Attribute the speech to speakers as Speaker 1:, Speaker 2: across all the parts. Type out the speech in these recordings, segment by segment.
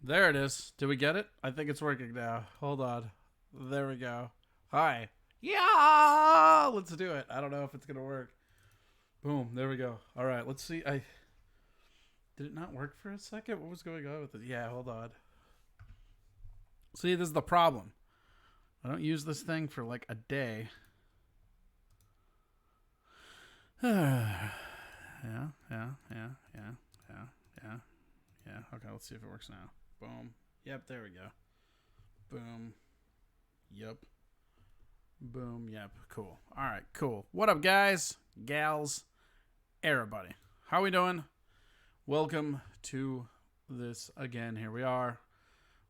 Speaker 1: There it is. Did we get it? I think it's working now. Hold on. There we go. Hi. Yeah! Let's do it. I don't know if it's going to work. Boom. There we go. All right. Let's see. Did it not work for a second? What was going on with it? Yeah, hold on. See, this is the problem. I don't use this thing for like a day. Yeah. Okay, let's see if it works now. Boom. Yep, there we go. Boom. Yep. Boom. Yep. Cool. All right, cool. What up, guys, gals, everybody? How we doing? Welcome to this again. Here we are.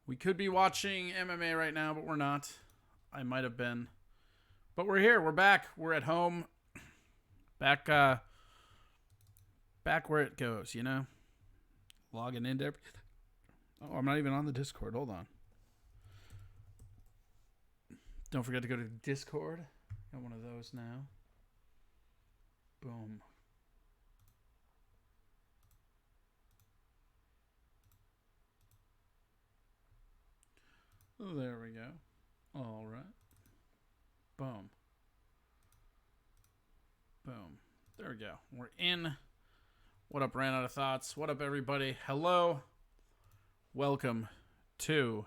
Speaker 1: We could be watching MMA right now, but we're not. I might have been. But we're here. We're back. We're at home. Back where it goes, you know? Logging into everything. Oh, I'm not even on the Discord. Hold on. Don't forget to go to Discord. Got one of those now. Boom. Oh, there we go. All right. Boom. Boom. There we go. We're in. What up, Ran Out of Thoughts? What up, everybody? Hello. Welcome to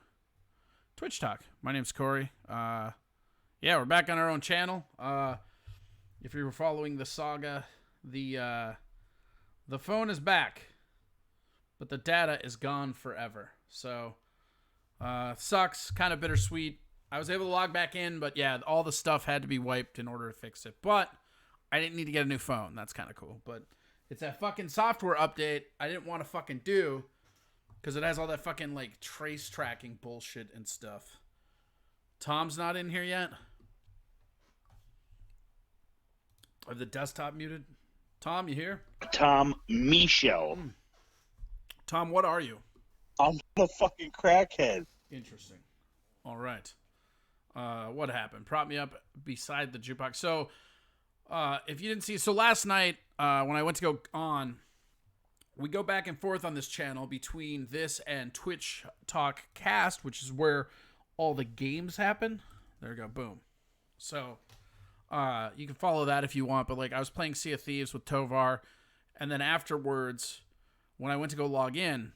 Speaker 1: TwitchTok. My name's Corey. Yeah, we're back on our own channel. If you were following the saga, the phone is back, but the data is gone forever. So, sucks. Kind of bittersweet. I was able to log back in, but yeah, all the stuff had to be wiped in order to fix it. But I didn't need to get a new phone. That's kind of cool. But it's that fucking software update I didn't want to fucking do because it has all that fucking like trace tracking bullshit and stuff. Tom's not in here yet. Are the desktop muted? Tom, you here?
Speaker 2: Tom Michel.
Speaker 1: Tom, what are you?
Speaker 2: I'm a fucking crackhead.
Speaker 1: Interesting. All right. What happened? Prop me up beside the jukebox. So, if you didn't see, so last night when I went to go on, we go back and forth on this channel between this and TwitchTok Cast, which is where all the games happen. There we go. Boom. So, you can follow that if you want. But like, I was playing Sea of Thieves with Tovar, and then afterwards, when I went to go log in,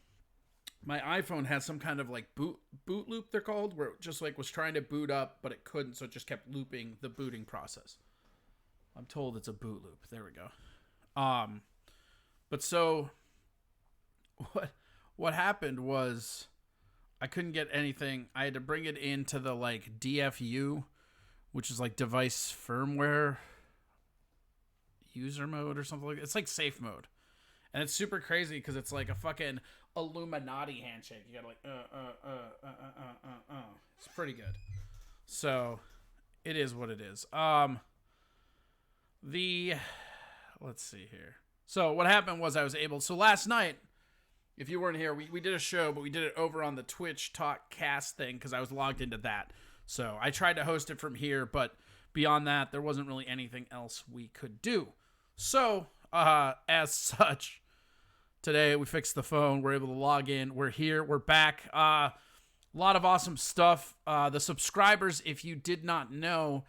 Speaker 1: my iPhone had some kind of like boot loop, they're called, where it just like was trying to boot up, but it couldn't, so it just kept looping the booting process. I'm told it's a boot loop. There we go. But so what happened was I couldn't get anything. I had to bring it into the like DFU, which is like device firmware user mode or something like that. It's like safe mode. And it's super crazy because it's like a fucking Illuminati handshake. You gotta like, It's pretty good. So it is what it is. Let's see here. So what happened was I was able, so last night, if you weren't here, we did a show, but we did it over on the TwitchTok Cast thing because I was logged into that. So I tried to host it from here, but beyond that, there wasn't really anything else we could do. So, as such, today we fixed the phone. We're able to log in. We're here. We're back. A lot of awesome stuff. The subscribers, if you did not know,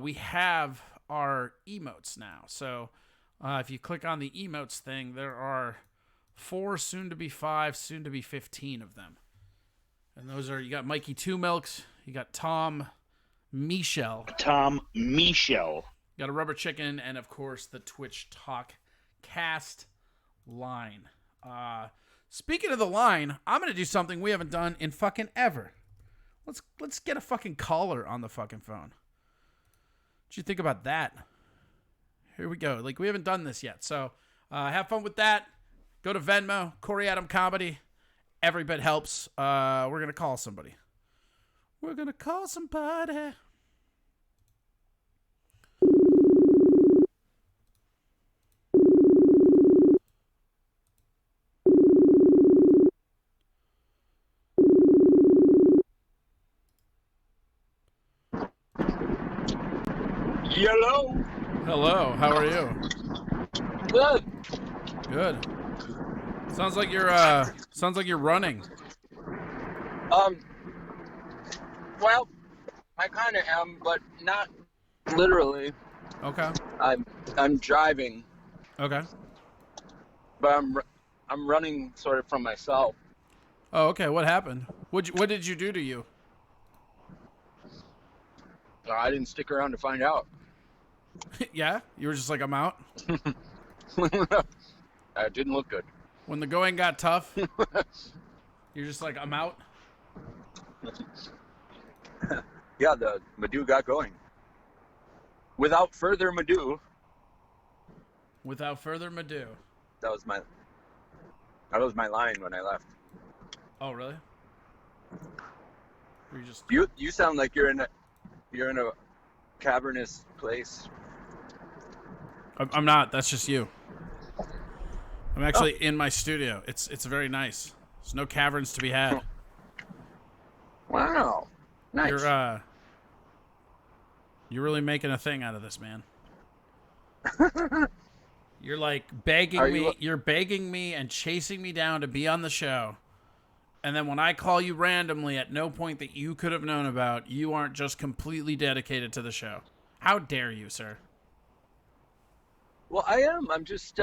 Speaker 1: we have our emotes now. So if you click on the emotes thing, there are 4, soon to be 5, soon to be 15 of them. And those are, you got Mikey Two Milks, you got Tom Michel.
Speaker 2: Tom Michel.
Speaker 1: You got a Rubber Chicken, and of course the TwitchTok Cast line. Speaking of the line, I'm gonna do something we haven't done in fucking ever. Let's get a fucking caller on the fucking phone. What'd you think about that? Here we go. Like, we haven't done this yet. So, have fun with that. Go to Venmo, Corey Adam Comedy. Every bit helps. We're going to call somebody. We're going to call somebody.
Speaker 2: Hello.
Speaker 1: Hello, how are you?
Speaker 2: Good.
Speaker 1: Good. Sounds like you're running.
Speaker 3: Um, well, I kind of am, but not literally.
Speaker 1: Okay.
Speaker 3: I'm driving,
Speaker 1: Okay.
Speaker 3: but I'm running sort of from myself.
Speaker 1: Oh, okay. What happened? What did you do to you?
Speaker 3: I didn't stick around to find out.
Speaker 1: Yeah, you were just like, I'm out.
Speaker 3: It didn't look good.
Speaker 1: When the going got tough, you're just like, I'm out.
Speaker 3: Yeah, the Madhu got going. Without further ado,
Speaker 1: Without further ado.
Speaker 3: that was my line when I left.
Speaker 1: Oh, really? Were you just?
Speaker 3: You sound like you're in a cavernous place.
Speaker 1: I'm not. That's just you. I'm actually in my studio. It's very nice. There's no caverns to be had.
Speaker 3: Wow, nice.
Speaker 1: You're really making a thing out of this, man. You're like begging me. You're begging me and chasing me down to be on the show. And then when I call you randomly at no point that you could have known about, you aren't just completely dedicated to the show. How dare you, sir?
Speaker 3: Well, I am. I'm just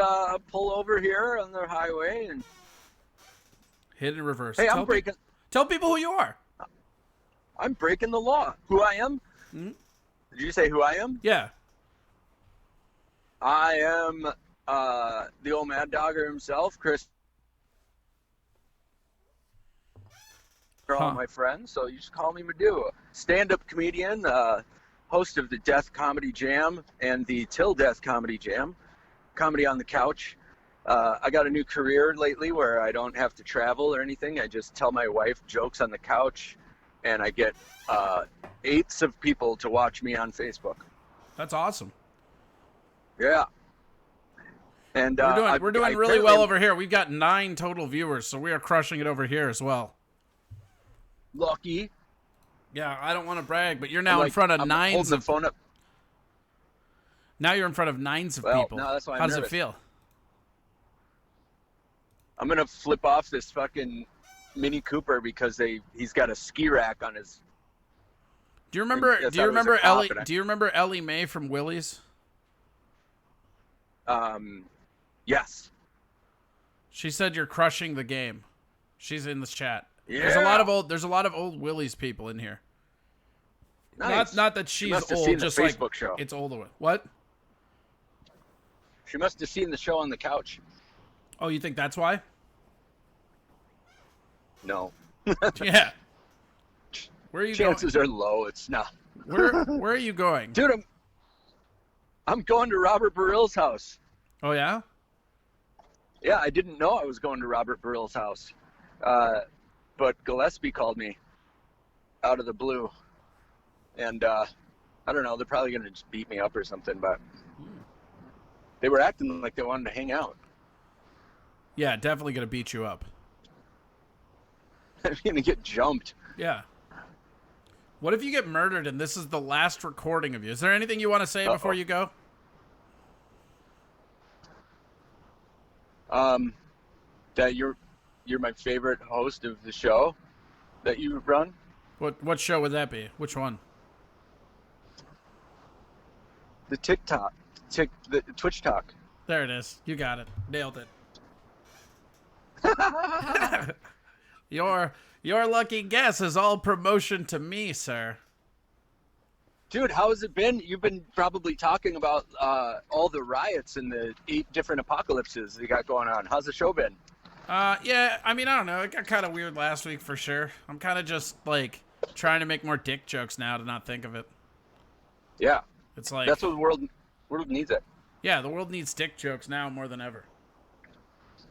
Speaker 3: pull over here on the highway and
Speaker 1: hit in reverse.
Speaker 3: Hey, I'm breaking.
Speaker 1: Tell people who you are.
Speaker 3: I'm breaking the law. Who I am?
Speaker 1: Mm-hmm.
Speaker 3: Did you say who I am?
Speaker 1: Yeah.
Speaker 3: I am the old Mad Dogger himself, Chris. For all my friends, so you just call me Madhu. Stand-up comedian, host of the Death Comedy Jam and the Till Death Comedy Jam, Comedy on the Couch. I got a new career lately where I don't have to travel or anything. I just tell my wife jokes on the couch, and I get eighths of people to watch me on Facebook.
Speaker 1: That's awesome.
Speaker 3: Yeah. And
Speaker 1: we're doing really well over here. We've got 9 total viewers, so we are crushing it over here as well.
Speaker 3: Lucky.
Speaker 1: Yeah, I don't want to brag, but you're now in front of nines of
Speaker 3: phone up.
Speaker 1: Now you're in front of nines of people.
Speaker 3: No, that's why
Speaker 1: How does it feel?
Speaker 3: I'm gonna flip off this fucking Mini Cooper because he's got a ski rack on his.
Speaker 1: Do you remember Ellie? Do you remember Ellie Mae from Willie's?
Speaker 3: Yes. She
Speaker 1: said you're crushing the game. She's in this chat.
Speaker 3: Yeah.
Speaker 1: There's a lot of old Willie's people in here.
Speaker 3: Nice.
Speaker 1: Not that she's old, just like
Speaker 3: show.
Speaker 1: It's older. What?
Speaker 3: She must have seen the show on the couch.
Speaker 1: Oh, you think that's why?
Speaker 3: No.
Speaker 1: Yeah. Where are you
Speaker 3: Chances
Speaker 1: going?
Speaker 3: are low. It's not.
Speaker 1: Where are you going?
Speaker 3: Dude, I'm going to Robert Barill's house.
Speaker 1: Oh, yeah?
Speaker 3: Yeah, I didn't know I was going to Robert Barill's house. But Gillespie called me out of the blue. And I don't know, they're probably going to just beat me up or something, but they were acting like they wanted to hang out.
Speaker 1: Yeah, definitely going to beat you up.
Speaker 3: I'm going to get jumped.
Speaker 1: Yeah. What if you get murdered and this is the last recording of you? Is there anything you want to say before you go?
Speaker 3: That you're my favorite host of the show that you run.
Speaker 1: What show would that be? Which one?
Speaker 3: The the TwitchTok.
Speaker 1: There it is. You got it. Nailed it. Your lucky guess is all promotion to me, sir.
Speaker 3: Dude, how has it been? You've been probably talking about all the riots and the 8 different apocalypses you got going on. How's the show been?
Speaker 1: Yeah, I mean, I don't know. It got kind of weird last week for sure. I'm kind of just, like, trying to make more dick jokes now to not think of it.
Speaker 3: Yeah.
Speaker 1: It's like...
Speaker 3: That's what the world needs it.
Speaker 1: Yeah, the world needs dick jokes now more than ever.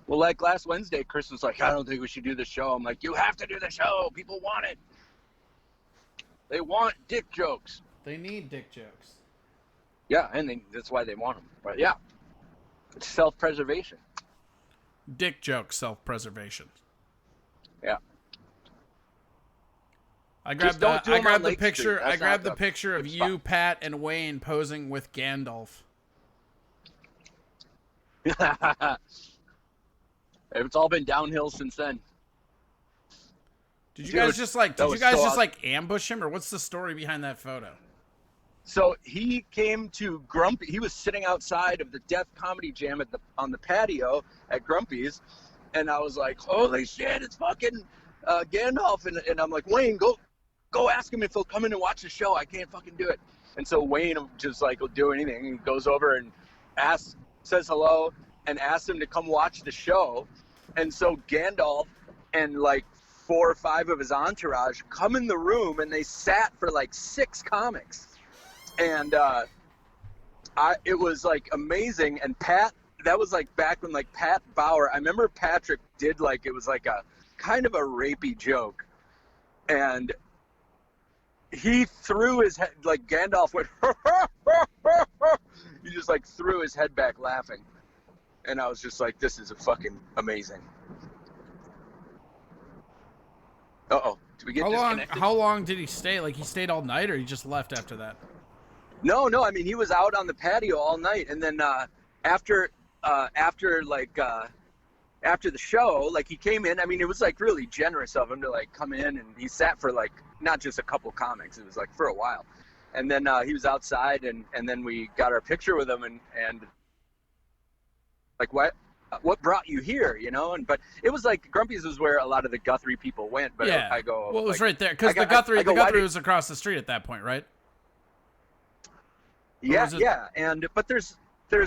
Speaker 3: Well, like last Wednesday, Chris was like, I don't think we should do the show. I'm like, you have to do the show. People want it. They want dick jokes.
Speaker 1: They need dick jokes.
Speaker 3: Yeah, and that's why they want them. But yeah, it's self-preservation.
Speaker 1: Dick joke self-preservation.
Speaker 3: Yeah.
Speaker 1: I grabbed the picture. I grabbed the picture of you, Pat, and Wayne posing with Gandalf.
Speaker 3: It's all been downhill since then.
Speaker 1: Did you
Speaker 3: Dude,
Speaker 1: guys just like?
Speaker 3: that
Speaker 1: Did you
Speaker 3: was
Speaker 1: guys
Speaker 3: so
Speaker 1: just
Speaker 3: awesome.
Speaker 1: like ambush him, or what's the story behind that photo?
Speaker 3: So he came to Grumpy. He was sitting outside of the Death Comedy Jam on the patio at Grumpy's, and I was like, "Holy shit, it's fucking Gandalf!" And I'm like, "Wayne, go ask him if he'll come in and watch the show. I can't fucking do it." And so Wayne just like will do anything. He goes over and says hello, and asks him to come watch the show. And so Gandalf and like 4 or 5 of his entourage come in the room, and they sat for like 6 comics. And it was like amazing. And Pat, that was like back when like Pat Bauer, I remember Patrick did like, it was like a kind of a rapey joke. And he threw his head, like Gandalf went, he just like threw his head back laughing. And I was just like, this is a fucking amazing. Uh-oh, did we get disconnected?
Speaker 1: How long did he stay? Like he stayed all night, or he just left after that?
Speaker 3: No, I mean, he was out on the patio all night. And then after the show, like he came in, I mean, it was like really generous of him to like come in, and he sat for like, not just a couple comics, it was like for a while. And then he was outside, and then we got our picture with him, and like, what brought you here, you know? But it was like, Grumpy's was where a lot of the Guthrie people went, but
Speaker 1: Yeah.
Speaker 3: I go,
Speaker 1: well, it was
Speaker 3: like,
Speaker 1: right there, because the
Speaker 3: I
Speaker 1: Guthrie
Speaker 3: go,
Speaker 1: was across the street at that point, right?
Speaker 3: Yeah, yeah, but there's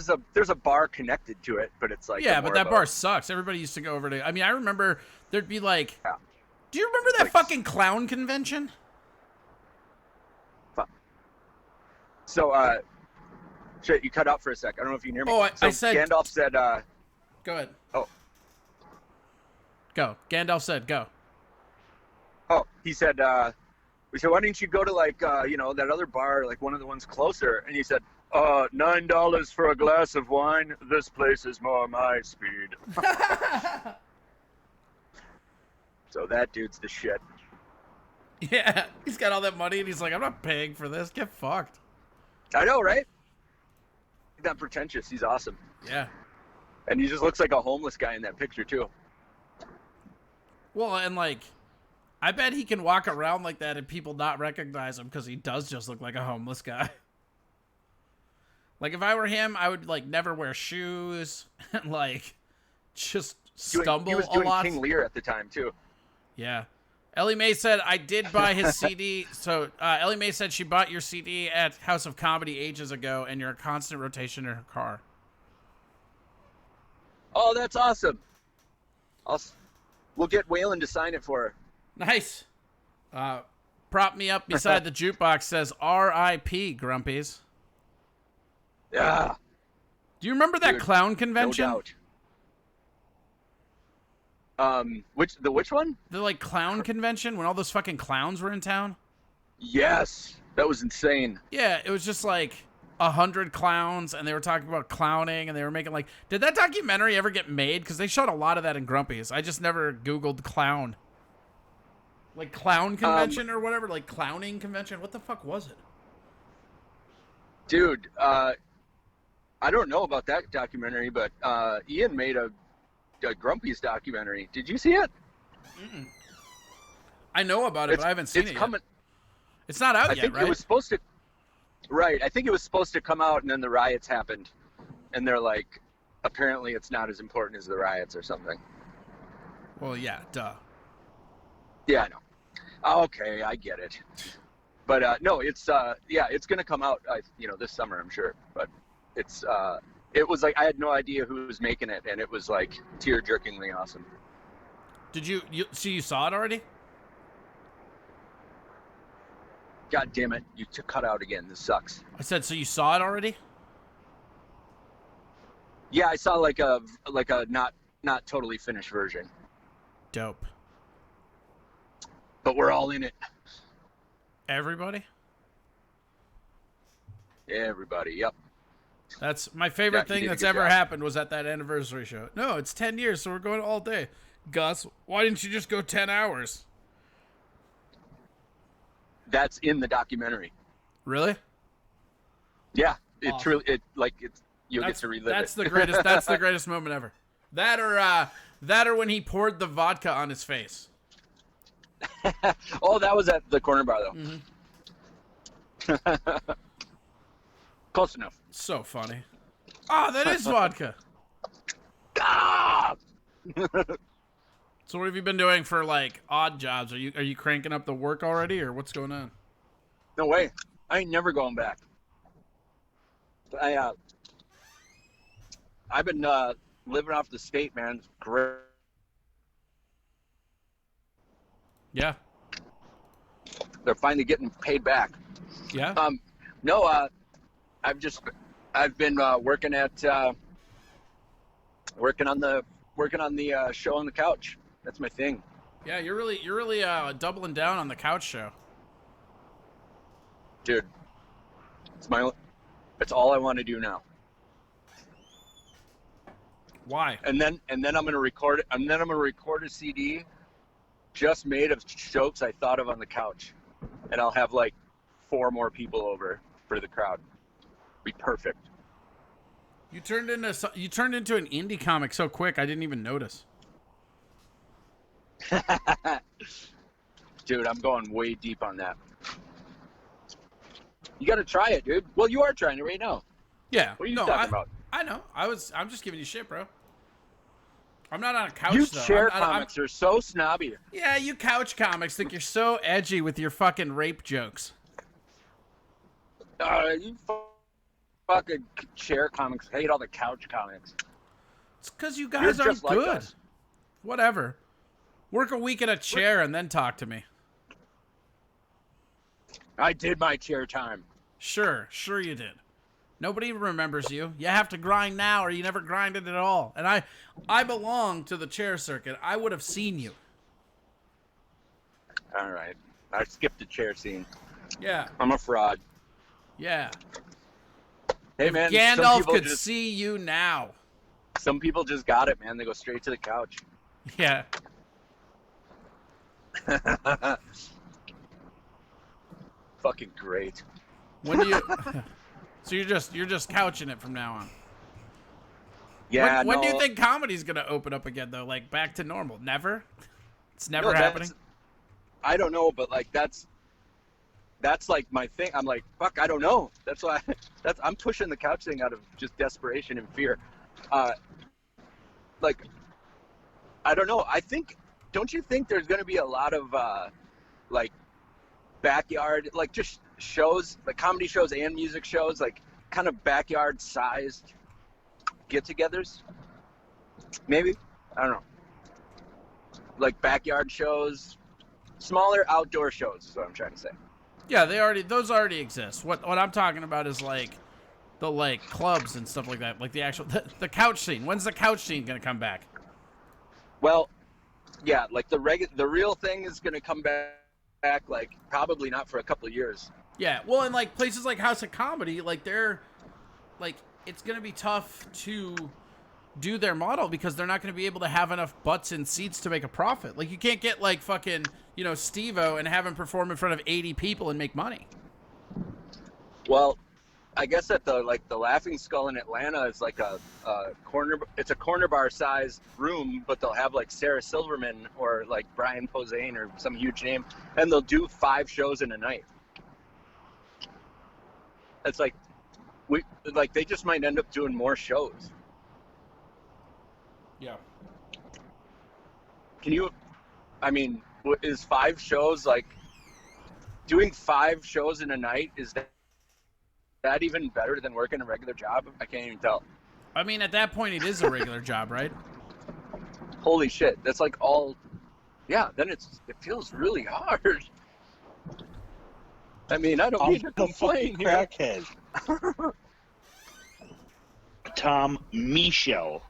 Speaker 3: a bar connected to it, but it's like,
Speaker 1: yeah, but that bar sucks. Everybody used to go over to. I mean, I remember there'd be like.
Speaker 3: Yeah.
Speaker 1: Do you remember that fucking clown convention?
Speaker 3: So, shit, you cut out for a sec. I don't know if you can hear me.
Speaker 1: Oh, I
Speaker 3: so
Speaker 1: said.
Speaker 3: Gandalf said.
Speaker 1: Go ahead.
Speaker 3: Oh.
Speaker 1: Go. Gandalf said, "Go."
Speaker 3: Oh, he said. We said, why didn't you go to like that other bar, like one of the ones closer? And he said, $9 for a glass of wine. This place is more my speed. So that dude's the shit.
Speaker 1: Yeah, he's got all that money, and he's like, "I'm not paying for this. Get fucked."
Speaker 3: I know, right? He's not pretentious. He's awesome.
Speaker 1: Yeah.
Speaker 3: And he just looks like a homeless guy in that picture too.
Speaker 1: Well, and like, I bet he can walk around like that and people not recognize him, because he does just look like a homeless guy. Like, if I were him, I would like never wear shoes and like just stumble
Speaker 3: He was
Speaker 1: a
Speaker 3: doing
Speaker 1: lot.
Speaker 3: King Lear at the time too.
Speaker 1: Yeah. Ellie Mae said, I did buy his CD. So Ellie Mae said she bought your CD at House of Comedy ages ago, and you're a constant rotation in her car.
Speaker 3: Oh, that's awesome. We'll get Waylon to sign it for her.
Speaker 1: Nice. Prop me up beside the jukebox says R.I.P. Grumpies.
Speaker 3: Yeah.
Speaker 1: Do you remember that
Speaker 3: Dude,
Speaker 1: clown convention?
Speaker 3: No doubt. Which one?
Speaker 1: The like clown convention when all those fucking clowns were in town?
Speaker 3: Yes. That was insane.
Speaker 1: Yeah, it was just like 100 clowns, and they were talking about clowning, and they were making like, did that documentary ever get made? Because they showed a lot of that in Grumpy's. I just never Googled clown. Like clown convention or whatever, like clowning convention. What the fuck was it?
Speaker 3: Dude, I don't know about that documentary, but Ian made a Grumpy's documentary. Did you see it?
Speaker 1: Mm-mm. I know about it, but I haven't seen it
Speaker 3: coming.
Speaker 1: yet. It's not out
Speaker 3: I
Speaker 1: yet,
Speaker 3: think
Speaker 1: right?
Speaker 3: it was supposed to. Right, I think it was supposed to come out, and then the riots happened, and they're like, apparently it's not as important as the riots or something.
Speaker 1: Well, yeah, duh.
Speaker 3: Yeah, I know. Okay, I get it. But no, it's it's gonna come out, this summer, I'm sure. But it was like, I had no idea who was making it, and it was like tear-jerkingly awesome.
Speaker 1: Did you saw it already?
Speaker 3: God damn it! You cut out again. This sucks.
Speaker 1: I said, so you saw it already?
Speaker 3: Yeah, I saw like a not totally finished version.
Speaker 1: Dope.
Speaker 3: But we're all in it.
Speaker 1: Everybody?
Speaker 3: Everybody. Yep.
Speaker 1: That's my favorite
Speaker 3: Yeah, you
Speaker 1: thing
Speaker 3: did a
Speaker 1: that's
Speaker 3: good
Speaker 1: ever
Speaker 3: job.
Speaker 1: happened was at that anniversary show. No, it's 10 years, so we're going all day. Gus, why didn't you just go 10 hours?
Speaker 3: That's in the documentary.
Speaker 1: Really?
Speaker 3: Yeah.
Speaker 1: Awesome.
Speaker 3: You'll get to relive
Speaker 1: that's
Speaker 3: it.
Speaker 1: the greatest. That's the greatest moment ever. That or when he poured the vodka on his face.
Speaker 3: Oh, that was at the corner bar, though.
Speaker 1: Mm-hmm.
Speaker 3: Close enough.
Speaker 1: So funny. Ah, that is vodka.
Speaker 3: Ah!
Speaker 1: So what have you been doing for like odd jobs? Are you cranking up the work already, or what's going on?
Speaker 3: No way. I ain't never going back. I've been living off the state, man. It's great.
Speaker 1: Yeah.
Speaker 3: They're finally getting paid back.
Speaker 1: Yeah.
Speaker 3: No, I've been working on the show on the couch. That's my thing.
Speaker 1: Yeah, you're really doubling down on the couch show.
Speaker 3: Dude. It's all I want to do now.
Speaker 1: Why?
Speaker 3: And then I'm gonna record it. And then I'm gonna record a CD just made of jokes I thought of on the couch, and I'll have like 4 more people over for the crowd. Be perfect.
Speaker 1: You turned into an indie comic so quick I didn't even notice.
Speaker 3: Dude, I'm going way deep on that. You got to try it, dude. Well, you are trying it right now.
Speaker 1: Yeah.
Speaker 3: What are you talking about?
Speaker 1: I know. I'm just giving you shit, bro. I'm not on a couch
Speaker 3: You
Speaker 1: though.
Speaker 3: chair comics are so snobby.
Speaker 1: Yeah, you couch comics think you're so edgy with your fucking rape jokes.
Speaker 3: You fucking chair comics hate all the couch comics.
Speaker 1: It's because you guys aren't
Speaker 3: like
Speaker 1: good.
Speaker 3: us.
Speaker 1: Whatever. Work a week in a chair and then talk to me.
Speaker 3: I did my chair time.
Speaker 1: Sure you did. Nobody remembers you. You have to grind now or you never grinded at all. And I belong to the chair circuit. I would have seen you.
Speaker 3: All right. I skipped the chair scene.
Speaker 1: Yeah.
Speaker 3: I'm a fraud.
Speaker 1: Yeah.
Speaker 3: Hey,
Speaker 1: If
Speaker 3: man.
Speaker 1: Gandalf could see you now.
Speaker 3: Some people just got it, man. They go straight to the couch.
Speaker 1: Yeah.
Speaker 3: Fucking great.
Speaker 1: When do you... So you're just couching it from now on.
Speaker 3: Yeah.
Speaker 1: When do you think comedy's gonna open up again though? Like back to normal? Never? It's never
Speaker 3: No,
Speaker 1: happening?
Speaker 3: I don't know, but like that's like my thing. I'm like, fuck, I don't know. That's why I'm pushing the couch thing out of just desperation and fear. Like, I don't know. Don't you think there's gonna be a lot of like backyard, like just shows, like comedy shows and music shows, like kind of backyard sized get-togethers? Maybe, I don't know. Like backyard shows, smaller outdoor shows is what I'm trying to say.
Speaker 1: Yeah, those already exist. What I'm talking about is like the like clubs and stuff like that, like the actual the couch scene. When's the couch scene gonna come back?
Speaker 3: Well, yeah, like the real thing is gonna come back like probably not for a couple of years.
Speaker 1: Yeah, well, and like places like House of Comedy, like they're like it's gonna be tough to do their model because they're not gonna be able to have enough butts and seats to make a profit. Like you can't get like fucking Steve-O and have him perform in front of 80 people and make money.
Speaker 3: Well, I guess at the Laughing Skull in Atlanta is like a corner. It's a corner bar sized room, but they'll have like Sarah Silverman or like Brian Posehn or some huge name, and they'll do 5 shows in a night. It's like they just might end up doing more shows.
Speaker 1: Yeah.
Speaker 3: Is 5 shows like doing 5 shows in a night? Is that even better than working a regular job? I can't even tell.
Speaker 1: I mean, at that point, it is a regular job, right?
Speaker 3: Holy shit! That's like all. Yeah, then it feels really hard. I mean, I don't mean to complain here.
Speaker 2: Crackhead. Tom Michel.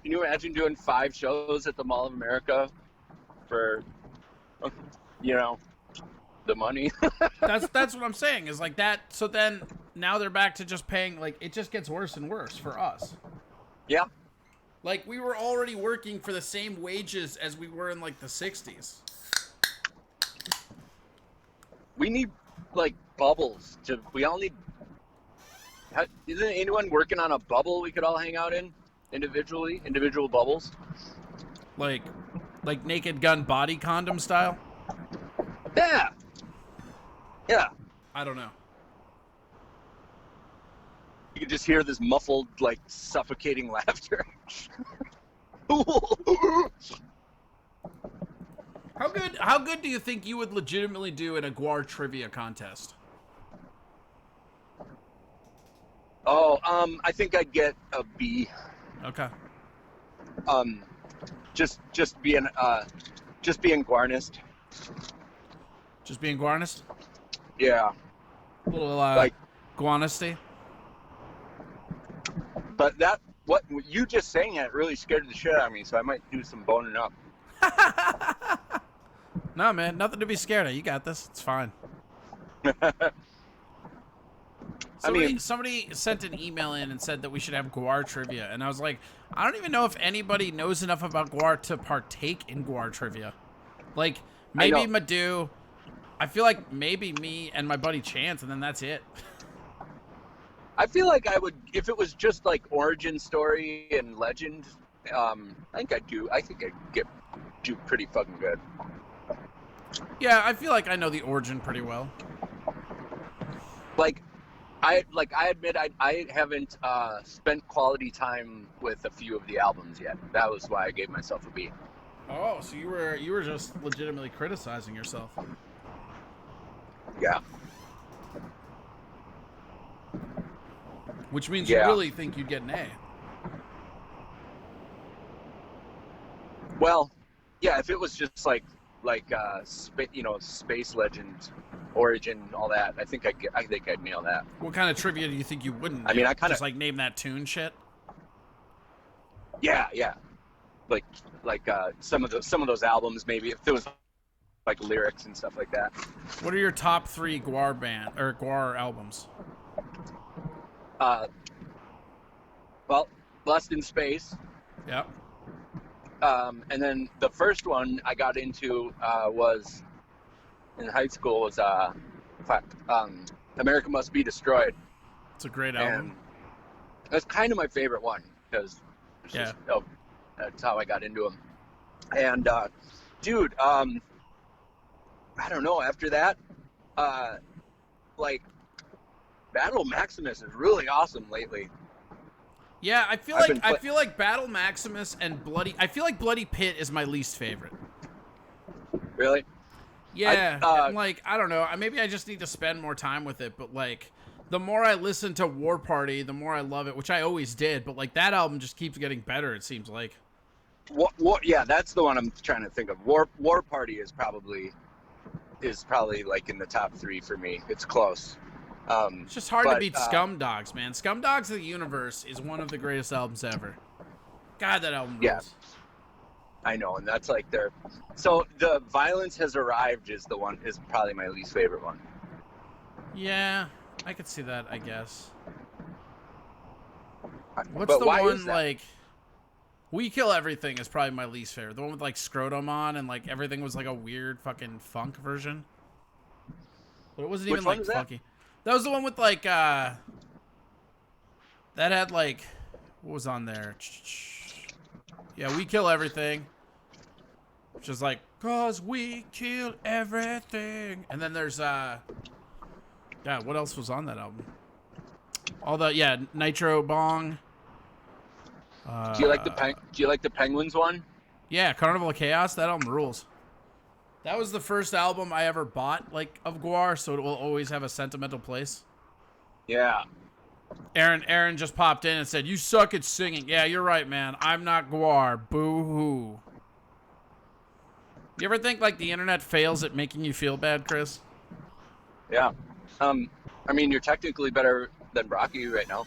Speaker 3: Can you imagine doing 5 shows at the Mall of America for, the money?
Speaker 1: That's what I'm saying is like that. So then now they're back to just paying. Like it just gets worse and worse for us.
Speaker 3: Yeah.
Speaker 1: Like we were already working for the same wages as we were in like the 60s.
Speaker 3: We need like bubbles we all need. Isn't anyone working on a bubble we could all hang out in individual bubbles?
Speaker 1: Like Like Naked Gun body condom style?
Speaker 3: Yeah. Yeah.
Speaker 1: I don't know.
Speaker 3: You can just hear this muffled, like, suffocating laughter.
Speaker 1: How good do you think you would legitimately do in a Guar trivia contest?
Speaker 3: Oh, I think I'd get a B.
Speaker 1: Okay.
Speaker 3: Just being Guarnist.
Speaker 1: Just being Guarnist?
Speaker 3: Yeah.
Speaker 1: A little,
Speaker 3: like,
Speaker 1: Guanisty?
Speaker 3: but what you just saying that really scared the shit out of me, so I might do some boning up.
Speaker 1: No, man, nothing to be scared of. You got this. It's fine. Somebody sent an email in and said that we should have Guar trivia, and I was like, I don't even know if anybody knows enough about Guar to partake in Guar trivia. Like, maybe Madhu. I feel like maybe me and my buddy Chance, and then that's it.
Speaker 3: I feel like I would, if it was just like origin story and legend, I think I'd do pretty fucking good.
Speaker 1: Yeah, I feel like I know the origin pretty well.
Speaker 3: I admit I haven't spent quality time with a few of the albums yet. That was why I gave myself a B.
Speaker 1: Oh, so you were just legitimately criticizing yourself.
Speaker 3: Yeah.
Speaker 1: Which means you really think you'd get an A.
Speaker 3: Well, yeah, if it was just like space legend, origin, all that, I think I'd nail that.
Speaker 1: What kind of trivia do you think you wouldn't?
Speaker 3: I mean, I kind of
Speaker 1: just like name that tune shit.
Speaker 3: Yeah. Like some of those albums, maybe if there was like lyrics and stuff like that.
Speaker 1: What are your top 3 Guar albums?
Speaker 3: Well, Lost in Space.
Speaker 1: Yep.
Speaker 3: And then the first one I got into was in high school was America Must Be Destroyed.
Speaker 1: It's a great album.
Speaker 3: And that's kind of my favorite one because that's how I got into them. And dude, I don't know. After that, like Battle Maximus is really awesome lately.
Speaker 1: Yeah, I feel like Battle Maximus and I feel like Bloody Pit is my least favorite.
Speaker 3: Really?
Speaker 1: Yeah, I don't know. Maybe I just need to spend more time with it, but like the more I listen to War Party, the more I love it, which I always did, but like that album just keeps getting better, it seems like.
Speaker 3: Yeah, that's the one I'm trying to think of. War Party is probably like in the top 3 for me. It's close.
Speaker 1: It's just hard to beat Scumdogs, man. Scumdogs of the Universe is one of the greatest albums ever. God, that album rules.
Speaker 3: Yeah, I know, and that's like so the Violence Has Arrived is probably my least favorite one.
Speaker 1: Yeah, I could see that, I guess. What's
Speaker 3: but
Speaker 1: the
Speaker 3: why
Speaker 1: one
Speaker 3: is that?
Speaker 1: like We Kill Everything is probably my least favorite. The one with like Scrotum on and like everything was like a weird fucking funk version. But it wasn't even like funky. That was the one with like that had like what was on there? Yeah, We Kill Everything. Which is like, 'cause we kill everything. And then there's what else was on that album? All the Nitro Bong.
Speaker 3: Do you like the Penguins one?
Speaker 1: Yeah, Carnival of Chaos. That album rules. That was the first album I ever bought, like, of Guar, so it will always have a sentimental place.
Speaker 3: Yeah.
Speaker 1: Aaron just popped in and said, "You suck at singing." Yeah, you're right, man. I'm not Guar. Boo-hoo. You ever think, like, the internet fails at making you feel bad, Chris?
Speaker 3: Yeah. I mean, you're technically better than Brocky right now.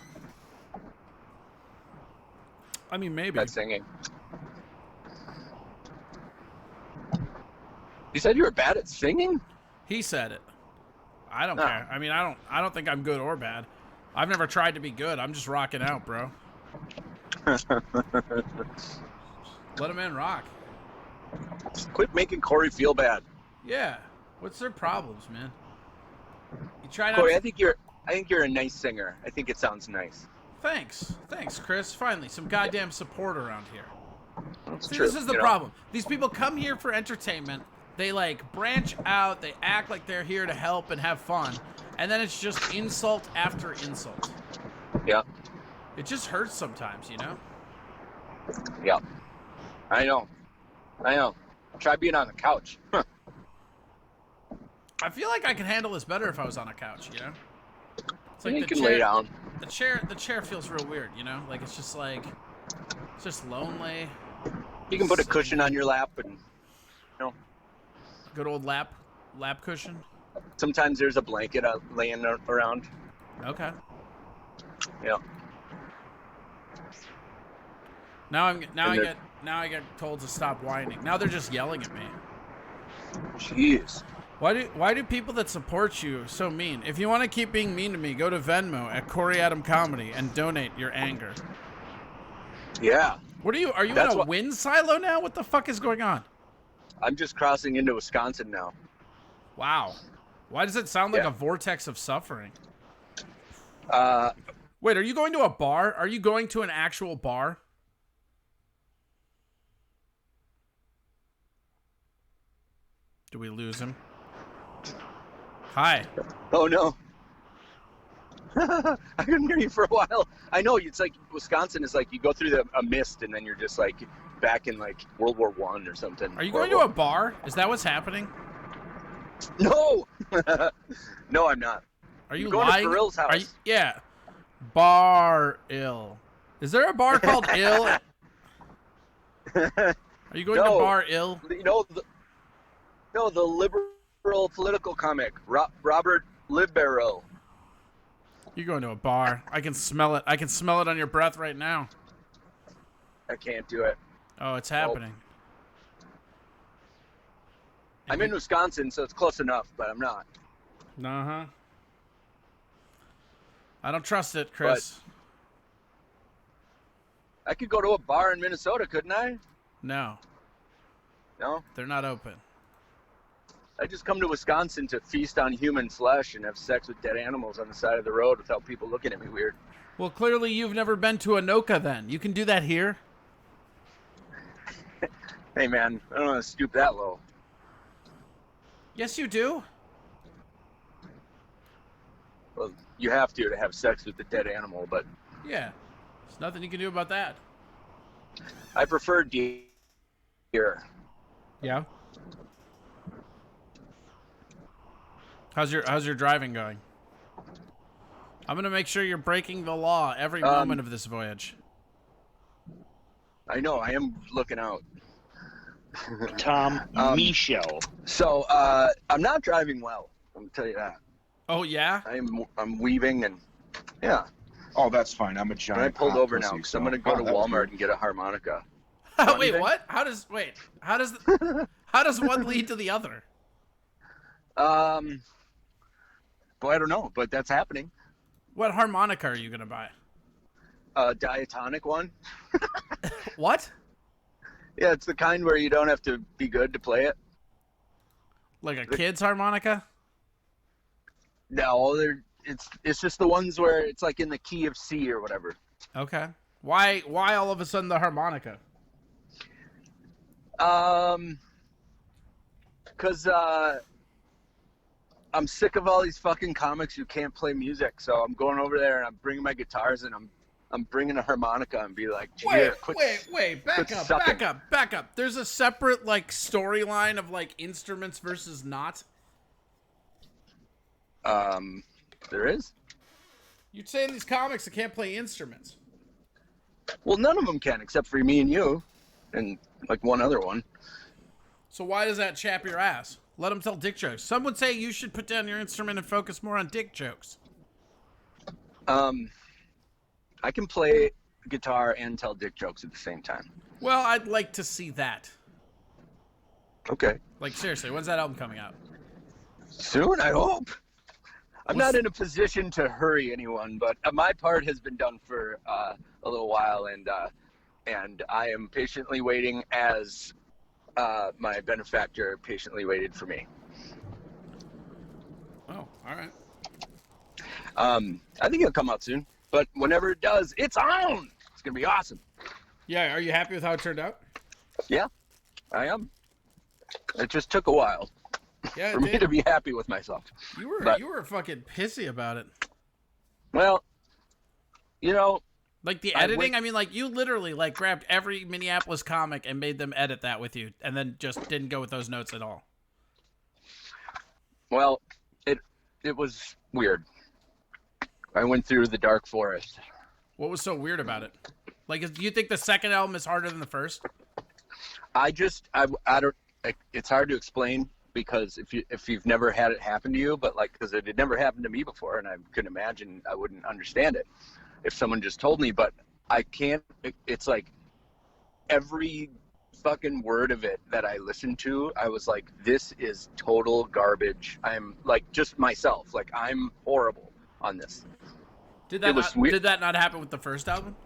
Speaker 1: I mean, maybe.
Speaker 3: At singing. You said you were bad at singing?
Speaker 1: He said it. I don't care. I mean, I don't think I'm good or bad. I've never tried to be good. I'm just rocking out, bro. Let a man rock.
Speaker 3: Quit making Corey feel bad.
Speaker 1: Yeah. What's their problems, man? You try not.
Speaker 3: Corey, I think you're a nice singer. I think it sounds nice.
Speaker 1: Thanks, Chris. Finally, some goddamn support around here.
Speaker 3: That's
Speaker 1: See,
Speaker 3: true.
Speaker 1: this is the problem. These people come here for entertainment. They like branch out. They act like they're here to help and have fun, and then it's just insult after insult.
Speaker 3: Yeah.
Speaker 1: It just hurts sometimes, you know.
Speaker 3: Yeah. I know. Try being on the couch.
Speaker 1: I feel like I can handle this better if I was on a couch, you know. It's like
Speaker 3: You
Speaker 1: the
Speaker 3: can
Speaker 1: chair,
Speaker 3: lay down.
Speaker 1: The chair feels real weird, you know. Like it's just lonely.
Speaker 3: You can put a cushion on your lap, and
Speaker 1: Good old lap cushion.
Speaker 3: sometimes there's a blanket laying around.
Speaker 1: Okay.
Speaker 3: Yeah.
Speaker 1: Now I get told to stop whining. Now they're just yelling at me.
Speaker 3: Jeez.
Speaker 1: Why do people that support you so mean? If you want to keep being mean to me, go to Venmo at Corey Adam Comedy and donate your anger.
Speaker 3: Yeah.
Speaker 1: What are you in a wind silo now? What the fuck is going on?
Speaker 3: I'm just crossing into Wisconsin now.
Speaker 1: Wow. Why does it sound like a vortex of suffering? Wait, are you going to a bar? Are you going to an actual bar? Do we lose him? Hi.
Speaker 3: Oh no. I couldn't hear you for a while. I know, it's like Wisconsin is like you go through a mist and then you're just like back in like World War I or something.
Speaker 1: Are you going to a bar? Is that what's happening?
Speaker 3: No. No, I'm not.
Speaker 1: Are you
Speaker 3: going
Speaker 1: lying?
Speaker 3: to Farrell's house?
Speaker 1: Yeah. Bar Ill. Is there a bar called Ill? Are you going to Bar Ill?
Speaker 3: You know, the liberal political comic, Robert Libero.
Speaker 1: You're going to a bar. I can smell it. I can smell it on your breath right now.
Speaker 3: I can't do it.
Speaker 1: Oh, it's happening.
Speaker 3: I'm in Wisconsin, so it's close enough, but I'm not.
Speaker 1: Uh-huh. I don't trust it, Chris.
Speaker 3: But I could go to a bar in Minnesota, couldn't I?
Speaker 1: No.
Speaker 3: No?
Speaker 1: They're not open.
Speaker 3: I just come to Wisconsin to feast on human flesh and have sex with dead animals on the side of the road without people looking at me weird.
Speaker 1: Well, clearly you've never been to Anoka then. You can do that here.
Speaker 3: Hey, man, I don't want to stoop that low.
Speaker 1: Yes, you do.
Speaker 3: Well, you have to have sex with the dead animal, but
Speaker 1: Yeah. There's nothing you can do about that.
Speaker 3: I prefer deer.
Speaker 1: Yeah. How's your driving going? I'm gonna make sure you're breaking the law every moment of this voyage.
Speaker 3: I know, I am looking out.
Speaker 2: Tom Michel.
Speaker 3: So, I'm not driving well. I'm gonna tell you that.
Speaker 1: Oh yeah?
Speaker 3: I'm weaving and yeah.
Speaker 4: Oh, that's fine. I'm a giant.
Speaker 3: And I pulled
Speaker 4: hot
Speaker 3: over now
Speaker 4: pussy,
Speaker 3: because
Speaker 4: so-
Speaker 3: I'm gonna go
Speaker 4: Oh,
Speaker 3: to
Speaker 4: that was
Speaker 3: Walmart
Speaker 4: weird.
Speaker 3: and get a harmonica.
Speaker 1: Wait,
Speaker 3: anything?
Speaker 1: what? How does one lead to the other?
Speaker 3: Boy, I don't know, but that's happening.
Speaker 1: What harmonica are you gonna buy?
Speaker 3: A diatonic one.
Speaker 1: What?
Speaker 3: Yeah, it's the kind where you don't have to be good to play it.
Speaker 1: Like a kid's harmonica?
Speaker 3: No, it's just the ones where it's like in the key of C or whatever.
Speaker 1: Okay. Why all of a sudden the harmonica?
Speaker 3: Because I'm sick of all these fucking comics who can't play music. So I'm going over there and I'm bringing my guitars and I'm bringing a harmonica and be like,
Speaker 1: Wait, back up. There's a separate like storyline of like instruments versus not.
Speaker 3: There is.
Speaker 1: You'd say in these comics that can't play instruments.
Speaker 3: Well, none of them can except for me and you, and like one other one.
Speaker 1: So why does that chap your ass? Let him tell dick jokes. Some would say you should put down your instrument and focus more on dick jokes.
Speaker 3: I can play guitar and tell dick jokes at the same time.
Speaker 1: Well, I'd like to see that.
Speaker 3: Okay.
Speaker 1: Like seriously, when's that album coming out?
Speaker 3: Soon, I hope. I'm not in a position to hurry anyone, but my part has been done for a little while, and I am patiently waiting as my benefactor patiently waited for me.
Speaker 1: Oh, all right.
Speaker 3: I think it'll come out soon, but whenever it does, it's on. It's gonna be awesome.
Speaker 1: Yeah, are you happy with how it turned out?
Speaker 3: Yeah, I am. It just took a while for me to be happy with myself.
Speaker 1: You were fucking pissy about it.
Speaker 3: Well, you know,
Speaker 1: like the editing. I mean, like you literally like grabbed every Minneapolis comic and made them edit that with you, and then just didn't go with those notes at all.
Speaker 3: Well, it was weird. I went through the dark forest.
Speaker 1: What was so weird about it? Like, do you think the second album is harder than the first?
Speaker 3: I don't. It's hard to explain because if you've never had it happen to you, but like because it had never happened to me before, and I couldn't imagine I wouldn't understand it if someone just told me. But I can't. It's like every fucking word of it that I listened to, I was like, this is total garbage. I'm like just myself. Like I'm horrible on this.
Speaker 1: Did that not happen with the first album?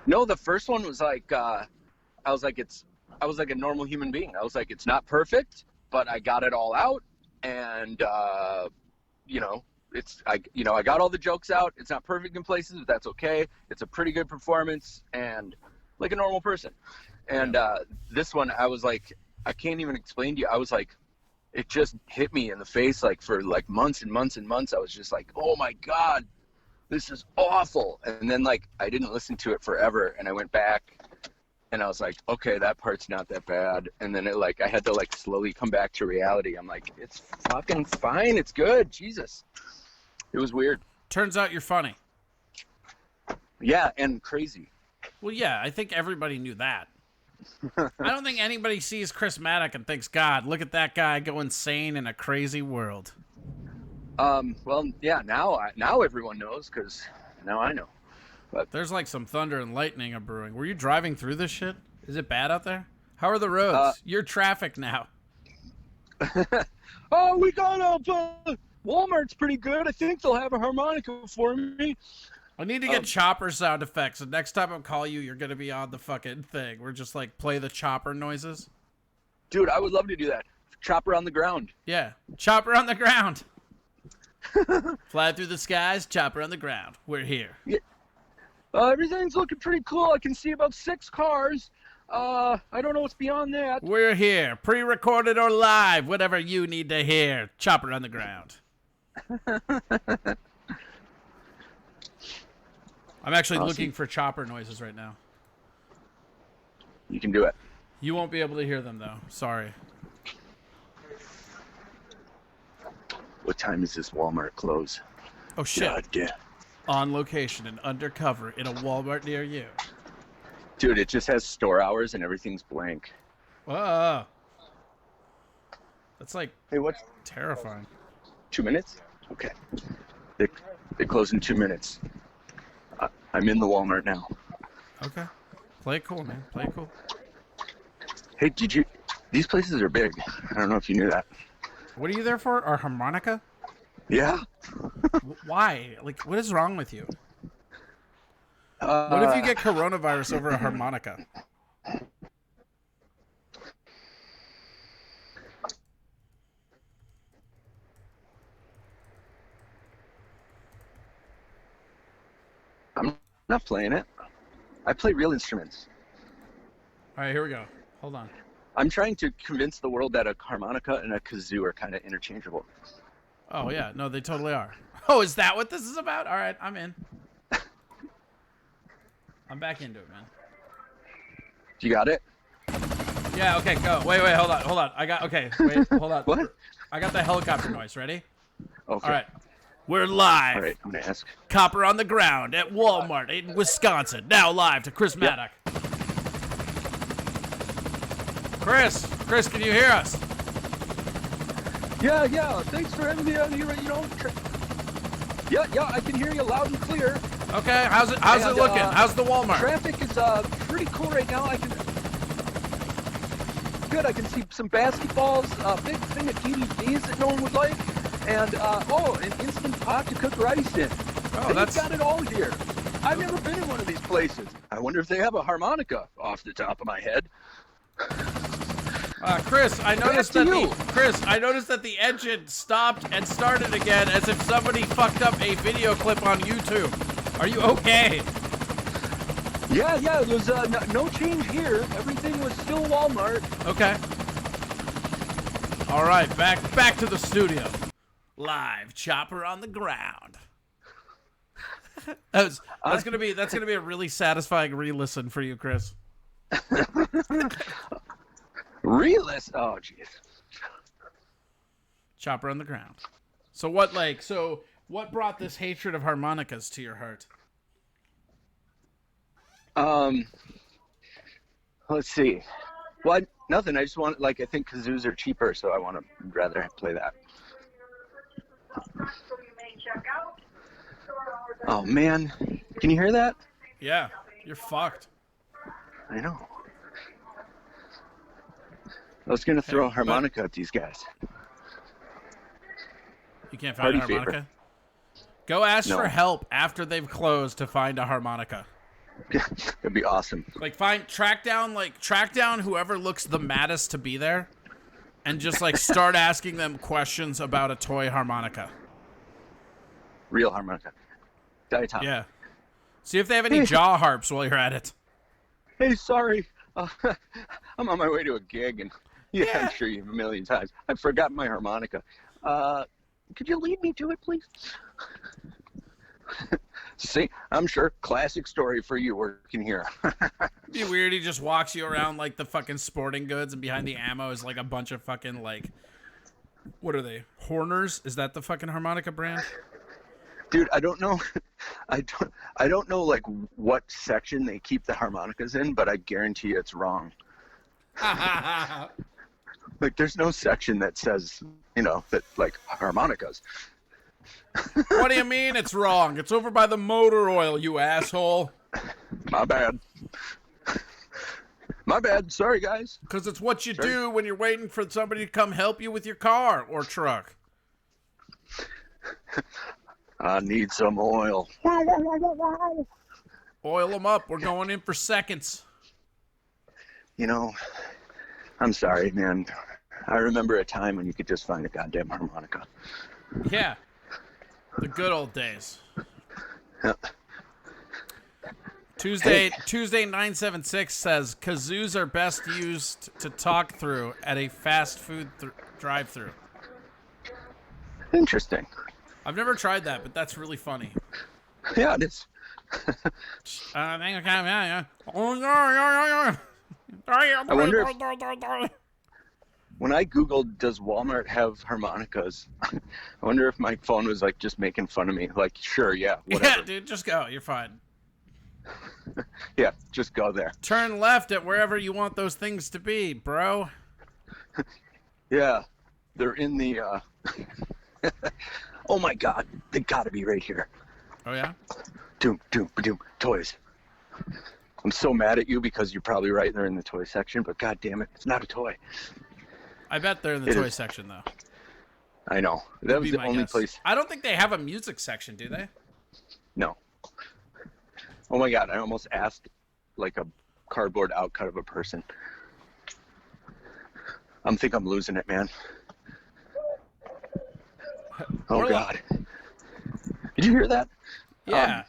Speaker 3: No, the first one was like I was like a normal human being. I was like, it's not perfect, but I got it all out, and you know, I got all the jokes out. It's not perfect in places, but that's okay. It's a pretty good performance, and like a normal person. And this one, I was like, I can't even explain to you. I was like, it just hit me in the face, like for like months and months and months. I was just like, oh my God, this is awful. And then like I didn't listen to it forever, and I went back and I was like, okay, that part's not that bad. And then it like I had to like slowly come back to reality. I'm like, it's fucking fine, it's good. Jesus. It was weird.
Speaker 1: Turns out you're funny.
Speaker 3: Yeah, and crazy.
Speaker 1: Well, yeah, I think everybody knew that. I don't think anybody sees Chris Maddock and thinks, God, look at that guy go insane in a crazy world.
Speaker 3: Well, yeah, now everyone knows because now I know. But
Speaker 1: there's like some thunder and lightning a brewing. Were you driving through this shit? Is it bad out there? How are the roads? You're traffic now.
Speaker 3: Oh, we got Walmart's pretty good. I think they'll have a harmonica for me.
Speaker 1: I need to get chopper sound effects, and next time I call you, you're gonna be on the fucking thing. We're just like play the chopper noises.
Speaker 3: Dude, I would love to do that. Chopper on the ground.
Speaker 1: Yeah, chopper on the ground. Fly through the skies, chopper on the ground. We're here.
Speaker 3: Yeah. Everything's looking pretty cool. I can see about 6 cars. I don't know what's beyond that.
Speaker 1: We're here, pre-recorded or live, whatever you need to hear. Chopper on the ground. I'm actually looking for chopper noises right now.
Speaker 3: You can do it.
Speaker 1: You won't be able to hear them, though. Sorry.
Speaker 3: What time does this Walmart close?
Speaker 1: Oh, shit.
Speaker 3: God damn.
Speaker 1: On location and undercover in a Walmart near you.
Speaker 3: Dude, it just has store hours and everything's blank.
Speaker 1: Whoa. That's like
Speaker 3: hey, what's
Speaker 1: terrifying.
Speaker 3: 2 minutes? Okay. They close in 2 minutes. I'm in the Walmart now.
Speaker 1: Okay. Play it cool, man. Play it cool.
Speaker 3: Hey, these places are big. I don't know if you knew that.
Speaker 1: What are you there for? Our harmonica?
Speaker 3: Yeah.
Speaker 1: Why? Like, what is wrong with you? What if you get coronavirus over a harmonica?
Speaker 3: I'm not playing it. I play real instruments.
Speaker 1: All right, here we go. Hold on.
Speaker 3: I'm trying to convince the world that a harmonica and a kazoo are kind of interchangeable.
Speaker 1: Oh, yeah. No, they totally are. Oh, is that what this is about? All right, I'm in. I'm back into it, man.
Speaker 3: You got it?
Speaker 1: Yeah, okay, go. Wait, hold on. Okay, wait, hold on.
Speaker 3: What?
Speaker 1: I got the helicopter noise. Ready?
Speaker 3: Okay.
Speaker 1: All right. We're live.
Speaker 3: All right, I'm going to ask.
Speaker 1: Copper on the ground at Walmart in Wisconsin. Now live to Chris Maddock. Chris, can you hear us?
Speaker 3: Yeah. Thanks for having me on here. Yeah, I can hear you loud and clear.
Speaker 1: Okay, how's it looking? How's the Walmart?
Speaker 3: Traffic is pretty cool right now. I can see some basketballs, big thing of DVDs that no one would like, and an instant pot to cook rice in.
Speaker 1: Oh,
Speaker 3: They've got it all here. I've never been in one of these places. I wonder if they have a harmonica off the top of my head.
Speaker 1: Chris, I noticed that the engine stopped and started again as if somebody fucked up a video clip on YouTube. Are you okay?
Speaker 3: Yeah, it was no change here. Everything was still Walmart.
Speaker 1: Okay. All right, back to the studio. Live chopper on the ground. That's gonna be a really satisfying re-listen for you, Chris.
Speaker 3: Realist. Oh, jeez.
Speaker 1: Chopper on the ground. So what brought this hatred of harmonicas to your heart?
Speaker 3: Let's see. Well, nothing. I just want, I think kazoos are cheaper, so I want to rather play that. Oh, man. Can you hear that?
Speaker 1: Yeah, you're fucked.
Speaker 3: I know. I was going to throw a harmonica at these guys.
Speaker 1: You can't find a harmonica?
Speaker 3: Favor.
Speaker 1: Go ask for help after they've closed to find a harmonica.
Speaker 3: It'd be awesome.
Speaker 1: Track down whoever looks the maddest to be there, and just start asking them questions about a toy harmonica.
Speaker 3: Real harmonica. Diatonic.
Speaker 1: Yeah. See if they have any jaw harps while you're at it.
Speaker 3: Hey, sorry. I'm on my way to a gig, and I'm sure you have a million times. I forgot my harmonica. Could you lead me to it, please? See, I'm sure classic story for you working here.
Speaker 1: It'd be weird. He just walks you around like the fucking sporting goods, and behind the ammo is a bunch of fucking what are they? Horners? Is that the fucking harmonica brand?
Speaker 3: Dude, I don't know. I don't know what section they keep the harmonicas in, but I guarantee it's wrong. There's no section that says, that harmonicas.
Speaker 1: What do you mean it's wrong? It's over by the motor oil, you asshole.
Speaker 3: My bad. My bad. Sorry, guys.
Speaker 1: Because it's what you do when you're waiting for somebody to come help you with your car or truck.
Speaker 3: I need some oil.
Speaker 1: Oil them up. We're going in for seconds.
Speaker 3: I'm sorry, man. I remember a time when you could just find a goddamn harmonica.
Speaker 1: Yeah. The good old days.
Speaker 3: Yeah.
Speaker 1: Tuesday 976 says kazoos are best used to talk through at a fast food drive-through.
Speaker 3: Interesting.
Speaker 1: I've never tried that, but that's really funny.
Speaker 3: Yeah, it is.
Speaker 1: I
Speaker 3: wonder when I Googled, does Walmart have harmonicas? I wonder if my phone was just making fun of me. Sure, yeah, whatever.
Speaker 1: Yeah, dude, just go. You're fine.
Speaker 3: Yeah, just go there.
Speaker 1: Turn left at wherever you want those things to be, bro.
Speaker 3: Yeah, they're in the, oh my God, they gotta be right here.
Speaker 1: Oh, yeah?
Speaker 3: Doom, toys. I'm so mad at you because you're probably right, they're in the toy section, but God damn it, it's not a toy.
Speaker 1: I bet they're in the toy section, though.
Speaker 3: I know. That was the only place.
Speaker 1: I don't think they have a music section, do they?
Speaker 3: No. Oh my God, I almost asked a cardboard outcut of a person. I think I'm losing it, man. Oh God. Did you hear that?
Speaker 1: Yeah.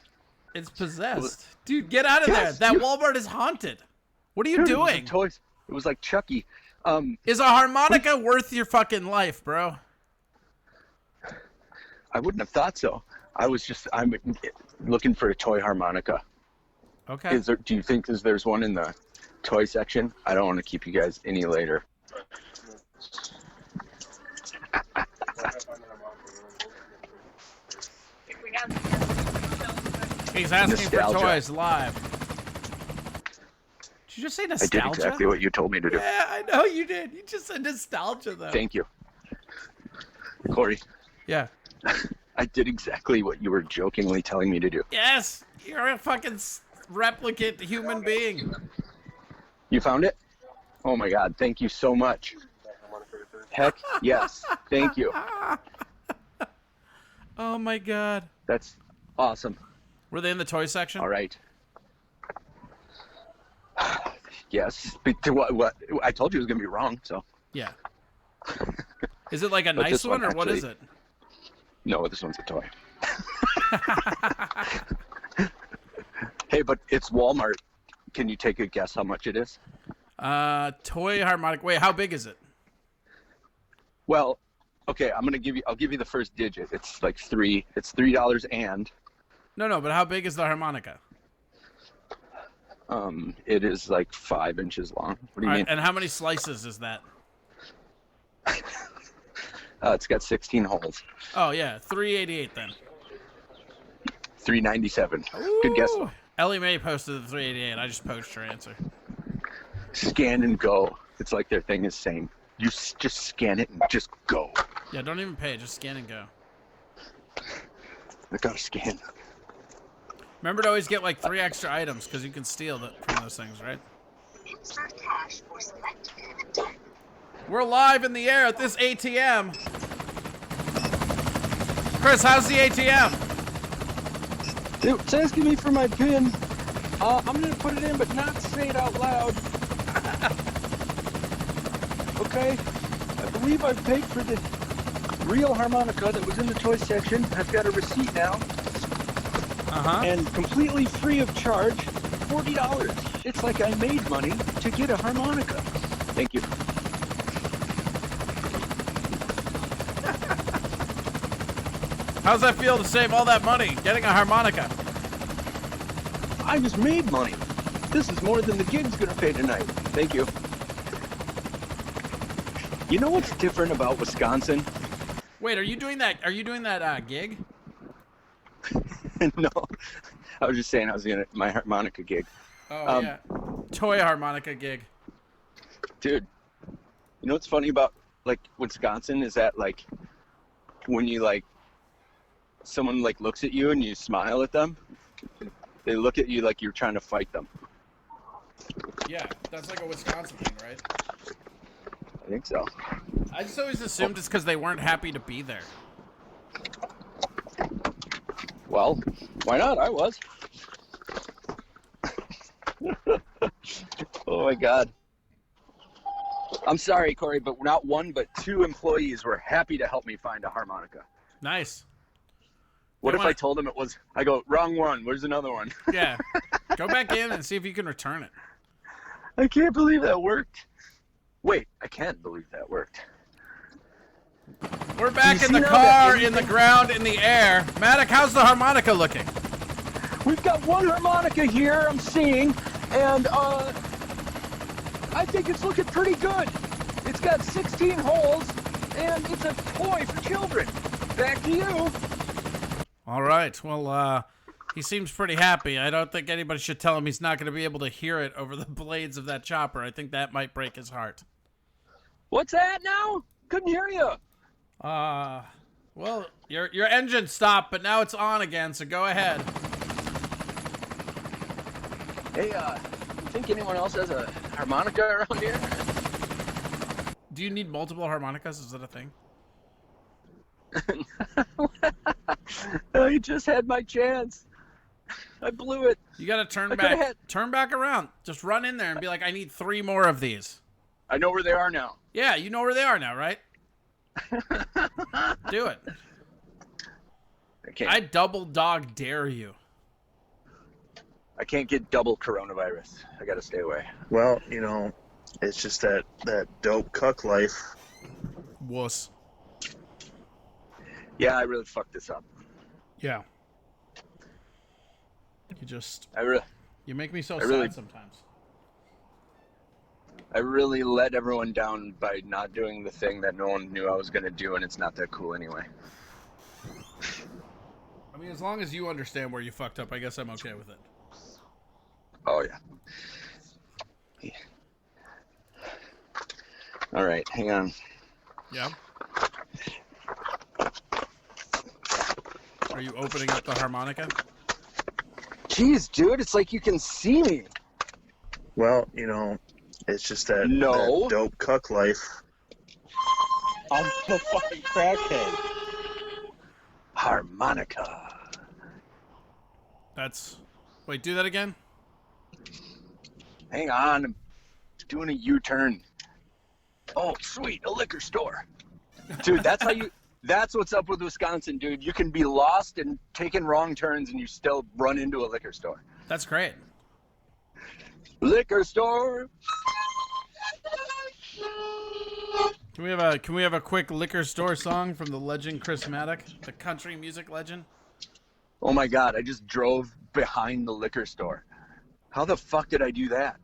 Speaker 1: It's possessed. Dude, get out of there. That Walmart is haunted. What are you doing?
Speaker 3: It was like Chucky.
Speaker 1: Is a harmonica worth your fucking life, bro?
Speaker 3: I wouldn't have thought so. I'm looking for a toy harmonica.
Speaker 1: Okay.
Speaker 3: Do you think there's one in the toy section? I don't want to keep you guys any later.
Speaker 1: He's asking
Speaker 3: Nostalgia.
Speaker 1: for toys live. Did you just say nostalgia?
Speaker 3: I did exactly what you told me to do.
Speaker 1: Yeah, I know you did. You just said nostalgia, though.
Speaker 3: Thank you. Corey.
Speaker 1: Yeah.
Speaker 3: I did exactly what you were jokingly telling me to do.
Speaker 1: Yes, you're a fucking replicate human being.
Speaker 3: You found it? Oh my God, thank you so much. Heck, yes. Thank you.
Speaker 1: Oh my God.
Speaker 3: That's awesome.
Speaker 1: Were they in the toy section?
Speaker 3: All right. Yes. What? I told you it was going to be wrong, so.
Speaker 1: Yeah. Is it like a nice one, or what is it?
Speaker 3: No, this one's a toy. Hey, but it's Walmart. Can you take a guess how much it is?
Speaker 1: Toy harmonica. Wait, how big is it?
Speaker 3: Well, okay, I'll give you the first digit. It's like it's $3 and.
Speaker 1: No, but how big is the harmonica?
Speaker 3: It is like 5 inches long. What do you mean?
Speaker 1: And how many slices is that?
Speaker 3: It's got 16 holes.
Speaker 1: Oh yeah, 388 then.
Speaker 3: 397. Good guess. Though.
Speaker 1: Ellie Mae posted the 388. I just poached her answer.
Speaker 3: Scan and go. It's like their thing is saying, you just scan it and just go.
Speaker 1: Yeah, don't even pay. Just scan and go.
Speaker 3: I gotta scan.
Speaker 1: Remember to always get like 3 extra items because you can steal from those things, right? We're live in the air at this ATM. Chris, how's the ATM?
Speaker 3: It's asking me for my PIN. I'm gonna put it in, but not say it out loud. Okay. I believe I've paid for the real harmonica that was in the toy section. I've got a receipt now. And completely free of charge, $40. It's like I made money to get a harmonica. Thank you.
Speaker 1: How's that feel to save all that money getting a harmonica?
Speaker 3: I just made money. This is more than the gig's gonna pay tonight. Thank you. You know what's different about Wisconsin?
Speaker 1: Wait, are you doing that gig?
Speaker 3: No, I was just saying I was gonna my harmonica gig.
Speaker 1: Oh yeah, toy harmonica gig.
Speaker 3: Dude, you know what's funny about like Wisconsin is that like when you like someone like looks at you and you smile at them, they look at you like you're trying to fight them.
Speaker 1: Yeah, that's like a Wisconsin thing, right?
Speaker 3: I think so.
Speaker 1: I just always assumed it's because they weren't happy to be there.
Speaker 3: Well, why not? I was. Oh my God. I'm sorry, Corey, but not one but 2 employees were happy to help me find a harmonica.
Speaker 1: Nice.
Speaker 3: What if I told them it was, I go, wrong one, where's another one?
Speaker 1: Yeah. Go back in and see if you can return it.
Speaker 3: I can't believe that worked. Wait, I can't believe that worked.
Speaker 1: We're back in the car, in the ground, in the air. Maddock, how's the harmonica looking?
Speaker 3: We've got 1 harmonica here, I'm seeing, and I think it's looking pretty good. It's got 16 holes, and it's a toy for children. Back to you.
Speaker 1: All right. Well, he seems pretty happy. I don't think anybody should tell him he's not going to be able to hear it over the blades of that chopper. I think that might break his heart.
Speaker 3: What's that now? Couldn't hear you.
Speaker 1: Well, your engine stopped, but now it's on again, so go ahead.
Speaker 3: Hey, you think anyone else has a harmonica around here?
Speaker 1: Do you need multiple harmonicas? Is that a thing?
Speaker 3: I just had my chance. I blew it.
Speaker 1: You gotta turn back around. Just run in there and be like, I need 3 more of these.
Speaker 3: I know where they are now.
Speaker 1: Yeah, you know where they are now, right? Do it. I double dog dare you.
Speaker 3: I can't get double coronavirus. I gotta stay away.
Speaker 2: Well, you know, it's just that dope cuck life.
Speaker 1: Wuss.
Speaker 3: Yeah, I really fucked this up.
Speaker 1: Yeah. You make me so sad sometimes.
Speaker 3: I really let everyone down by not doing the thing that no one knew I was gonna do, and it's not that cool anyway.
Speaker 1: I mean, as long as you understand where you fucked up, I guess I'm okay with it.
Speaker 3: Oh, yeah. All right, hang on.
Speaker 1: Yeah? Are you opening up the harmonica?
Speaker 3: Jeez, dude, it's like you can see me.
Speaker 2: Well, you know, it's just that dope cuck life. I'm the fucking crackhead.
Speaker 3: Harmonica.
Speaker 1: Wait, do that again?
Speaker 3: Hang on, I'm doing a U-turn. Oh, sweet, a liquor store. Dude, that's what's up with Wisconsin, dude. You can be lost and taking wrong turns and you still run into a liquor store.
Speaker 1: That's great.
Speaker 3: Liquor store.
Speaker 1: Can we have a quick liquor store song from the legend Chris Maddock, the country music legend?
Speaker 3: Oh my God, I just drove behind the liquor store. How the fuck did I do that?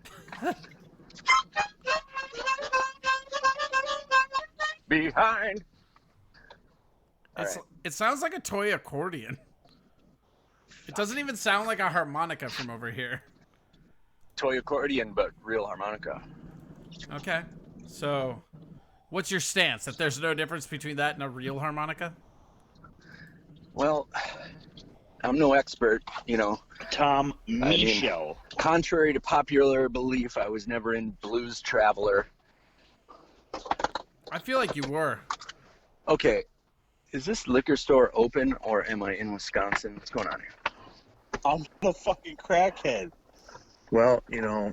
Speaker 3: Behind.
Speaker 1: It sounds like a toy accordion. It doesn't even sound like a harmonica from over here.
Speaker 3: Toy accordion, but real harmonica.
Speaker 1: Okay. So, what's your stance? That there's no difference between that and a real harmonica?
Speaker 3: Well, I'm no expert, you know.
Speaker 2: Tom Michaud.
Speaker 3: I mean, contrary to popular belief, I was never in Blues Traveler.
Speaker 1: I feel like you were.
Speaker 3: Okay, is this liquor store open or am I in Wisconsin? What's going on here?
Speaker 2: I'm the fucking crackhead. Well, you know,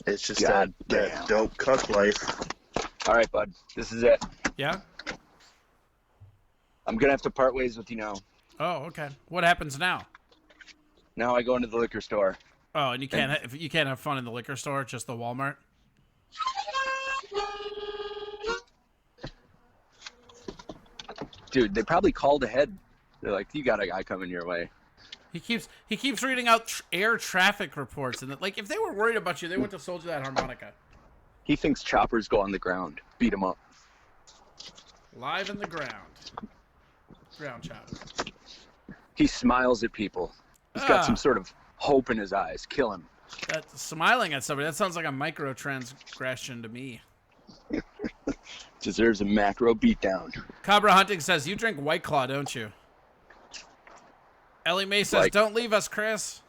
Speaker 2: it's just that dope cuck life.
Speaker 3: All right, bud. This is it.
Speaker 1: Yeah?
Speaker 3: I'm going to have to part ways with you now.
Speaker 1: Oh, okay. What happens now?
Speaker 3: Now I go into the liquor store.
Speaker 1: Oh, and you can't have fun in the liquor store, just the Walmart?
Speaker 3: Dude, they probably called ahead. They're like, you got a guy coming your way.
Speaker 1: He keeps reading out air traffic reports, and like if they were worried about you, they wouldn't have sold you that harmonica.
Speaker 3: He thinks choppers go on the ground. Beat him up.
Speaker 1: Live in the ground. Ground chop.
Speaker 3: He smiles at people. He's got some sort of hope in his eyes. Kill him.
Speaker 1: That's smiling at somebody. That sounds like a microtransgression to me.
Speaker 3: Deserves a macro beatdown.
Speaker 1: Cobra Hunting says, you drink White Claw, don't you? Ellie Mae says, don't leave us, Chris.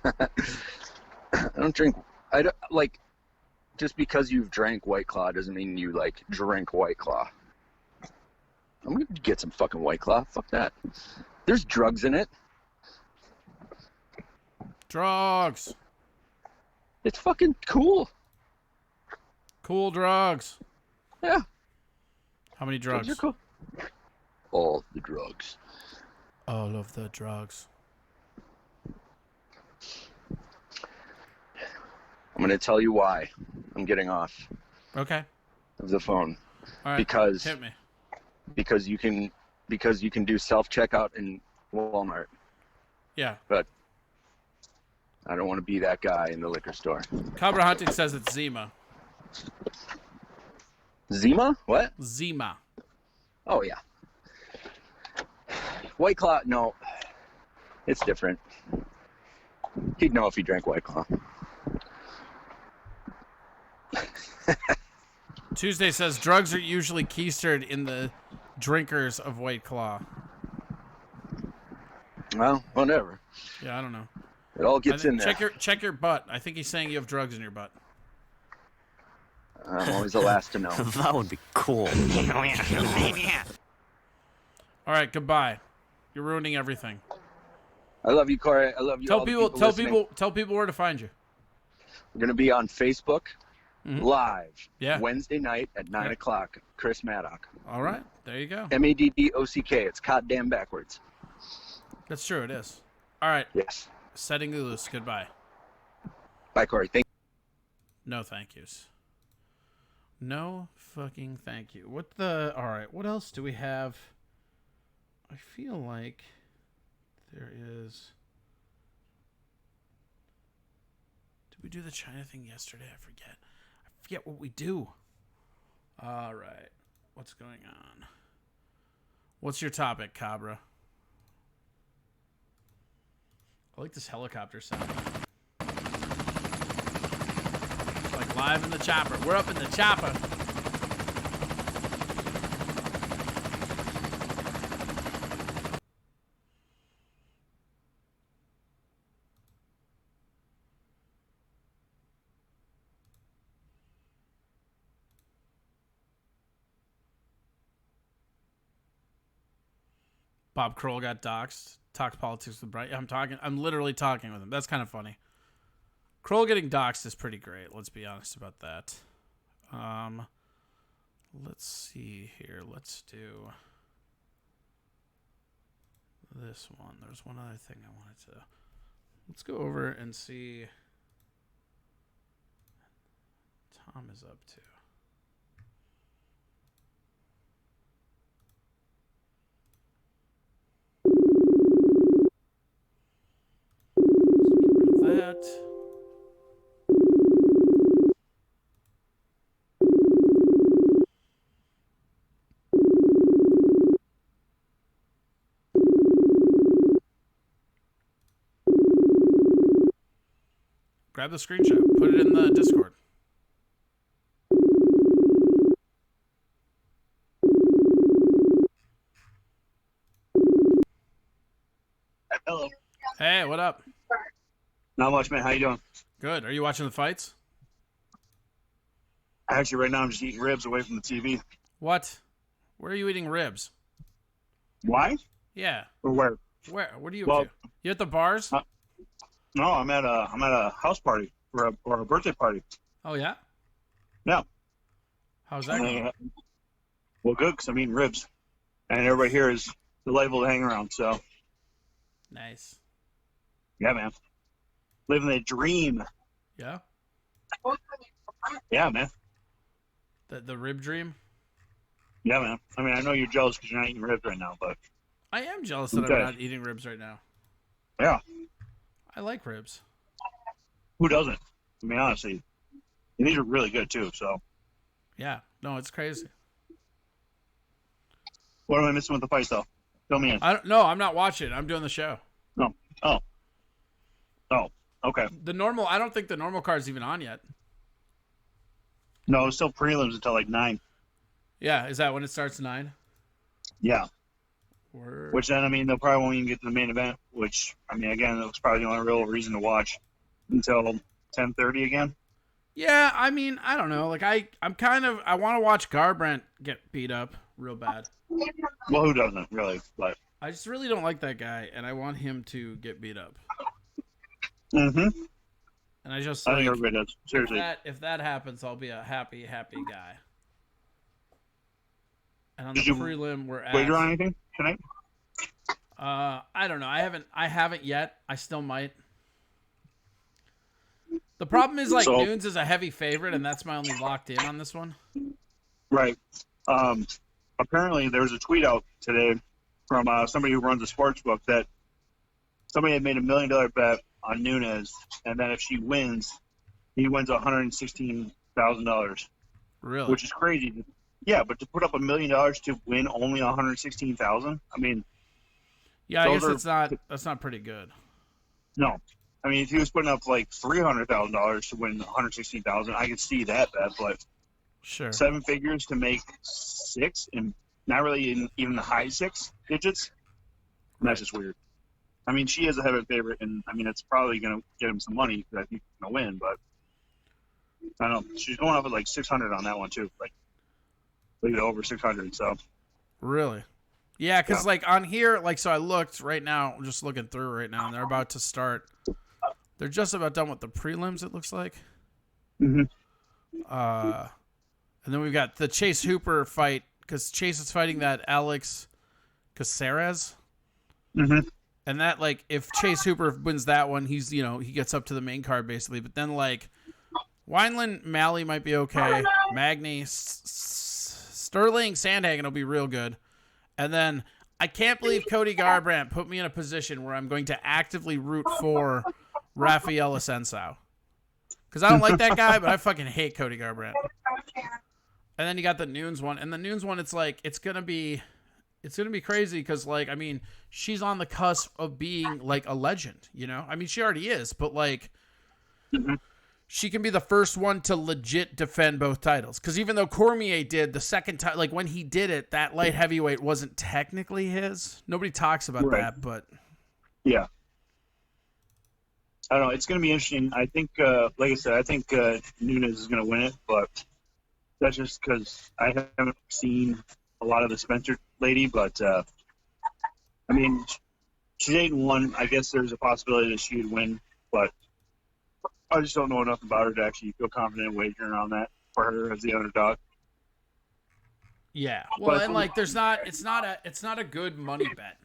Speaker 3: I don't drink... I don't, like, just because you've drank White Claw doesn't mean you, like, drink White Claw. I'm gonna get some fucking White Claw. Fuck that. There's drugs in it.
Speaker 1: Drugs.
Speaker 3: It's fucking cool.
Speaker 1: Cool drugs.
Speaker 3: Yeah.
Speaker 1: How many drugs?
Speaker 3: Drugs are cool. All the drugs.
Speaker 1: All of the drugs.
Speaker 3: I'm going to tell you why I'm getting off
Speaker 1: Okay.
Speaker 3: of the phone.
Speaker 1: All right.
Speaker 3: Because
Speaker 1: hit me.
Speaker 3: Because you can do self-checkout in Walmart.
Speaker 1: Yeah.
Speaker 3: But I don't want to be that guy in the liquor store.
Speaker 1: Cobra Hunting says it's Zima.
Speaker 3: Zima? What?
Speaker 1: Zima.
Speaker 3: Oh, yeah. White Claw, no. It's different. He'd know if he drank White Claw.
Speaker 1: Tuesday says drugs are usually keistered in the drinkers of White Claw.
Speaker 3: Well, whatever.
Speaker 1: Yeah, I don't know.
Speaker 3: It all gets in there.
Speaker 1: Check your butt. I think he's saying you have drugs in your butt.
Speaker 3: I'm always the last to know.
Speaker 5: That would be cool.
Speaker 1: All right, goodbye. You're ruining everything.
Speaker 3: I love you, Corey. I love you.
Speaker 1: Tell
Speaker 3: people
Speaker 1: where to find you.
Speaker 3: We're gonna be on Facebook live.
Speaker 1: Yeah.
Speaker 3: Wednesday night at 9 o'clock. Chris Maddock.
Speaker 1: All right, there you go.
Speaker 3: Maddock. It's goddamn backwards.
Speaker 1: That's true. It is. All right.
Speaker 3: Yes.
Speaker 1: Setting you loose. Goodbye.
Speaker 3: Bye, Corey.
Speaker 1: No thank yous. No fucking thank you. All right, what else do we have? I feel like there is... Did we do the China thing yesterday? I forget what we do. All right. What's going on? What's your topic, Cabra? I like this helicopter sound. Like live in the chopper. We're up in the chopper. Bob Kroll got doxxed. Talked politics with Bright. I'm literally talking with him. That's kind of funny. Kroll getting doxxed is pretty great. Let's be honest about that. Let's see here. Let's do this one. There's one other thing I wanted to... Let's go over and see Tom is up to. That. Grab the screenshot. Put it in the Discord.
Speaker 5: Hello.
Speaker 1: Hey, what up?
Speaker 5: Not much, man. How you doing?
Speaker 1: Good. Are you watching the fights?
Speaker 5: Actually, right now I'm just eating ribs away from the TV.
Speaker 1: What? Where are you eating ribs?
Speaker 5: Why?
Speaker 1: Yeah.
Speaker 5: Or where?
Speaker 1: Where? What are you up to? You at the bars?
Speaker 5: No, I'm at a house party or a birthday party.
Speaker 1: Oh, yeah?
Speaker 5: Yeah.
Speaker 1: How's that going?
Speaker 5: Well, good, because I'm eating ribs. And everybody here is delightful to hang around, so.
Speaker 1: Nice.
Speaker 5: Yeah, man. Living the dream.
Speaker 1: Yeah?
Speaker 5: Yeah, man.
Speaker 1: The rib dream?
Speaker 5: Yeah, man. I mean, I know you're jealous because you're not eating ribs right now, but.
Speaker 1: I am jealous that I'm not eating ribs right now.
Speaker 5: Yeah.
Speaker 1: I like ribs.
Speaker 5: Who doesn't? I mean, honestly. And these are really good, too, so.
Speaker 1: Yeah. No, it's crazy.
Speaker 5: What am I missing with the fight, though? Fill me in.
Speaker 1: No, I'm not watching. I'm doing the show.
Speaker 5: No. Oh. Oh. Okay.
Speaker 1: I don't think the normal card's even on yet.
Speaker 5: No, it's still prelims until like 9.
Speaker 1: Yeah, is that when it starts 9?
Speaker 5: Yeah.
Speaker 1: Word.
Speaker 5: Which then, I mean, they'll probably won't even get to the main event, which, I mean, again, that's probably the only real reason to watch until 10:30 again.
Speaker 1: Yeah, I mean, I don't know. Like, I want to watch Garbrandt get beat up real bad.
Speaker 5: Well, who doesn't, really? But
Speaker 1: I just really don't like that guy, and I want him to get beat up.
Speaker 5: Mm-hmm.
Speaker 1: And I just,
Speaker 5: I think everybody does. Seriously.
Speaker 1: If that happens, I'll be a happy guy. And on
Speaker 5: Did
Speaker 1: the
Speaker 5: you
Speaker 1: prelim, we're at...
Speaker 5: wager on anything tonight?
Speaker 1: I don't know. I haven't yet. I still might. The problem is, like, Nunes is a heavy favorite, and that's my only locked in on this one.
Speaker 5: Right. Apparently, there was a tweet out today from somebody who runs a sports book that somebody had made $1 million bet on Nunes, and then if she wins, he wins $116,000.
Speaker 1: Really?
Speaker 5: Which is crazy. Yeah, but to put up $1 million to win only $116,000, I mean.
Speaker 1: Yeah, I guess that's not pretty good.
Speaker 5: No, I mean if he was putting up like $300,000 to win $116,000, I could see that bet, but
Speaker 1: sure,
Speaker 5: 7 figures to make 6 and not really in even the high 6 digits. Right. That's just weird. I mean, she is a heavy favorite, and I mean it's probably gonna get him some money because I think he's gonna win, but I don't know. She's going up at like 600 on that one too, like over 600. So
Speaker 1: really. Yeah, because, like, on here, like, so I looked right now, I'm just looking through right now, and they're about to start. They're just about done with the prelims, it looks like.
Speaker 5: Mm-hmm.
Speaker 1: And then we've got the Chase Hooper fight, because Chase is fighting that Alex Caceres.
Speaker 5: Mm-hmm.
Speaker 1: And that, like, if Chase Hooper wins that one, he's, you know, he gets up to the main card, basically. But then, like, Wineland, Malley might be okay. Magny, Sterling, Sandhagen will be real good. And then I can't believe Cody Garbrandt put me in a position where I'm going to actively root for Rafael Assunção. Because I don't like that guy, but I fucking hate Cody Garbrandt. And then you got the Nunes one. And the Nunes one, it's like, it's going to be crazy because, like, I mean, she's on the cusp of being, like, a legend, you know? I mean, she already is, but, like, she can be the first one to legit defend both titles. Because even though Cormier did the second time, like when he did it, that light heavyweight wasn't technically his. Nobody talks about that, but
Speaker 5: yeah, I don't know. It's going to be interesting. I think, like I said, I think Nunes is going to win it, but that's just because I haven't seen a lot of the Spencer lady. But I mean, she's 8-1. I guess there's a possibility that she would win, but I just don't know enough about her to actually feel confident wagering on that for her as the underdog.
Speaker 1: Yeah. Well, and like it's not a good money bet.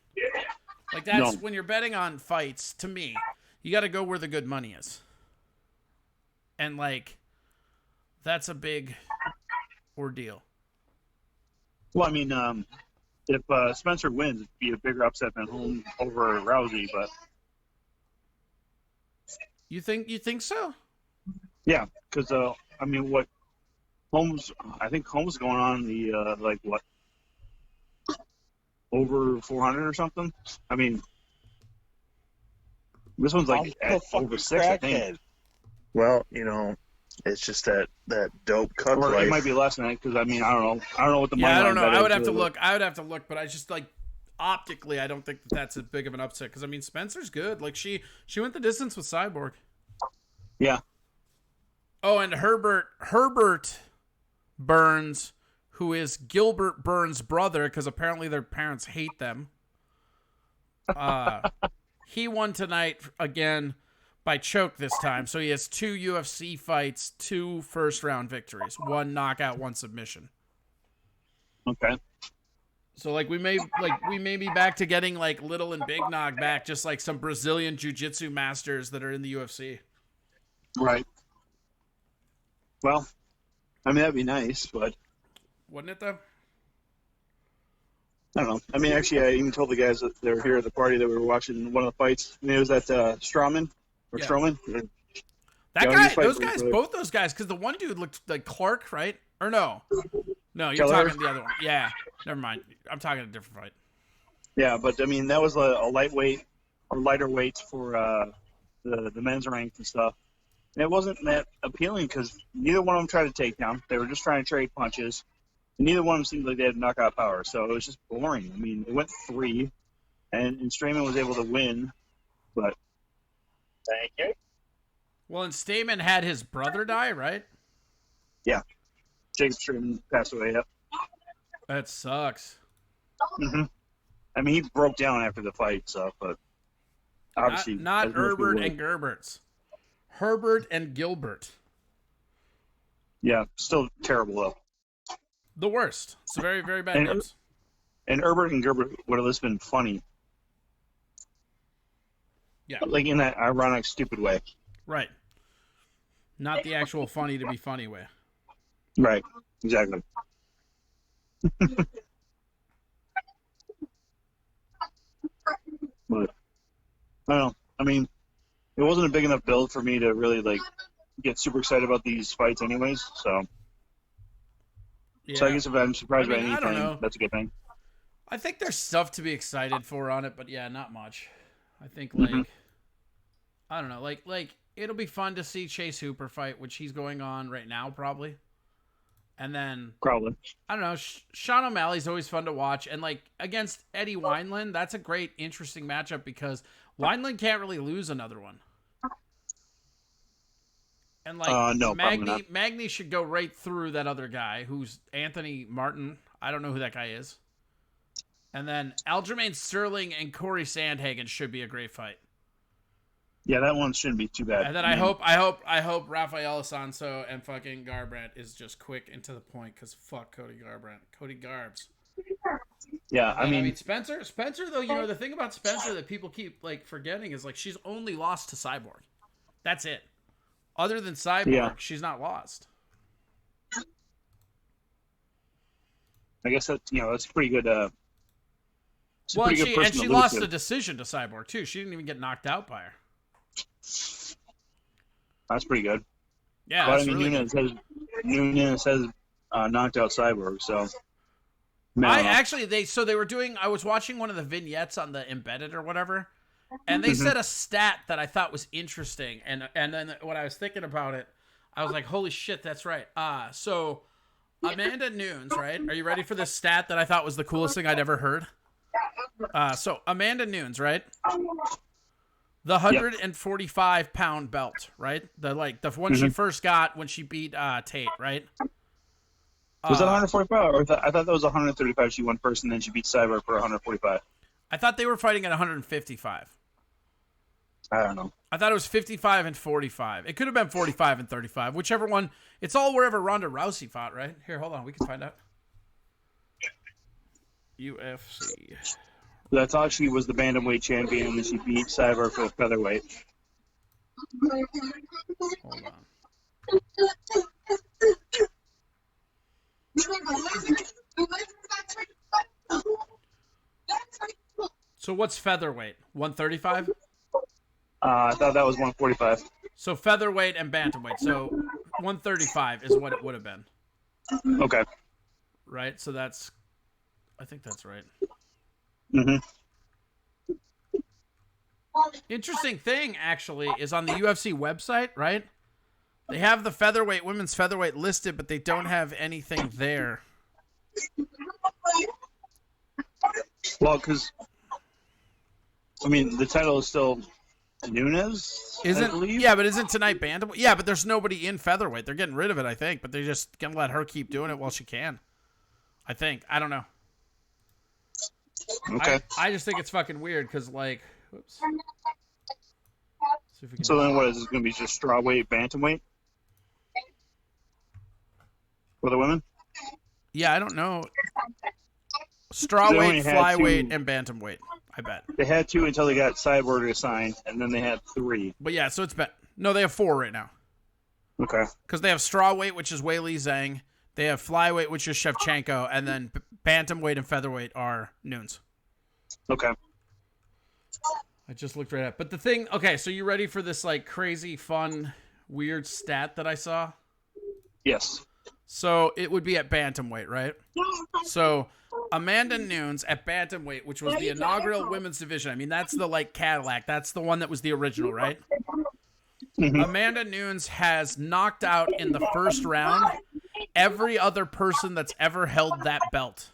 Speaker 1: Like that's when you're betting on fights, to me, you got to go where the good money is. And like that's a big ordeal.
Speaker 5: Well, I mean, if Spencer wins, it'd be a bigger upset than Holmes over Rousey, but
Speaker 1: You think so?
Speaker 5: yeah, because I mean, what Holmes? I think Holmes is going on the like what over 400 or something. I mean, this one's like at over 6, I think.
Speaker 2: Well, it's just that dope cuck
Speaker 5: Or
Speaker 2: life.
Speaker 5: it might be less than that because I mean, I don't know what the money
Speaker 1: Yeah, I don't know.
Speaker 5: line bet
Speaker 1: I
Speaker 5: is
Speaker 1: would have to
Speaker 5: really.
Speaker 1: look. I would have to look, but I just like optically, I don't think that's as big of an upset because I mean, Spencer's good. Like she went the distance with Cyborg.
Speaker 5: Yeah.
Speaker 1: Oh, and Herbert Burns, who is Gilbert Burns' brother, because apparently their parents hate them. He won tonight again by choke this time. So he has 2 UFC fights, 2 first-round victories, 1 knockout, 1 submission.
Speaker 5: Okay.
Speaker 1: So like we may be back to getting like little and big knock back, just like some Brazilian jiu-jitsu masters that are in the UFC.
Speaker 5: Right. Well, I mean that'd be nice, but
Speaker 1: Wouldn't it though?
Speaker 5: I don't know. I mean, actually, I even told the guys that they were here at the party that we were watching one of the fights. I mean, it was that Strowman.
Speaker 1: Yeah.
Speaker 5: Strowman.
Speaker 1: That
Speaker 5: Yeah,
Speaker 1: guy,
Speaker 5: he's fighting
Speaker 1: those guys,
Speaker 5: really-
Speaker 1: both those guys, because the one dude looked like Clark, right? Or no, you're
Speaker 5: Keller?
Speaker 1: talking the other one. Yeah, never mind. I'm talking a different fight.
Speaker 5: Yeah, but I mean that was a lightweight or lighter weights for the men's ranks and stuff. And it wasn't that appealing because neither one of them tried to take down. They were just trying to trade punches. And neither one of them seemed like they had knockout power. So it was just boring. I mean, it went 3, and Strayman was able to win. But thank you.
Speaker 1: Well, and Stamen had his brother die, right?
Speaker 5: Yeah, Jacob Strayman passed away. Yep.
Speaker 1: That sucks.
Speaker 5: hmm I mean, he broke down after the fight, so but obviously
Speaker 1: Not
Speaker 5: as most people
Speaker 1: Herbert
Speaker 5: would.
Speaker 1: and Gerberts. Herbert and Gilbert.
Speaker 5: Yeah, still terrible though.
Speaker 1: The worst. It's very, very bad
Speaker 5: And-
Speaker 1: names.
Speaker 5: And Herbert and Gerber would have just been funny,
Speaker 1: Yeah,
Speaker 5: like in that ironic, stupid way.
Speaker 1: right. Not the actual funny to be funny way.
Speaker 5: Right. Exactly. But I don't know. I mean, it wasn't a big enough build for me to really like get super excited about these fights, anyways. So,
Speaker 1: Yeah.
Speaker 5: so I guess if I'm surprised
Speaker 1: I mean,
Speaker 5: by
Speaker 1: I don't
Speaker 5: anything,
Speaker 1: know.
Speaker 5: that's a good thing.
Speaker 1: I think there's stuff to be excited for on it, but yeah, not much. I think like
Speaker 5: Mhm.
Speaker 1: I don't know, like it'll be fun to see Chase Hooper fight, which he's going on right now probably. And then
Speaker 5: Probably.
Speaker 1: I don't know, Sean O'Malley's always fun to watch, and like against Eddie Wineland, that's a great interesting matchup because Wineland can't really lose another one. And like
Speaker 5: No, probably not.
Speaker 1: Magny should go right through that other guy who's Anthony Martin. I don't know who that guy is. And then Aljamain Sterling and Corey Sandhagen should be a great fight.
Speaker 5: Yeah, that one shouldn't be too bad.
Speaker 1: And then I hope Rafael Alonso and fucking Garbrandt is just quick and to the point because fuck Cody Garbrandt. Cody Garbs.
Speaker 5: Yeah,
Speaker 1: And
Speaker 5: I mean,
Speaker 1: Spencer though, you know, the thing about Spencer that people keep like forgetting is like she's only lost to Cyborg. That's it. Other than Cyborg,
Speaker 5: Yeah.
Speaker 1: she's not lost.
Speaker 5: I guess that's pretty good. It's a
Speaker 1: Well,
Speaker 5: pretty good person
Speaker 1: and
Speaker 5: to
Speaker 1: she
Speaker 5: lose
Speaker 1: lost
Speaker 5: to.
Speaker 1: the decision to Cyborg too. She didn't even get knocked out by her.
Speaker 5: That's pretty good.
Speaker 1: Yeah,
Speaker 5: But I
Speaker 1: that's
Speaker 5: mean,
Speaker 1: really
Speaker 5: Nunez has knocked out Cyborg, so. Man,
Speaker 1: they were doing. I was watching one of the vignettes on the Embedded or whatever, and they
Speaker 5: Mm-hmm.
Speaker 1: said a stat that I thought was interesting, and then when I was thinking about it, I was like, holy shit, that's right. So Amanda Nunes, right? Are you ready for this stat that I thought was the coolest thing I'd ever heard? So Amanda Nunes, right? The 145-pound belt, right? The one she first got when she beat Tate, right?
Speaker 5: Was that 145? Or I thought that was 135. She won first, and then she beat Cyborg for 145.
Speaker 1: I thought they were fighting at 155.
Speaker 5: I don't know.
Speaker 1: I thought it was 55 and 45. It could have been 45 and 35, whichever one. It's all wherever Ronda Rousey fought, right? Here, hold on. We can find out. UFC.
Speaker 5: I thought she was the bantamweight champion, and she beat Cyborg for featherweight.
Speaker 1: Hold on. So what's featherweight? 135?
Speaker 5: I thought that was 145.
Speaker 1: So featherweight and bantamweight. So 135 is what it would have been.
Speaker 5: Okay.
Speaker 1: Right? So that's... I think that's right.
Speaker 5: Mm-hmm.
Speaker 1: Interesting thing, actually, is on the UFC website, right? They have the featherweight, women's featherweight listed, but they don't have anything there.
Speaker 5: Well, because, I mean, the title is still Nunes, I believe?
Speaker 1: Yeah, but isn't tonight bantamweight? Yeah, but there's nobody in featherweight. They're getting rid of it, I think, but they're just going to let her keep doing it while she can. I think. I don't know.
Speaker 5: Okay.
Speaker 1: I just think it's fucking weird because, like, whoops. See if we can...
Speaker 5: So then what is this going to be, just strawweight, bantamweight? For the women?
Speaker 1: Yeah, I don't know. Strawweight, flyweight, and bantamweight, I bet.
Speaker 5: They had 2 until they got Cyborg assigned, and then they had 3.
Speaker 1: But yeah, so it's no, they have 4 right now.
Speaker 5: Okay.
Speaker 1: Because they have strawweight, which is Weili Zhang. They have flyweight, which is Shevchenko, and then bantamweight and featherweight are Nunes.
Speaker 5: Okay.
Speaker 1: I just looked right at. But the thing, okay, so you ready for this like crazy, fun, weird stat that I saw?
Speaker 5: Yes.
Speaker 1: So it would be at bantamweight, right? So Amanda Nunes at bantamweight, which was the inaugural women's division. I mean, that's the like Cadillac. That's the one that was the original, right? Mm-hmm. Amanda Nunes has knocked out in the first round every other person that's ever held that belt.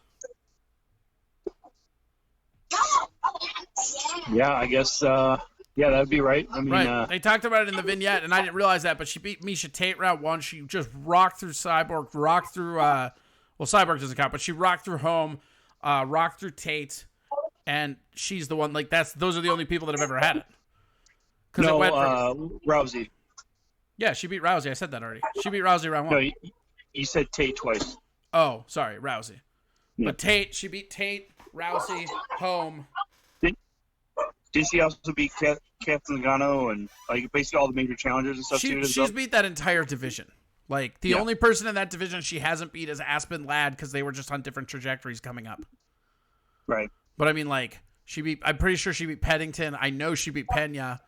Speaker 5: Yeah, I guess, yeah, that'd be right. I mean,
Speaker 1: right. They talked about it in the vignette, and I didn't realize that, but she beat Miesha Tate round 1. She just rocked through Cyborg, rocked through, well, Cyborg doesn't count, but she rocked through Home, rocked through Tate, and she's the one, like, those are the only people that have ever had it.
Speaker 5: No, it went from, Rousey.
Speaker 1: Yeah, she beat Rousey. I said that already. She beat Rousey round 1.
Speaker 5: No, you said Tate twice.
Speaker 1: Oh, sorry, Rousey.
Speaker 5: Yeah.
Speaker 1: But Tate, she beat Tate, Rousey, Home.
Speaker 5: Did she also beat Captain Nagano and like basically all the major challengers and stuff too?
Speaker 1: She's beat that entire division. Like the only person in that division she hasn't beat is Aspen Ladd because they were just on different trajectories coming up.
Speaker 5: Right.
Speaker 1: But I mean, like I'm pretty sure she beat Paddington. I know she beat Pena.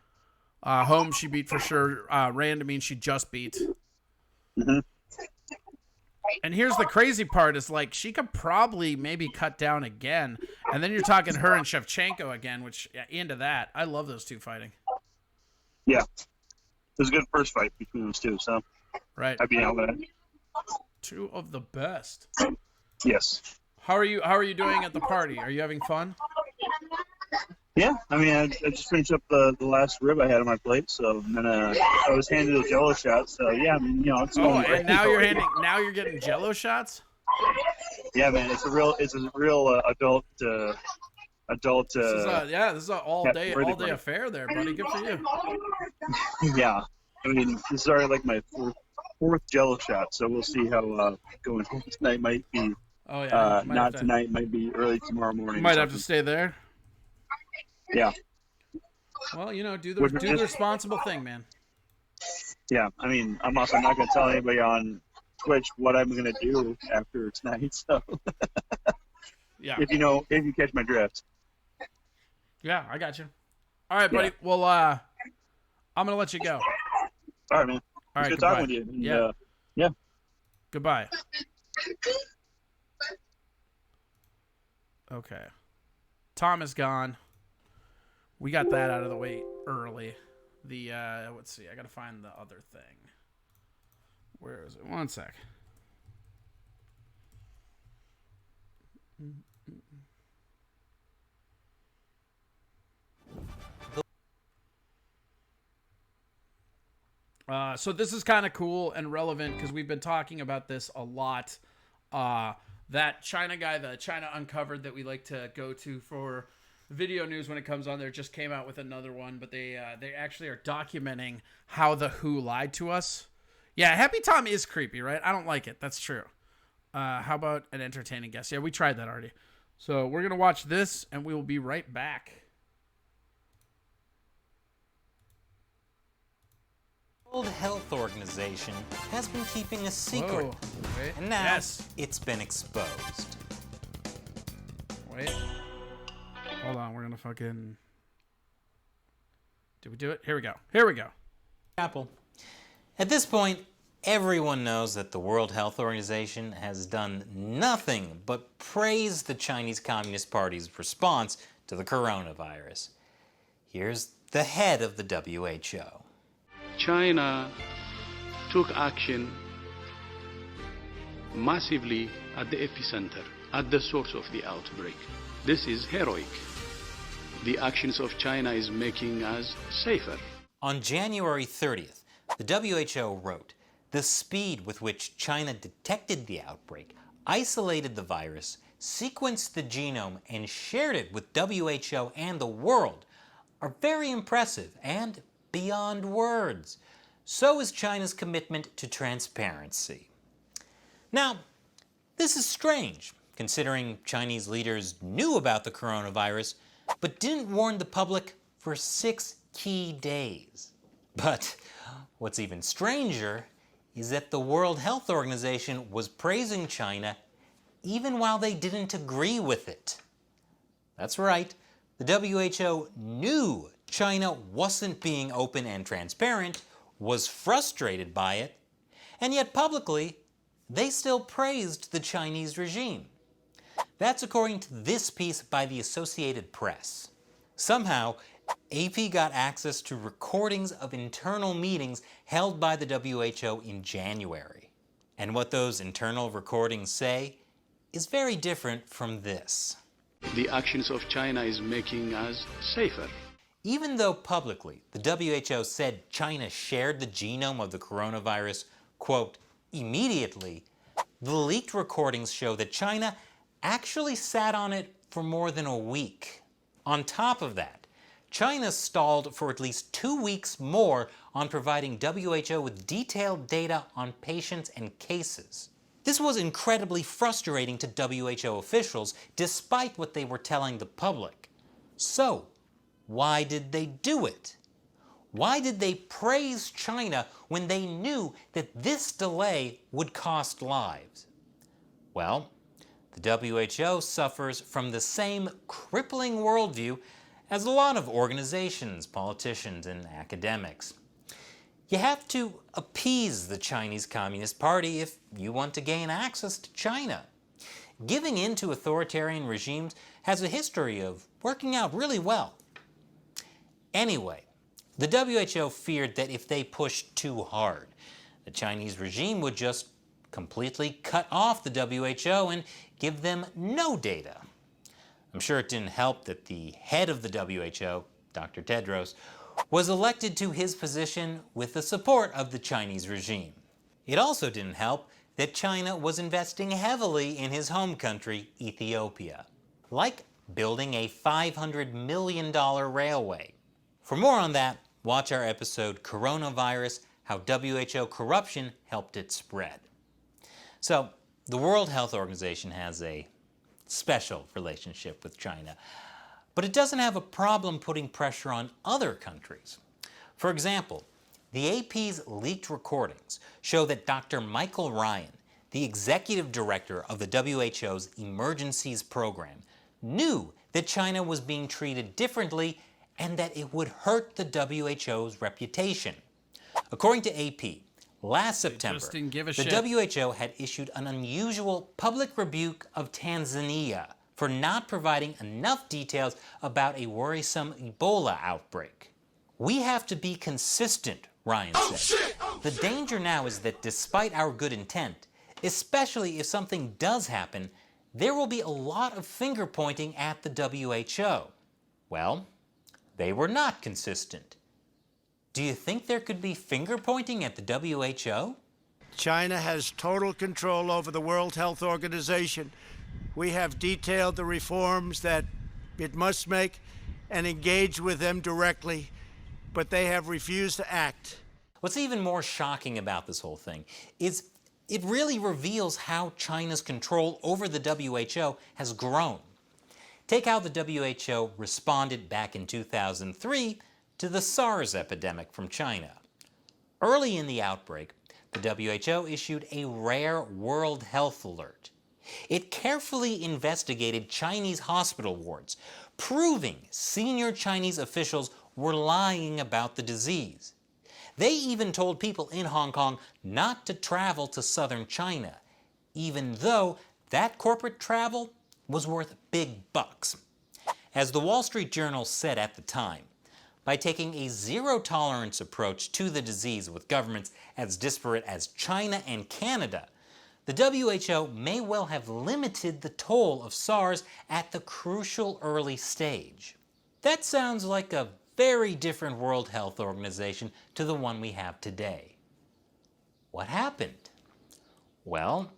Speaker 1: Home she beat for sure. Randamine she just beat.
Speaker 5: Mm-hmm.
Speaker 1: And here's the crazy part is like she could probably maybe cut down again. And then you're talking her and Shevchenko again, which into that. I love those two fighting.
Speaker 5: Yeah. It was a good first fight between those two, so
Speaker 1: right.
Speaker 5: I'd be down with that.
Speaker 1: Two of the best.
Speaker 5: Yes.
Speaker 1: How are you doing at the party? Are you having fun?
Speaker 5: Yeah, I mean, I just finished up the last rib I had on my plate, so and then I was handed a Jello shot. So yeah, I mean, you know, it's going great.
Speaker 1: And now you're getting Jello shots.
Speaker 5: Yeah, man, it's a real adult. This
Speaker 1: is an all day affair there, buddy. Good for you.
Speaker 5: Yeah, I mean, this is already like my fourth Jello shot, so we'll see how going home tonight might be.
Speaker 1: Oh yeah,
Speaker 5: not tonight, might be early tomorrow morning.
Speaker 1: Might have to stay there.
Speaker 5: Yeah.
Speaker 1: Well, you know, do the responsible thing, man.
Speaker 5: Yeah, I mean, I'm also not going to tell anybody on Twitch what I'm going to do after tonight. So,
Speaker 1: yeah,
Speaker 5: if you catch my drift.
Speaker 1: Yeah, I got you. All right, buddy. Yeah. Well, I'm going to let you go.
Speaker 5: All right, man.
Speaker 1: All right,
Speaker 5: good talking with you. And, yeah.
Speaker 1: Goodbye. Okay. Tom is gone. We got that out of the way early. Let's see. I got to find the other thing. Where is it? One sec. So this is kind of cool and relevant because we've been talking about this a lot. That China guy, the China Uncovered that we like to go to for video news when it comes on there, just came out with another one, but they actually are documenting how the WHO lied to us. Yeah, Happy Tom is creepy, right? I don't like it. That's true. How about an entertaining guest? Yeah, we tried that already. So we're going to watch this, and we will be right back.
Speaker 6: World Health Organization has been keeping a secret,
Speaker 1: Whoa. Wait.
Speaker 6: and now
Speaker 1: Yes.
Speaker 6: it's been exposed.
Speaker 1: Wait. Hold on, we're gonna fucking... Did we do it? Here we go. Here we go.
Speaker 6: Apple. At this point, everyone knows that the World Health Organization has done nothing but praise the Chinese Communist Party's response to the coronavirus. Here's the head of the WHO.
Speaker 7: China took action massively at the epicenter, at the source of the outbreak. This is heroic. The actions of China is making us safer.
Speaker 6: On January 30th, the WHO wrote, "The speed with which China detected the outbreak, isolated the virus, sequenced the genome, and shared it with WHO and the world are very impressive and beyond words. So is China's commitment to transparency." Now, this is strange, considering Chinese leaders knew about the coronavirus, but didn't warn the public for 6 key days. But what's even stranger is that the World Health Organization was praising China even while they didn't agree with it. That's right, the WHO knew China wasn't being open and transparent, was frustrated by it, and yet publicly, they still praised the Chinese regime. That's according to this piece by the Associated Press. Somehow, AP got access to recordings of internal meetings held by the WHO in January. And what those internal recordings say is very different from this.
Speaker 7: The actions of China is making us safer.
Speaker 6: Even though publicly the WHO said China shared the genome of the coronavirus, quote, immediately, the leaked recordings show that China actually sat on it for more than a week. On top of that, China stalled for at least 2 weeks more on providing WHO with detailed data on patients and cases. This was incredibly frustrating to WHO officials, despite what they were telling the public. So, why did they do it? Why did they praise China when they knew that this delay would cost lives? Well, the WHO suffers from the same crippling worldview as a lot of organizations, politicians, and academics. You have to appease the Chinese Communist Party if you want to gain access to China. Giving in to authoritarian regimes has a history of working out really well. Anyway, the WHO feared that if they pushed too hard, the Chinese regime would just completely cut off the WHO and give them no data. I'm sure it didn't help that the head of the WHO, Dr. Tedros, was elected to his position with the support of the Chinese regime. It also didn't help that China was investing heavily in his home country, Ethiopia, like building a $500 million railway. For more on that, watch our episode Coronavirus, How WHO Corruption Helped It Spread. So, the World Health Organization has a special relationship with China, but it doesn't have a problem putting pressure on other countries. For example, the AP's leaked recordings show that Dr. Michael Ryan, the executive director of the WHO's Emergencies Program, knew that China was being treated differently and that it would hurt the WHO's reputation. According to AP, last September, the WHO had issued an unusual public rebuke of Tanzania for not providing enough details about a worrisome Ebola outbreak. We have to be consistent, Ryan said. The danger now is that despite our good intent, especially if something does happen, there will be a lot of finger pointing at the WHO. Well, they were not consistent. Do you think there could be finger pointing at the WHO?
Speaker 8: China has total control over the World Health Organization. We have detailed the reforms that it must make and engage with them directly, but they have refused to act.
Speaker 6: What's even more shocking about this whole thing is it really reveals how China's control over the WHO has grown. Take how the WHO responded back in 2003 to the SARS epidemic from China. Early in the outbreak, the WHO issued a rare World Health Alert. It carefully investigated Chinese hospital wards, proving senior Chinese officials were lying about the disease. They even told people in Hong Kong not to travel to southern China, even though that corporate travel was worth big bucks. As the Wall Street Journal said at the time, by taking a zero-tolerance approach to the disease with governments as disparate as China and Canada, the WHO may well have limited the toll of SARS at the crucial early stage. That sounds like a very different World Health Organization to the one we have today. What happened? Well,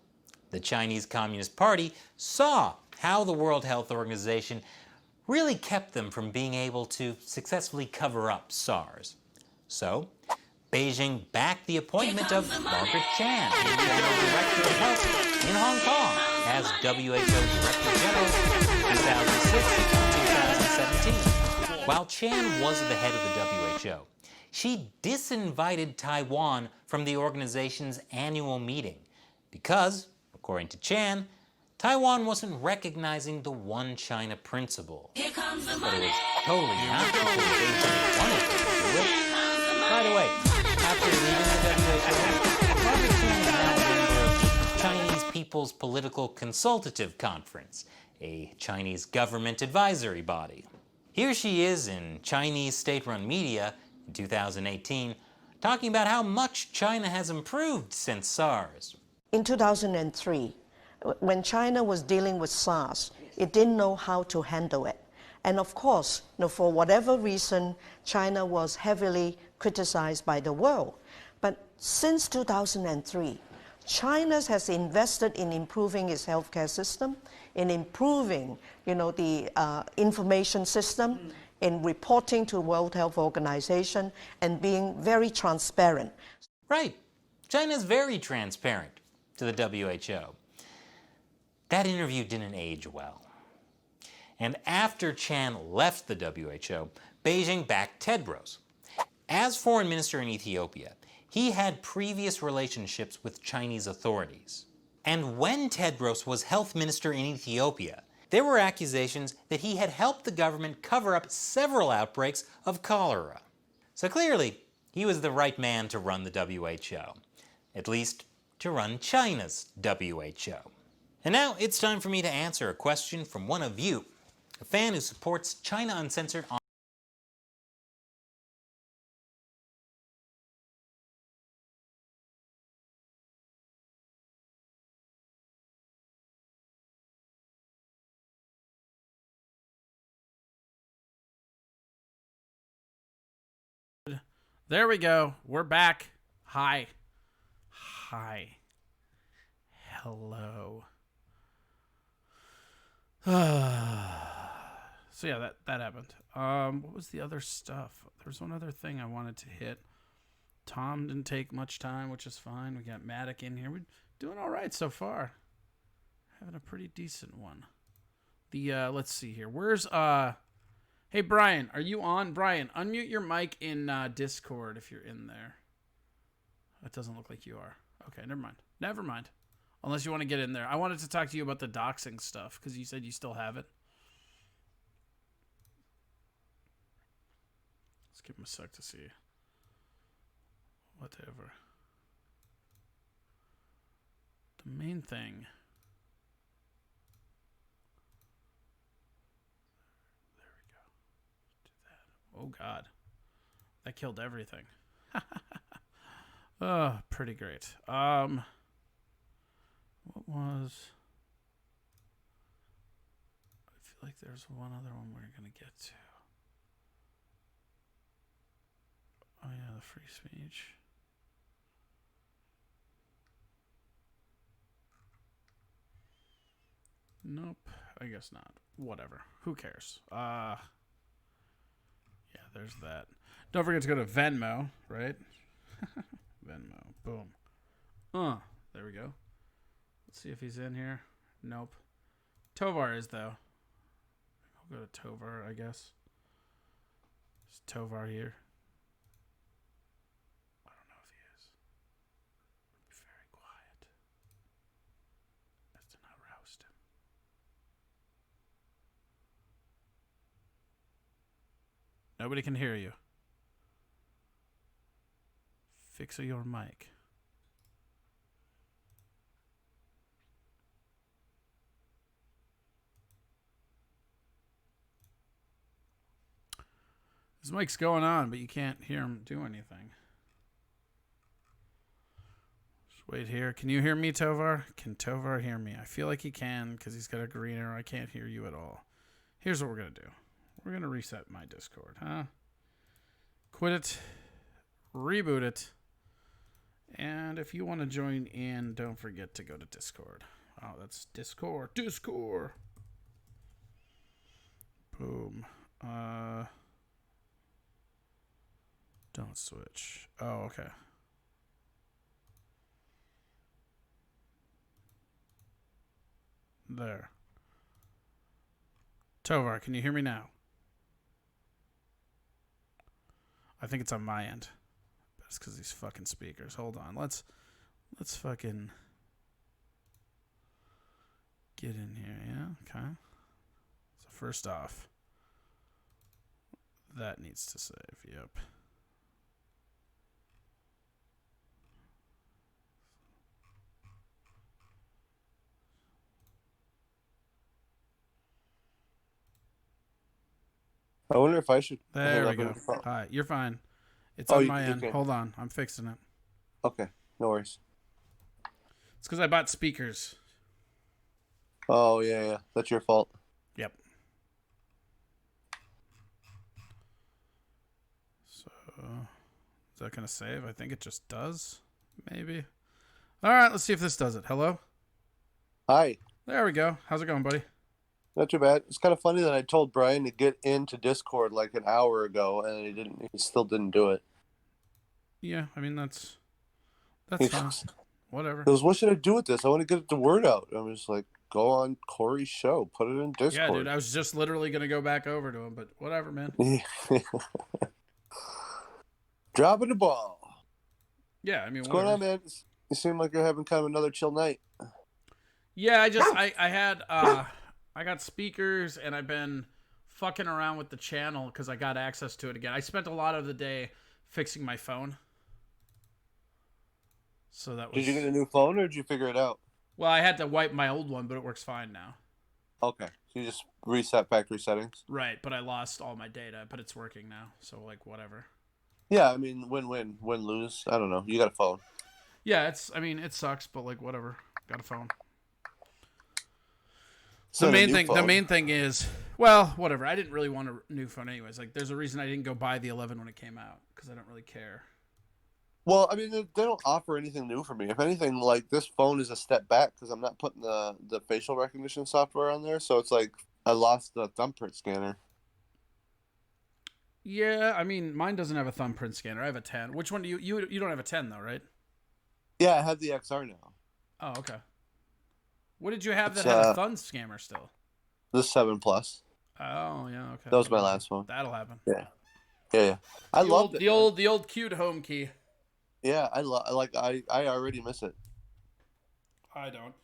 Speaker 6: the Chinese Communist Party saw how the World Health Organization really kept them from being able to successfully cover up SARS. So, Beijing backed the appointment of Margaret Chan, General Director of Health in Hong Kong, as WHO Director General in 2006-2017. While Chan was the head of the WHO, she disinvited Taiwan from the organization's annual meeting because, according to Chan, Taiwan wasn't recognizing the One China principle. But it was totally not because Beijing wanted to do it. By the way, after leaving the WHO, Margaret Chan is now a member of the Chinese People's Political Consultative Conference, a Chinese government advisory body. Here she is in Chinese state-run media in 2018, talking about how much China has improved since SARS.
Speaker 9: In 2003, when China was dealing with SARS, it didn't know how to handle it. And of course, for whatever reason, China was heavily criticized by the world. But since 2003, China has invested in improving its healthcare system, in improving, the information system, in reporting to World Health Organization, and being very transparent.
Speaker 6: Right. China's very transparent to the WHO. That interview didn't age well. And after Chan left the WHO, Beijing backed Tedros. As foreign minister in Ethiopia, he had previous relationships with Chinese authorities. And when Tedros was health minister in Ethiopia, there were accusations that he had helped the government cover up several outbreaks of cholera. So clearly, he was the right man to run the WHO. At least, to run China's WHO. And now it's time for me to answer a question from one of you, a fan who supports China Uncensored on
Speaker 1: There we go. We're back. Hi. Hi. Hello. So yeah, that happened. What was the other stuff? There was one other thing I wanted to hit. Tom didn't take much time, which is fine. We got Matic in here. We're doing all right so far. Having a pretty decent one. The let's see here. Where's Hey Brian, are you on? Brian, unmute your mic in Discord if you're in there. It doesn't look like you are. Okay, never mind. Never mind. Unless you want to get in there. I wanted to talk to you about the doxing stuff because you said you still have it. Let's give him a sec to see. Whatever. The main thing. There we go. Do that. Oh God. That killed everything. Oh, pretty great. What was... I feel like there's one other one we're going to get to. Oh yeah, the free speech. Nope, I guess not. Whatever. Who cares? Yeah, there's that. Don't forget to go to Venmo, right? Venmo. Boom. There we go. Let's see if he's in here. Nope. Tovar is, though. I'll go to Tovar, I guess. Is Tovar here? I don't know if he Nobody can hear you. Fix your mic. His mic's going on, but you can't hear him do anything. Just wait here. Can you hear me, Tovar? Can Tovar hear me? I feel like he can because he's got a green arrow. I can't hear you at all. Here's what we're going to do. We're going to reset my Discord, huh? Quit it. Reboot it. And if you want to join in, don't forget to go to Discord. Oh, that's Discord. Discord. Boom. Don't switch. Oh, okay. There. Tovar, can you hear me now? I think it's on my end. But it's because these fucking speakers. Hold on. Let's fucking get in here, yeah? Okay. So first off, that needs to save. Yep.
Speaker 10: I wonder if I should.
Speaker 1: There we go. Hi, you're fine. It's on my end. Hold on, I'm fixing it.
Speaker 10: Okay, no worries.
Speaker 1: It's because I bought speakers.
Speaker 10: Oh yeah, that's your fault.
Speaker 1: Yep. So, is that gonna save? I think it just does. Maybe. All right, let's see if this does it. Hello.
Speaker 10: Hi.
Speaker 1: There we go. How's it going, buddy?
Speaker 10: Not too bad. It's kind of funny that I told Brian to get into Discord like an hour ago, and he didn't. He still didn't do it.
Speaker 1: Yeah, I mean that's fine. Whatever.
Speaker 10: He goes, what should I do with this? I want to get the word out. I'm just like, go on Corey's show, put it in Discord.
Speaker 1: Yeah, dude. I was just literally gonna go back over to him, but whatever, man.
Speaker 10: Dropping the ball.
Speaker 1: Yeah, I mean,
Speaker 10: what's going on, man? You seem like you're having kind of another chill night.
Speaker 1: Yeah, I had I got speakers and I've been fucking around with the channel because I got access to it again. I spent a lot of the day fixing my phone. So that was...
Speaker 10: Did you get a new phone or did you figure it out?
Speaker 1: Well, I had to wipe my old one, but it works fine now.
Speaker 10: Okay. So you just reset factory settings?
Speaker 1: Right, but I lost all my data, but it's working now. So, like, whatever.
Speaker 10: Yeah, I mean, win-win. Win-lose. I don't know. You got a phone.
Speaker 1: Yeah, it sucks, but, like, whatever. Got a phone.
Speaker 10: So
Speaker 1: the main thing is, well, whatever. I didn't really want a new phone anyways. Like, there's a reason I didn't go buy the 11 when it came out, because I don't really care.
Speaker 10: Well, I mean, they don't offer anything new for me. If anything, like, this phone is a step back because I'm not putting the facial recognition software on there. So it's like I lost the thumbprint scanner.
Speaker 1: Yeah, I mean, mine doesn't have a thumbprint scanner. I have a 10. Which one do you don't have a 10 though, right?
Speaker 10: Yeah, I have the XR now.
Speaker 1: Oh, okay. What did you have that had a thumb scammer still?
Speaker 10: The 7 Plus.
Speaker 1: Oh, yeah, okay.
Speaker 10: That was my last one.
Speaker 1: That'll happen.
Speaker 10: Yeah. I love it.
Speaker 1: The old cute home key.
Speaker 10: Yeah, I already miss it.
Speaker 1: I don't.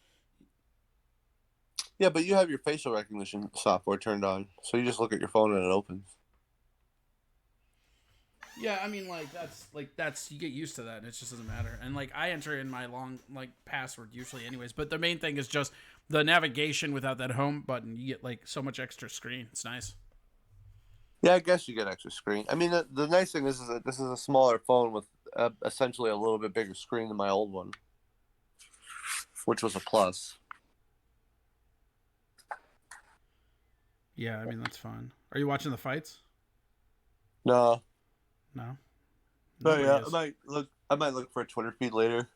Speaker 10: Yeah, but you have your facial recognition software turned on, so you just look at your phone and it opens.
Speaker 1: Yeah, I mean, that's you get used to that, and it just doesn't matter. And like, I enter in my long password usually, anyways. But the main thing is just the navigation without that home button. You get like so much extra screen. It's nice.
Speaker 10: Yeah, I guess you get extra screen. I mean, the nice thing is that this is a smaller phone with essentially a little bit bigger screen than my old one, which was a plus.
Speaker 1: Yeah, I mean, that's fine. Are you watching the fights?
Speaker 10: No.
Speaker 1: No.
Speaker 10: Oh yeah, I might look for a Twitter feed later.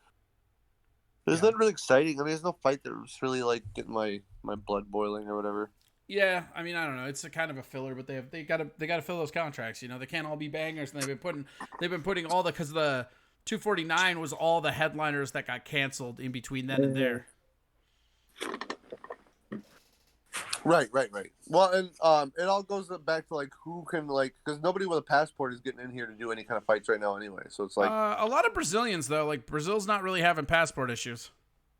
Speaker 10: There's nothing really exciting. I mean, there's no fight that was really like getting my blood boiling or whatever.
Speaker 1: Yeah, I mean, I don't know. It's a kind of a filler, but they got to fill those contracts. You know, they can't all be bangers, and they've been putting all because the 249 was all the headliners that got canceled in between then and there.
Speaker 10: Right. Well, and it all goes back to like who can because nobody with a passport is getting in here to do any kind of fights right now anyway. So it's like
Speaker 1: a lot of Brazilians though. Like Brazil's not really having passport issues.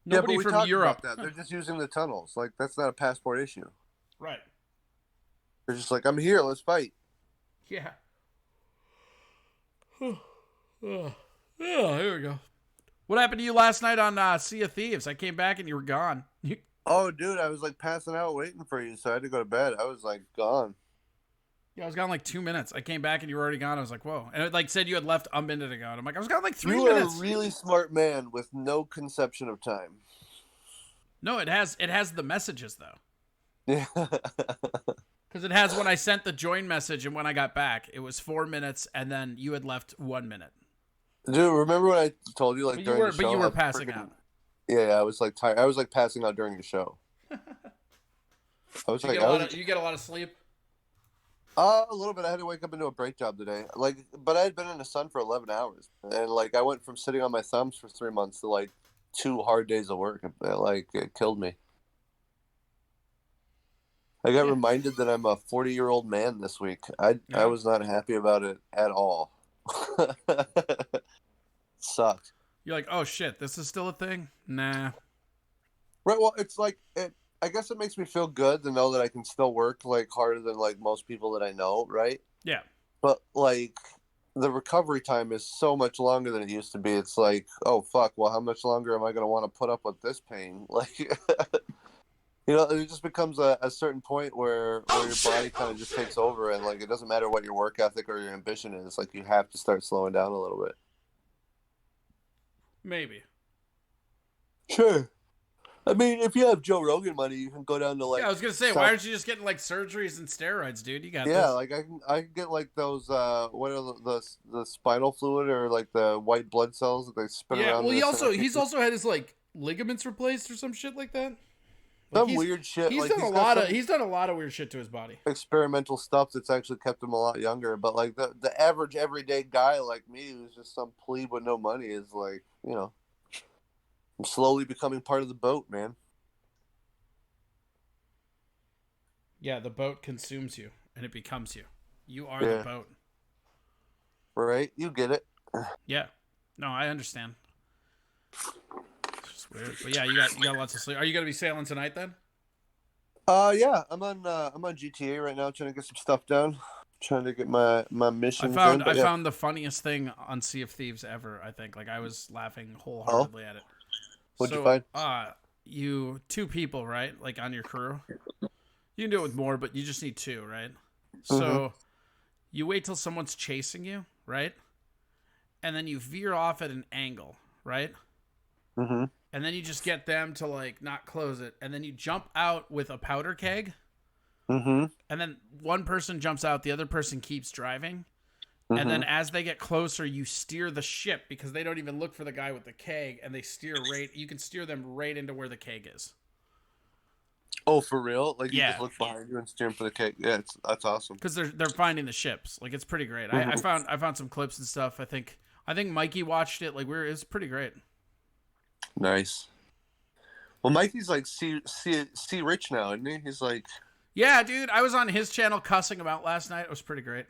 Speaker 10: Nobody
Speaker 1: from Europe.
Speaker 10: About that. They're just using the tunnels. Like that's not a passport issue.
Speaker 1: Right.
Speaker 10: They're just like, I'm here. Let's fight.
Speaker 1: Yeah. Oh, here we go. What happened to you last night on Sea of Thieves? I came back and you were gone.
Speaker 10: Oh, dude, I was like passing out waiting for you, so I had to go to bed. I was like gone.
Speaker 1: Yeah, I was gone like 2 minutes. I came back and you were already gone. I was like, whoa. And it like said you had left a minute ago. And I'm like, I was gone like 3 minutes.
Speaker 10: You are a really smart man with no conception of time.
Speaker 1: No, it has the messages though.
Speaker 10: Yeah.
Speaker 1: Because it has when I sent the join message and when I got back, it was 4 minutes, and then you had left 1 minute.
Speaker 10: Dude, remember when I told you like during the show?
Speaker 1: But you were passing out.
Speaker 10: Yeah, I was like tired. I was like passing out during the show. I was
Speaker 1: You get a lot of sleep.
Speaker 10: A little bit. I had to wake up into a brake job today. Like, but I had been in the sun for 11 hours, and like I went from sitting on my thumbs for 3 months to like 2 hard days of work. It killed me. I got reminded that I'm a 40-year-old man this week. I was not happy about it at all. Sucked.
Speaker 1: You're like, oh shit, this is still a thing? Nah.
Speaker 10: Right. Well, it's like I guess it makes me feel good to know that I can still work like harder than like most people that I know. Right.
Speaker 1: Yeah.
Speaker 10: But like the recovery time is so much longer than it used to be. It's like, oh fuck. Well, how much longer am I going to want to put up with this pain? Like, you know, it just becomes a certain point where your body kind of just takes over, and like it doesn't matter what your work ethic or your ambition is. Like you have to start slowing down a little bit.
Speaker 1: Maybe.
Speaker 10: Sure. I mean, if you have Joe Rogan money, you can go down to like.
Speaker 1: Yeah, I was gonna say, why aren't you just getting like surgeries and steroids, dude? You got this.
Speaker 10: Like I can get like those what are the spinal fluid or like the white blood cells that they spin around.
Speaker 1: Yeah, well, he's also had his like ligaments replaced or some shit like that.
Speaker 10: Like weird shit.
Speaker 1: He's done a lot of weird shit to his body.
Speaker 10: Experimental stuff that's actually kept him a lot younger. But like the average everyday guy like me, who's just some plebe with no money, is like, you know, I'm slowly becoming part of the boat, man.
Speaker 1: Yeah, the boat consumes you and it becomes you. You are the boat.
Speaker 10: Right? You get it.
Speaker 1: Yeah. No, I understand. It's just weird. But yeah, you got lots of sleep. Are you gonna be sailing tonight then?
Speaker 10: Yeah. I'm on GTA right now trying to get some stuff done. Trying to get my mission.
Speaker 1: I found the funniest thing on Sea of Thieves ever, I think. Like I was laughing wholeheartedly at it.
Speaker 10: What'd you find?
Speaker 1: You 2 people, right? Like on your crew. You can do it with more, but you just need 2, right? So you wait till someone's chasing you, right? And then you veer off at an angle, right?
Speaker 10: Mm-hmm.
Speaker 1: And then you just get them to like not close it, and then you jump out with a powder keg.
Speaker 10: Mm-hmm.
Speaker 1: And then one person jumps out, the other person keeps driving. And then as they get closer, you steer the ship because they don't even look for the guy with the keg, and they steer you can steer them right into where the keg is.
Speaker 10: Oh, for real? Like you just look behind you and steer for the keg. Yeah, that's awesome.
Speaker 1: Because they're finding the ships. Like it's pretty great. I found some clips and stuff. I think Mikey watched it. Like it's pretty great.
Speaker 10: Nice. Well, Mikey's like see rich now, isn't he? He's like.
Speaker 1: Yeah, dude. I was on his channel cussing him out last night. It was pretty great.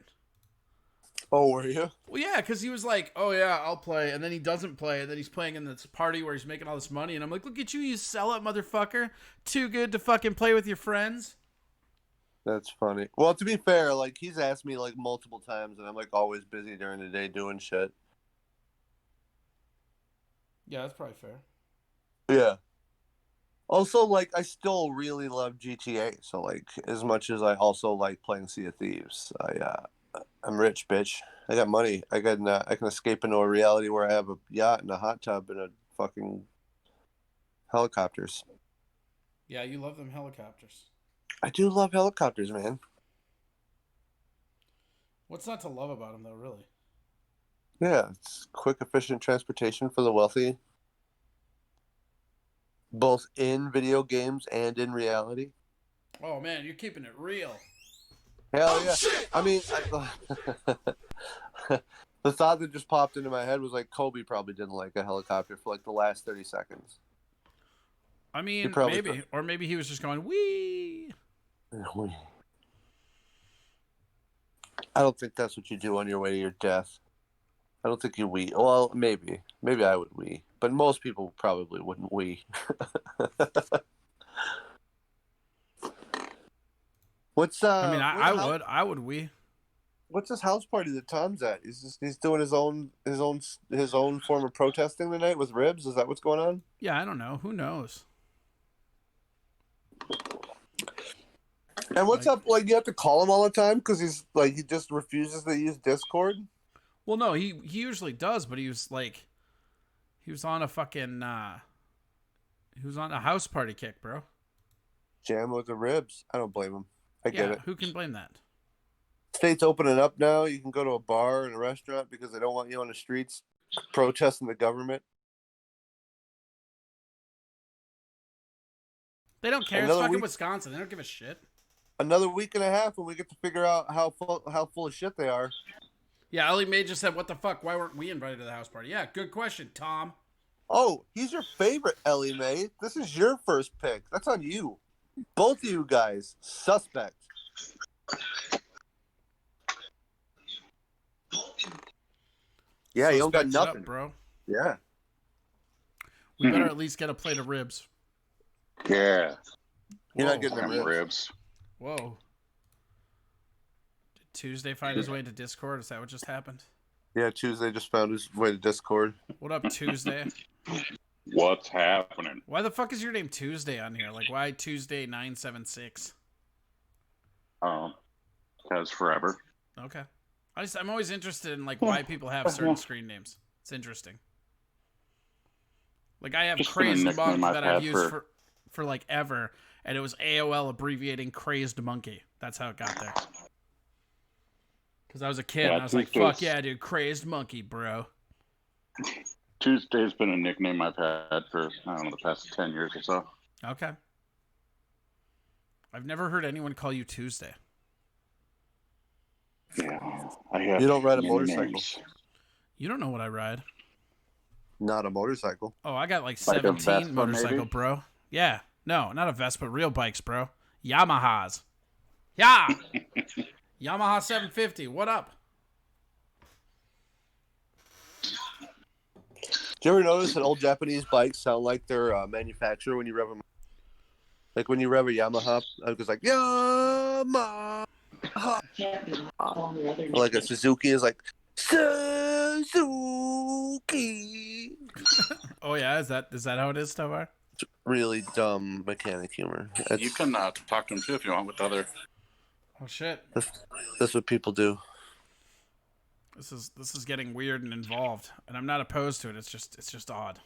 Speaker 10: Oh, were you?
Speaker 1: Well, yeah, because he was like, oh, yeah, I'll play. And then he doesn't play. And then he's playing in this party where he's making all this money. And I'm like, look at you, you sellout motherfucker. Too good to fucking play with your friends.
Speaker 10: That's funny. Well, to be fair, like, he's asked me, like, multiple times. And I'm, like, always busy during the day doing shit.
Speaker 1: Yeah, that's probably fair.
Speaker 10: Yeah. Also, like, I still really love GTA. So, like, as much as I also like playing Sea of Thieves, I'm rich, bitch. I got money. I can escape into a reality where I have a yacht and a hot tub and a fucking helicopters.
Speaker 1: Yeah, you love them helicopters.
Speaker 10: I do love helicopters, man.
Speaker 1: What's not to love about them, though, really?
Speaker 10: Yeah, it's quick, efficient transportation for the wealthy. Both in video games and in reality.
Speaker 1: Oh, man, you're keeping it real.
Speaker 10: Hell yeah. I mean, the thought that just popped into my head was like Kobe probably didn't like a helicopter for like the last 30 seconds.
Speaker 1: I mean, maybe. Or maybe he was just going, wee.
Speaker 10: I don't think that's what you do on your way to your death. I don't think you wee. Well, maybe. Maybe I would wee. But most people probably wouldn't wee. What's
Speaker 1: I mean, I would wee.
Speaker 10: what's this house party that Tom's at? He's doing his own form of protesting tonight with ribs. Is that what's going on?
Speaker 1: Yeah, I don't know. Who knows?
Speaker 10: And what's up? Like, you have to call him all the time because he's like he just refuses to use Discord.
Speaker 1: Well, no, he usually does, but he was on a fucking he was on a house party kick, bro.
Speaker 10: Jam with the ribs. I don't blame him. I get it.
Speaker 1: Who can blame that?
Speaker 10: State's opening up now. You can go to a bar and a restaurant because they don't want you on the streets protesting the government.
Speaker 1: They don't care. It's fucking Wisconsin. They don't give a shit.
Speaker 10: Another week and a half, and we get to figure out how full of shit they are.
Speaker 1: Yeah, Ellie Mae just said, "What the fuck? Why weren't we invited to the house party?" Yeah, good question, Tom.
Speaker 10: Oh, he's your favorite, Ellie Mae. This is your first pick. That's on you. Both of you guys, suspect. Yeah, you don't got nothing,
Speaker 1: bro.
Speaker 10: Yeah.
Speaker 1: We better at least get a plate of ribs.
Speaker 4: Yeah.
Speaker 10: You're not getting the
Speaker 4: ribs.
Speaker 1: Whoa. Did Tuesday find his way to Discord? Is that what just happened?
Speaker 10: Yeah, Tuesday just found his way to Discord.
Speaker 1: What up, Tuesday?
Speaker 4: What's happening?
Speaker 1: Why the fuck is your name Tuesday on here? Like, why Tuesday 976?
Speaker 4: Because forever.
Speaker 1: Okay. I'm always interested in like why people have certain screen names. It's interesting. Like I have
Speaker 4: Just
Speaker 1: Crazed
Speaker 4: been a nickname
Speaker 1: Monk that
Speaker 4: I've
Speaker 1: I've
Speaker 4: had
Speaker 1: used for like ever, and it was AOL abbreviating Crazed Monkey. That's how it got there. Because I was a kid and I was like, "Fuck yeah, dude, Crazed Monkey, bro."
Speaker 4: Tuesday's been a nickname I've had for I don't know the past 10 years or so.
Speaker 1: Okay. I've never heard anyone call you Tuesday.
Speaker 4: Yeah, I have.
Speaker 10: You don't ride a motorcycle.
Speaker 4: Names.
Speaker 1: You don't know what I ride.
Speaker 10: Not a motorcycle.
Speaker 1: Oh, I got like
Speaker 4: Like a
Speaker 1: 17
Speaker 4: Vespa,
Speaker 1: motorcycle,
Speaker 4: maybe?
Speaker 1: bro. Yeah. No, not a Vespa, real bikes, bro. Yamahas. Yeah. Yamaha 750. What up?
Speaker 10: Do you ever notice that old Japanese bikes sound like they're manufactured when you rev them? Like when you rev a Yamaha, it goes like Yamaha. Like a Suzuki is like Suzuki.
Speaker 1: Oh yeah, is that how it is, Tovar?
Speaker 10: It's really dumb mechanic humor.
Speaker 4: You can talk to him too if you want with other.
Speaker 1: Oh shit.
Speaker 10: That's what people do.
Speaker 1: This is getting weird and involved, and I'm not opposed to it. It's just odd.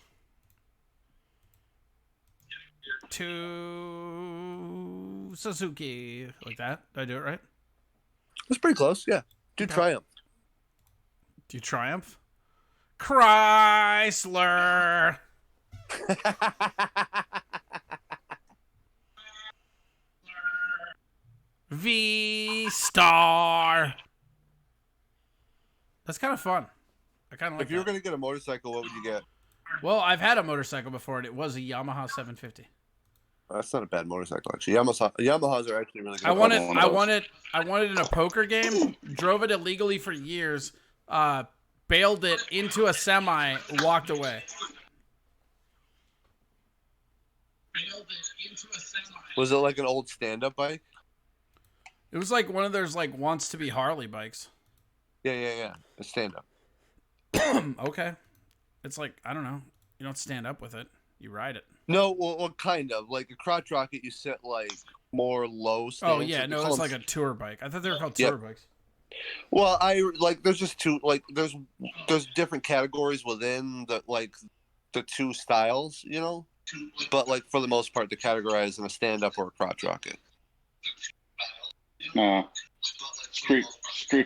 Speaker 1: To Suzuki, like that. Did I do it right?
Speaker 10: That's pretty close. Yeah. Do Triumph.
Speaker 1: Do you Triumph? Chrysler. V-Star. That's kind of fun. I kind of like
Speaker 10: If you were going to get a motorcycle, what would you get?
Speaker 1: Well, I've had a motorcycle before, and it was a Yamaha 750.
Speaker 10: That's not a bad motorcycle, actually. Yamahas are actually really good.
Speaker 1: I wanted in a poker game. Drove it illegally for years. Bailed it into a semi. Walked away.
Speaker 10: Was it like an old stand-up bike?
Speaker 1: It was like one of those like wants to be Harley bikes.
Speaker 10: Yeah. A stand-up.
Speaker 1: Okay. It's like, I don't know. You don't stand up with it. You ride it.
Speaker 10: No, well, kind of. Like a crotch rocket, you sit like more low stance.
Speaker 1: Oh yeah, no, it's like a tour bike. I thought they were called tour bikes.
Speaker 10: Well, there's just two, like there's different categories within the two styles, you know. But like for the most part, they're categorized in a stand-up or a crotch rocket.
Speaker 4: Street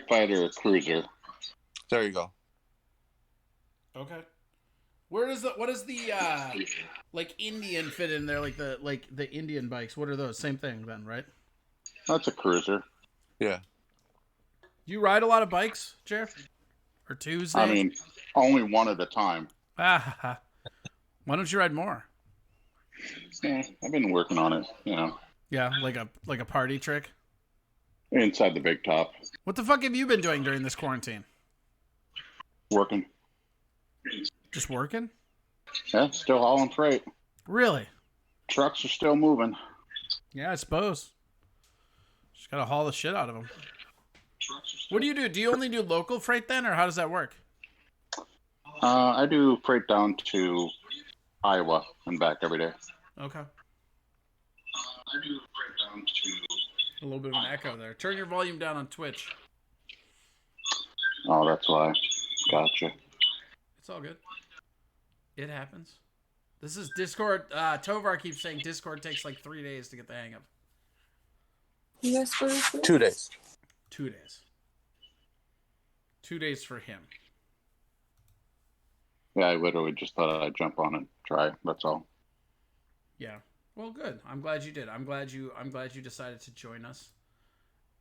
Speaker 4: Fighter Cruiser.
Speaker 10: There you go.
Speaker 1: Okay. What is the like Indian fit in there, like the Indian bikes? What are those? Same thing then, right?
Speaker 4: That's a cruiser.
Speaker 10: Yeah.
Speaker 1: You ride a lot of bikes, Jeff? Or Tuesday?
Speaker 4: I mean, only one at a time.
Speaker 1: Why don't you ride more?
Speaker 4: Yeah, I've been working on it, you know.
Speaker 1: Yeah, like a party trick.
Speaker 4: Inside the big top.
Speaker 1: What the fuck have you been doing during this quarantine?
Speaker 4: Working.
Speaker 1: Just working?
Speaker 4: Yeah, still hauling freight.
Speaker 1: Really?
Speaker 4: Trucks are still moving.
Speaker 1: Yeah, I suppose. Just gotta haul the shit out of them. What do you do? Do you only do local freight then, or how does that work?
Speaker 4: I do freight down to Iowa and back every day.
Speaker 1: Okay. A little bit of an echo there. Turn your volume down on Twitch.
Speaker 4: Oh, that's why. Gotcha.
Speaker 1: It's all good. It happens. This is Discord. Tovar keeps saying Discord takes like 3 days to get the hang of.
Speaker 10: 2 days.
Speaker 1: 2 days. 2 days for him.
Speaker 4: Yeah, I literally just thought I'd jump on and try. That's all.
Speaker 1: Yeah. Well, good. I'm glad you did. I'm glad you decided to join us.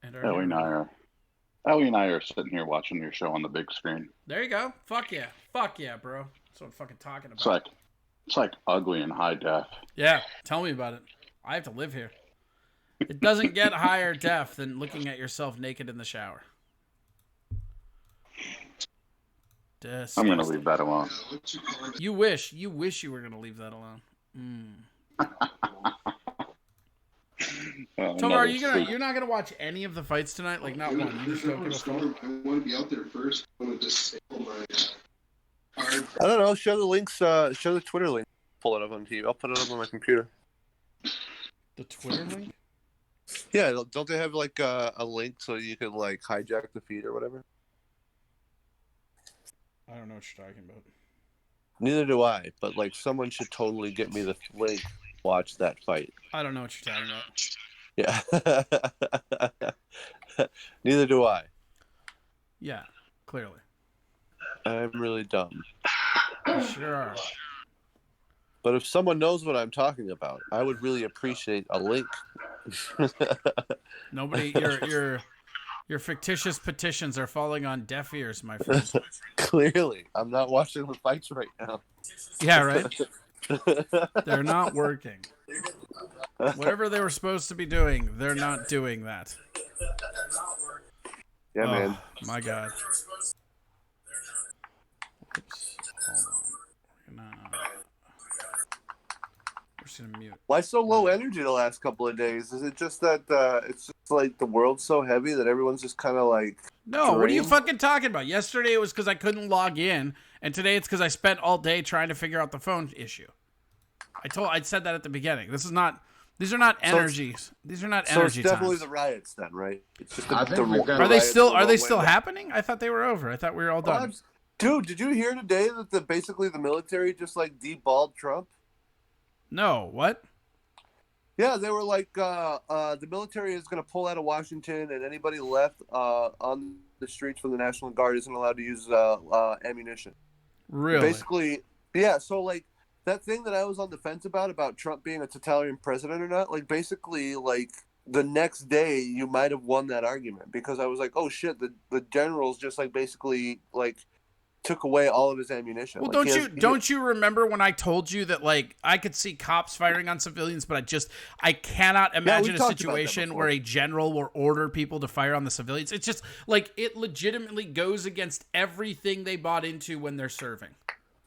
Speaker 1: And
Speaker 4: Ellie and I are sitting here watching your show on the big screen.
Speaker 1: There you go. Fuck yeah. Fuck yeah, bro. That's what I'm fucking talking about.
Speaker 4: It's like ugly and high def.
Speaker 1: Yeah. Tell me about it. I have to live here. It doesn't get higher def than looking at yourself naked in the shower.
Speaker 4: I'm gonna leave that alone.
Speaker 1: You wish you were gonna leave that alone. Tomar, you're not gonna watch any of the fights tonight? Like not one. You just don't give a fuck.
Speaker 11: I want to be out there first. I want to disable my.
Speaker 10: I don't know. Show the links. Show the Twitter link. Pull it up on TV. I'll put it up on my computer.
Speaker 1: The Twitter link?
Speaker 10: Yeah. Don't they have like a link so you can like hijack the feed or whatever?
Speaker 1: I don't know what you're talking about.
Speaker 10: Neither do I. But like, someone should totally get me the link. Watch that fight.
Speaker 1: I don't know what you're talking about.
Speaker 10: Yeah. Neither do I.
Speaker 1: Yeah, clearly.
Speaker 10: I'm really dumb.
Speaker 1: You sure are.
Speaker 10: But if someone knows what I'm talking about, I would really appreciate a link.
Speaker 1: Nobody, your fictitious petitions are falling on deaf ears, my friend.
Speaker 10: Clearly, I'm not watching the fights right now.
Speaker 1: Yeah, right. They're not working. Whatever they were supposed to be doing, they're not doing that.
Speaker 10: Yeah, man.
Speaker 1: My God. Oops. Hold on. We're just gonna mute.
Speaker 10: Why so low energy the last couple of days? Is it just that it's just like the world's so heavy that everyone's just kind of like...
Speaker 1: No, what are you fucking talking about? Yesterday it was because I couldn't log in, and today it's because I spent all day trying to figure out the phone issue. I said that at the beginning. These are not energies. These are not energy
Speaker 10: it's definitely
Speaker 1: times.
Speaker 10: the riots then, right? It's just
Speaker 1: Are they still happening? I thought they were over. I thought we were all done.
Speaker 10: Dude, did you hear today that basically the military just like deballed Trump?
Speaker 1: No, what?
Speaker 10: Yeah, they were like, the military is going to pull out of Washington, and anybody left on the streets from the National Guard isn't allowed to use ammunition.
Speaker 1: Really?
Speaker 10: Basically, yeah. So like that thing that I was on the fence about Trump being a totalitarian president or not, like basically like the next day you might have won that argument because I was like, oh shit, the generals just like basically like took away all of his ammunition.
Speaker 1: Well,
Speaker 10: like,
Speaker 1: don't you remember when I told you that like I could see cops firing on civilians, but I cannot imagine a situation where a general will order people to fire on the civilians. It's just like it legitimately goes against everything they bought into when they're serving.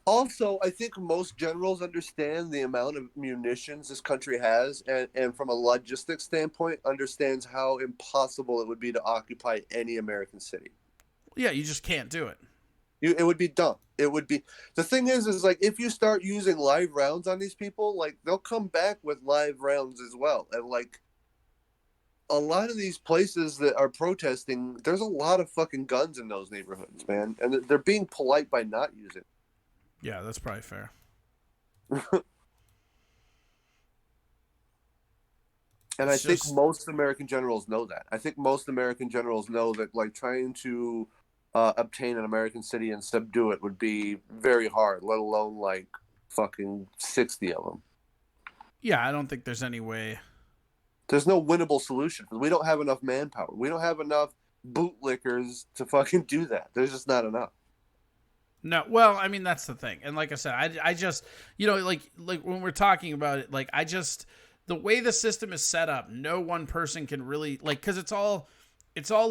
Speaker 10: Also, I think most generals understand the amount of munitions this country has, and from a logistics standpoint, understands how impossible it would be to occupy any American city.
Speaker 1: Yeah, you just can't do it.
Speaker 10: It would be dumb. It would be. The thing is like if you start using live rounds on these people, like they'll come back with live rounds as well. And like a lot of these places that are protesting, there's a lot of fucking guns in those neighborhoods, man, and they're being polite by not using.
Speaker 1: Yeah, that's probably fair.
Speaker 10: And I think most American generals know that. I think most American generals know that, like, trying to obtain an American city and subdue it would be very hard, let alone, like, fucking 60 of them.
Speaker 1: Yeah, I don't think there's any way.
Speaker 10: There's no winnable solution. We don't have enough manpower. We don't have enough bootlickers to fucking do that. There's just not enough.
Speaker 1: No, well, I mean, that's the thing. And like I said, I just, you know, like when we're talking about it, like, the way the system is set up, no one person can really, like, because it's all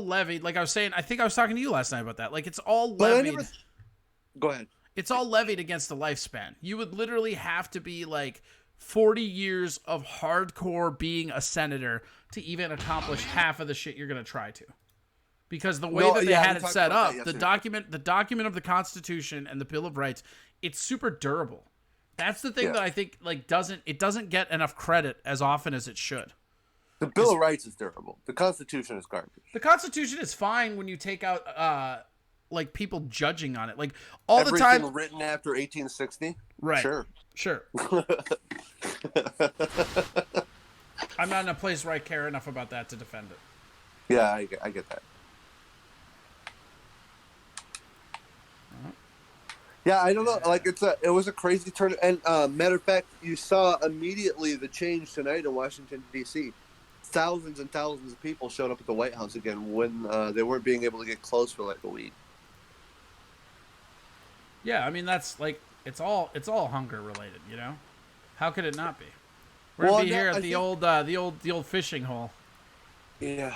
Speaker 1: levied. Like I was saying, I think I was talking to you last night about that. Like, it's all levied.
Speaker 10: Go ahead.
Speaker 1: It's all levied against the lifespan. You would literally have to be, like, 40 years of hardcore being a senator to even accomplish half of the shit you're going to try to. because the way they had it set up, the document of the Constitution and the Bill of Rights, it's super durable. That's the thing that I think like doesn't get enough credit as often as it should.
Speaker 10: The Bill of Rights is durable. The Constitution is garbage.
Speaker 1: The Constitution is fine when you take out like people judging on it, like all the time.
Speaker 10: Everything written after 1860.
Speaker 1: Right.
Speaker 10: Sure.
Speaker 1: I'm not in a place where I care enough about that to defend it.
Speaker 10: Yeah, I get that. Yeah, I don't know. Like it was a crazy turn. And matter of fact, you saw immediately the change tonight in Washington D.C. Thousands and thousands of people showed up at the White House again when they weren't being able to get close for like a week.
Speaker 1: Yeah, I mean that's like it's all hunger related, you know. How could it not be? We're gonna be here at the old fishing hole.
Speaker 10: Yeah.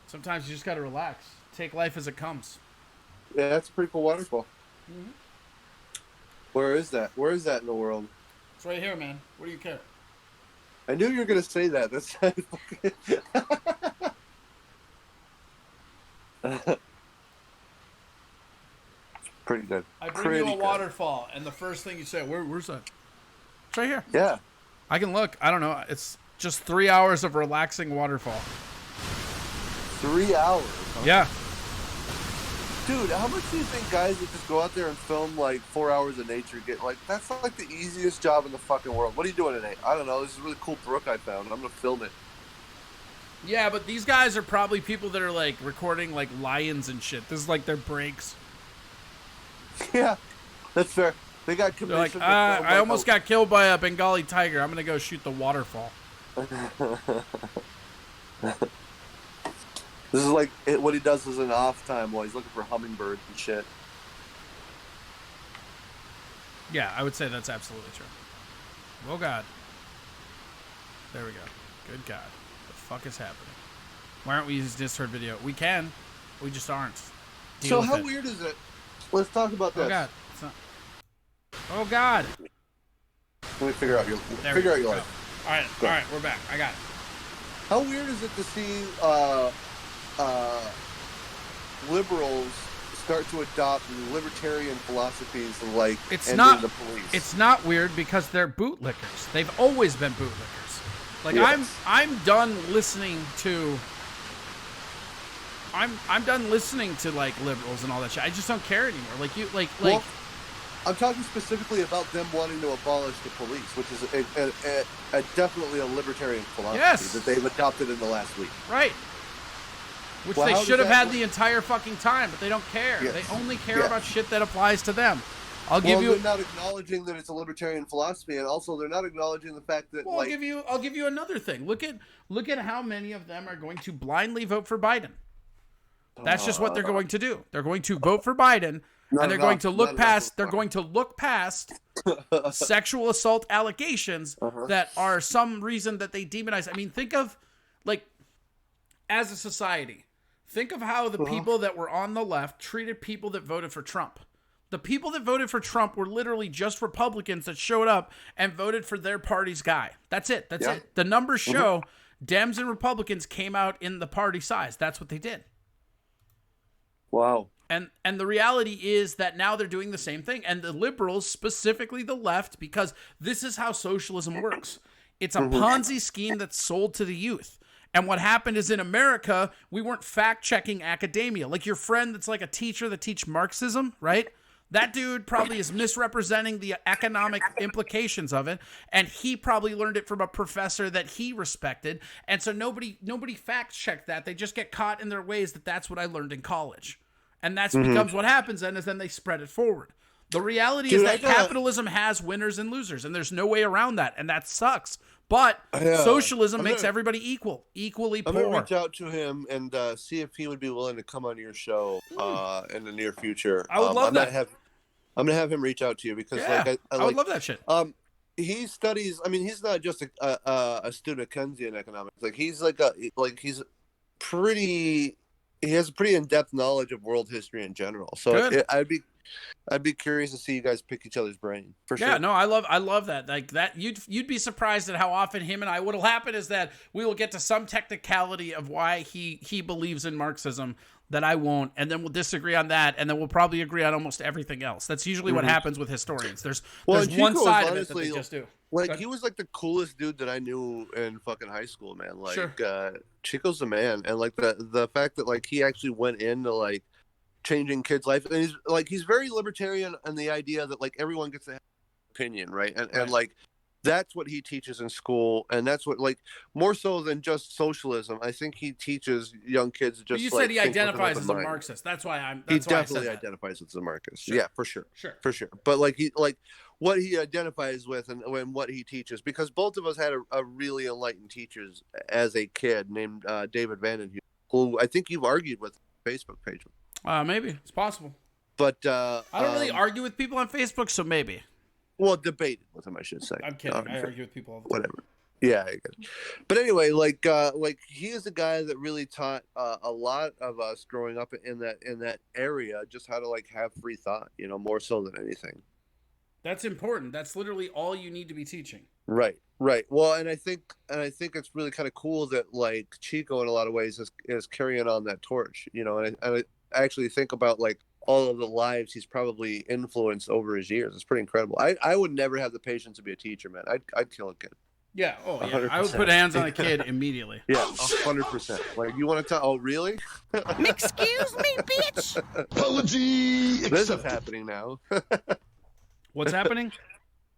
Speaker 1: Sometimes you just gotta relax, take life as it comes.
Speaker 10: Yeah, that's a pretty cool waterfall.
Speaker 1: Mm-hmm.
Speaker 10: Where is that? Where is that in the world?
Speaker 1: It's right here, man. What do you care?
Speaker 10: I knew you were gonna say that. That's pretty good.
Speaker 1: I bring you a waterfall, and the first thing you say, where's that? It's right here.
Speaker 10: Yeah.
Speaker 1: I can look. I don't know. It's just 3 hours of relaxing waterfall.
Speaker 10: 3 hours? Huh?
Speaker 1: Yeah.
Speaker 10: Dude, how much do you think guys that just go out there and film like 4 hours of nature get? Like, that's like the easiest job in the fucking world. What are you doing today? I don't know. This is a really cool brook I found. I'm gonna film it.
Speaker 1: Yeah, but these guys are probably people that are like recording like lions and shit. This is like their breaks.
Speaker 10: Yeah, that's fair. They got
Speaker 1: They're like, I almost got killed by a Bengali tiger. I'm gonna go shoot the waterfall.
Speaker 10: This is like what he does is an off time while he's looking for hummingbirds and shit.
Speaker 1: Yeah, I would say that's absolutely true. Oh God. There we go. Good God. What the fuck is happening? Why aren't we using Discord video? We can. We just aren't.
Speaker 10: So how weird is it? Let's talk about this.
Speaker 1: Oh God. It's not... Oh God.
Speaker 10: Let me figure out your life.
Speaker 1: All right, we're back. I got it.
Speaker 10: How weird is it to see liberals start to adopt libertarian philosophies like ending the police?
Speaker 1: It's not weird because they're bootlickers. They've always been bootlickers. Like I'm done listening to. I'm done listening to like liberals and all that shit. I just don't care anymore. Like you like.
Speaker 10: Well, I'm talking specifically about them wanting to abolish the police, which is a definitely a libertarian philosophy that they've adopted in the last week.
Speaker 1: Right. Which they should have had the entire fucking time, but they don't care. Yes. They only care about shit that applies to them.
Speaker 10: They're not acknowledging that it's a libertarian philosophy, and also they're not acknowledging the fact that.
Speaker 1: Well, I'll give you another thing. Look at how many of them are going to blindly vote for Biden. That's just what they're going to do. They're going to vote for Biden. And they're going to look past. They're going to look past sexual assault allegations that are some reason that they demonize. I mean, think of, like, as a society, think of how the people that were on the left treated people that voted for Trump. The people that voted for Trump were literally just Republicans that showed up and voted for their party's guy. That's it. That's it. The numbers show Dems and Republicans came out in the party size. That's what they did.
Speaker 10: Wow.
Speaker 1: And the reality is that now they're doing the same thing. And the liberals, specifically the left, because this is how socialism works. It's a Ponzi scheme that's sold to the youth. And what happened is in America, we weren't fact-checking academia. Like your friend that's like a teacher that teaches Marxism, right? That dude probably is misrepresenting the economic implications of it. And he probably learned it from a professor that he respected. And so nobody fact-checked that. They just get caught in their ways that that's what I learned in college. And that's becomes what happens then is then they spread it forward. The reality is that capitalism has winners and losers, and there's no way around that, and that sucks. But socialism makes everybody equally poor.
Speaker 10: I'm going to reach out to him and see if he would be willing to come on your show in the near future.
Speaker 1: I would love that.
Speaker 10: I'm going to have him reach out to you because
Speaker 1: I would love that shit.
Speaker 10: He studies, I mean, he's not just a student of Keynesian economics. Like he's he has a pretty in-depth knowledge of world history in general. So I'd be I'd be curious to see you guys pick each other's brain for sure.
Speaker 1: Yeah, no, I love that. Like that, you'd be surprised at how often him and I. What'll happen is that we will get to some technicality of why he believes in Marxism that I won't, and then we'll disagree on that, and then we'll probably agree on almost everything else. That's usually what happens with historians. There's one side of it that they just do.
Speaker 10: Like, he was like the coolest dude that I knew in fucking high school, man. Like,
Speaker 1: Sure.
Speaker 10: Chico's the man, and like the fact that like he actually went into like changing kids' life, and he's very libertarian in the idea that like everyone gets to have an opinion, right? And like that's what he teaches in school, and that's what, like, more so than just socialism. I think he teaches young kids just.
Speaker 1: You
Speaker 10: like,
Speaker 1: said he identifies as a Marxist. That's why
Speaker 10: he definitely identifies as a Marxist.
Speaker 1: Sure.
Speaker 10: Yeah, for sure, for sure. But like what he identifies with and what he teaches, because both of us had a really enlightened teachers as a kid named David Vandenhue, who I think you've argued with on Facebook page.
Speaker 1: Maybe it's possible,
Speaker 10: but
Speaker 1: I don't really argue with people on Facebook, so maybe.
Speaker 10: Well, debated with him, I should say.
Speaker 1: I'm kidding. I argue with people all the time.
Speaker 10: Whatever. Yeah, I get it. But anyway, like he is the guy that really taught a lot of us growing up in that area just how to like have free thought, you know, more so than anything.
Speaker 1: That's important. That's literally all you need to be teaching.
Speaker 10: Right. Well, and I think it's really kind of cool that like Chico in a lot of ways is carrying on that torch, you know, and I actually think about like all of the lives he's probably influenced over his years. It's pretty incredible. I would never have the patience to be a teacher, man. I'd kill a kid.
Speaker 1: Yeah. Oh, yeah.
Speaker 10: 100%.
Speaker 1: I would put hands on a kid immediately.
Speaker 10: Yeah, 100%. Like, you want to tell? Oh, really?
Speaker 12: Excuse me, bitch.
Speaker 11: Apology.
Speaker 10: This is happening now.
Speaker 1: What's happening?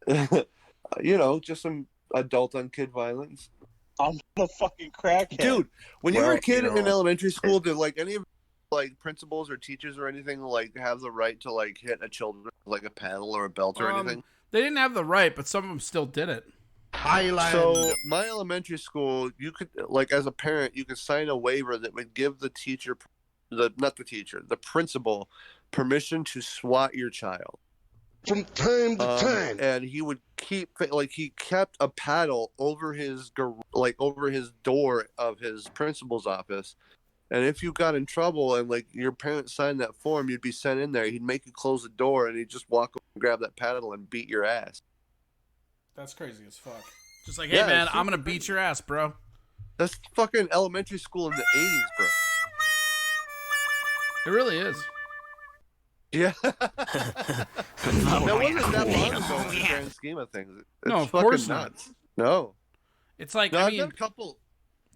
Speaker 10: You know, just some adult on kid violence.
Speaker 5: I'm a fucking crackhead.
Speaker 10: Dude, when you were a kid
Speaker 5: you know,
Speaker 10: in elementary school, did like any of like principals or teachers or anything like have the right to like hit a children with, like a paddle or a belt or anything?
Speaker 1: They didn't have the right, but some of them still did it.
Speaker 10: So my elementary school, you could, like, as a parent, you could sign a waiver that would give the teacher, the principal, permission to swat your child
Speaker 11: from time to time.
Speaker 10: And he would keep, like, he kept a paddle over his door of his principal's office. And if you got in trouble and like your parents signed that form, you'd be sent in there. He'd make you close the door, and he'd just walk over and grab that paddle and beat your ass.
Speaker 1: That's crazy as fuck. Just like, hey, man, I'm gonna beat your ass, bro.
Speaker 10: That's fucking elementary school in the 80s, bro.
Speaker 1: It really is.
Speaker 10: Yeah. That wasn't that long ago in the grand scheme of things. It's
Speaker 1: no, of
Speaker 10: fucking
Speaker 1: course
Speaker 10: nuts.
Speaker 1: not.
Speaker 10: No.
Speaker 1: It's like,
Speaker 10: no,
Speaker 1: I
Speaker 10: I've
Speaker 1: mean,
Speaker 10: met a couple.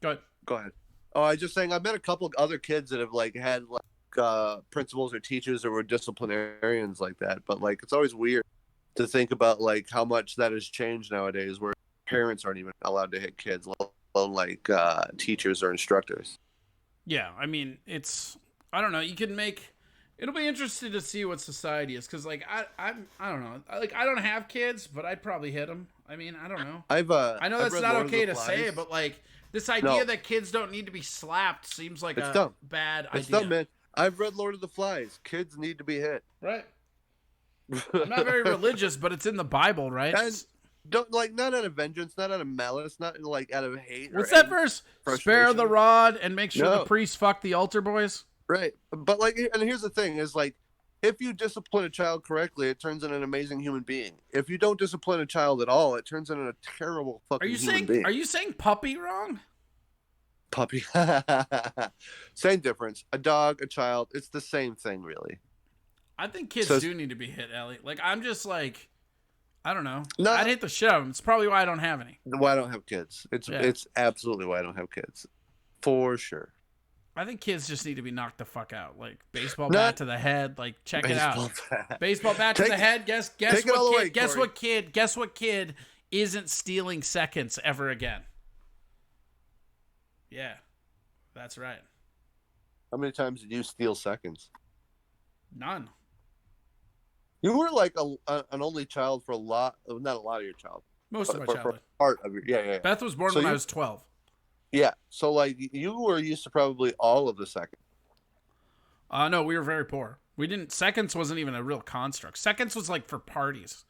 Speaker 1: Go
Speaker 10: ahead. Oh, I was just saying, I've met a couple of other kids that have like had like principals or teachers that were disciplinarians like that. But like, it's always weird to think about like how much that has changed nowadays, where parents aren't even allowed to hit kids, let alone like teachers or instructors.
Speaker 1: Yeah, I mean, I don't know. You can make. It'll be interesting to see what society is, because like I don't know. Like, I don't have kids, but I'd probably hit them. I mean, I don't know. I know that's not okay to say, but like this idea that kids don't need to be slapped seems like a
Speaker 10: dumb.
Speaker 1: bad idea.
Speaker 10: It's dumb, man. I've read Lord of the Flies. Kids need to be hit.
Speaker 1: Right. I'm not very religious, but it's in the Bible, right?
Speaker 10: And don't, like, not out of vengeance, not out of malice, not like out of hate.
Speaker 1: What's that verse? Spare the rod and make sure the priests fuck the altar boys.
Speaker 10: Right. But like, and here's the thing: is like, if you discipline a child correctly, it turns into an amazing human being. If you don't discipline a child at all, it turns into a terrible fucking human being.
Speaker 1: Are you saying puppy wrong?
Speaker 10: Puppy. Same difference. A dog, a child, it's the same thing, really.
Speaker 1: I think kids do need to be hit, Ellie. Like, I'm just like, I don't know. I'd hate the shit out of them. It's probably why I don't have any.
Speaker 10: Why I don't have kids. It's absolutely why I don't have kids. For sure.
Speaker 1: I think kids just need to be knocked the fuck out. Like, baseball bat to the head. Like, check it out. Baseball bat to the head. Guess what kid isn't stealing seconds ever again? Yeah, that's right.
Speaker 10: How many times did you steal seconds?
Speaker 1: None.
Speaker 10: You were like an only child for not a lot of your childhood.
Speaker 1: Most of my childhood.
Speaker 10: Part of your, yeah.
Speaker 1: Beth was born when I was 12.
Speaker 10: Yeah, so like you were used to probably all of the seconds.
Speaker 1: No, we were very poor. Seconds wasn't even a real construct. Seconds was like for parties.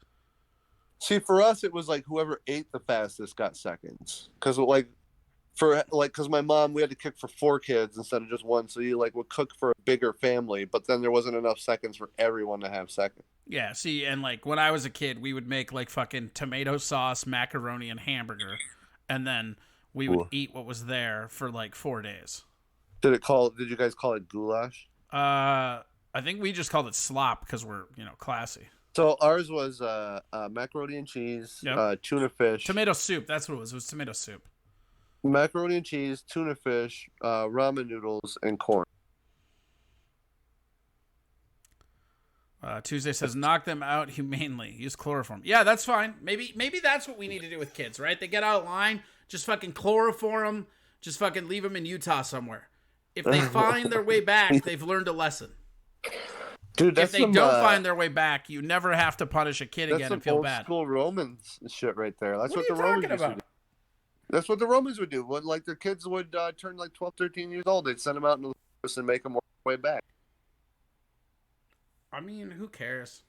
Speaker 10: See, for us, it was like whoever ate the fastest got seconds. Because like for like, because my mom, we had to cook for 4 kids instead of just one, so you like would cook for a bigger family, but then there wasn't enough seconds for everyone to have seconds.
Speaker 1: Yeah, see, and like when I was a kid, we would make like fucking tomato sauce, macaroni, and hamburger, and then we would eat what was there for like 4 days.
Speaker 10: Did you guys call it goulash?
Speaker 1: I think we just called it slop because we're, classy.
Speaker 10: So ours was macaroni and cheese, tuna fish.
Speaker 1: Tomato soup, that's what it was. It was tomato soup.
Speaker 10: Macaroni and cheese, tuna fish, ramen noodles, and corn.
Speaker 1: Tuesday says, knock them out humanely. Use chloroform. Yeah, that's fine. Maybe that's what we need to do with kids, right? They get out of line, just fucking chloroform them, just fucking leave them in Utah somewhere. If they find their way back, they've learned a lesson.
Speaker 10: Dude,
Speaker 1: if they don't find their way back, you never have to punish a kid again and feel bad.
Speaker 10: That's old school Romans shit right there. That's
Speaker 1: what
Speaker 10: the Romans
Speaker 1: used to do.
Speaker 10: That's what the Romans would do. When like their kids would turn like 12, 13 years old, they'd send them out into the forest and make them work their way back.
Speaker 1: I mean, who cares?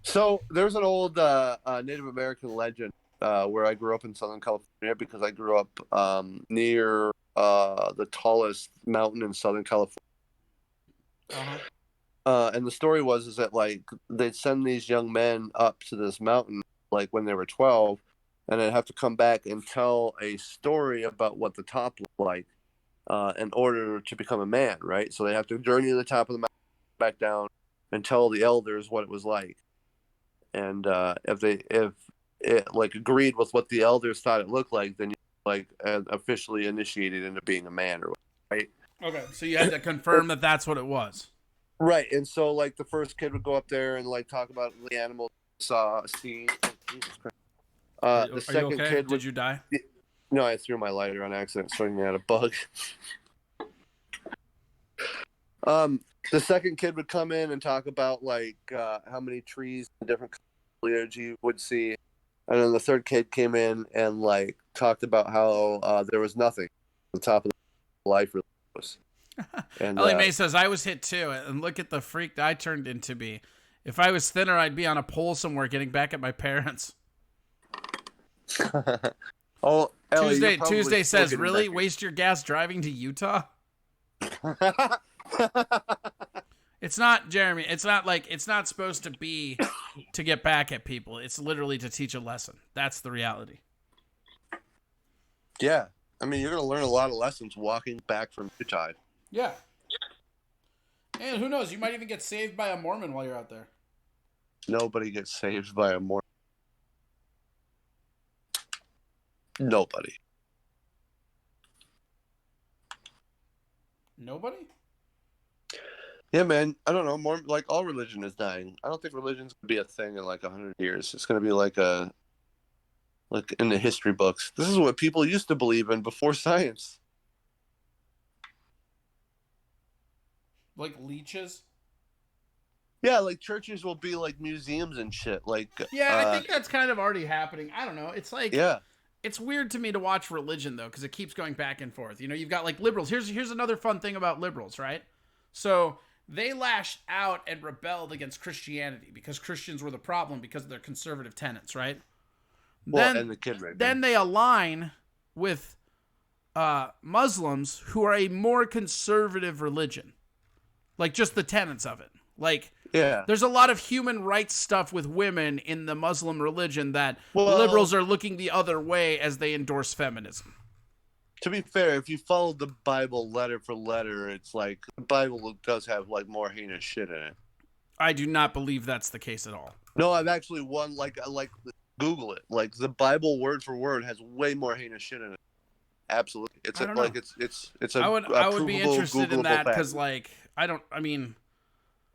Speaker 10: So there's an old Native American legend where I grew up in Southern California, because I grew up near the tallest mountain in Southern California. And the story was that like they'd send these young men up to this mountain like when they were 12, and they'd have to come back and tell a story about what the top looked like in order to become a man, right? So they have to journey to the top of the mountain, back down, and tell the elders what it was like. And if it like agreed with what the elders thought it looked like, then you like officially initiated into being a man, or right?
Speaker 1: Okay, so you had to confirm that that's what it was.
Speaker 10: Right, and so like the first kid would go up there and like talk about the animals seen. Jesus Christ. The second kid
Speaker 1: did you die?
Speaker 10: No, I threw my lighter on accident, swinging at a bug. The second kid would come in and talk about like how many trees and different foliage you would see, and then the third kid came in and like talked about how there was nothing on the top of the life really was. And
Speaker 1: Ellie Mae says, I was hit too, and look at the freak I turned into be. If I was thinner, I'd be on a pole somewhere getting back at my parents.
Speaker 10: Oh, Ellie,
Speaker 1: Tuesday says, really? Waste your gas driving to Utah? It's not, Jeremy, it's not supposed to be to get back at people. It's literally to teach a lesson. That's the reality.
Speaker 10: Yeah. I mean, you're going to learn a lot of lessons walking back from Utah.
Speaker 1: Yeah. And who knows, you might even get saved by a Mormon while you're out there.
Speaker 10: Nobody gets saved by a Mormon. Nobody.
Speaker 1: Nobody?
Speaker 10: Yeah, man. I don't know. More like all religion is dying. I don't think religion's gonna be a thing in like 100 years. It's gonna be like in the history books. This is what people used to believe in before science.
Speaker 1: Like leeches?
Speaker 10: Yeah, like churches will be like museums and shit. Like
Speaker 1: yeah, I think that's kind of already happening. I don't know. It's like it's weird to me to watch religion though, because it keeps going back and forth. You know, you've got like liberals. Here's another fun thing about liberals, right? So they lashed out and rebelled against Christianity because Christians were the problem because of their conservative tenets, right?
Speaker 10: Well, and the kid right
Speaker 1: then they align with Muslims who are a more conservative religion. Like just the tenets of it. Like there's a lot of human rights stuff with women in the Muslim religion that liberals are looking the other way as they endorse feminism.
Speaker 10: To be fair, if you follow the Bible letter for letter, it's like the Bible does have like more heinous shit in it.
Speaker 1: I do not believe that's the case at all.
Speaker 10: No, I've actually like Google it. Like the Bible word for word has way more heinous shit in it. Absolutely, it's a
Speaker 1: I would be interested in that because like I mean,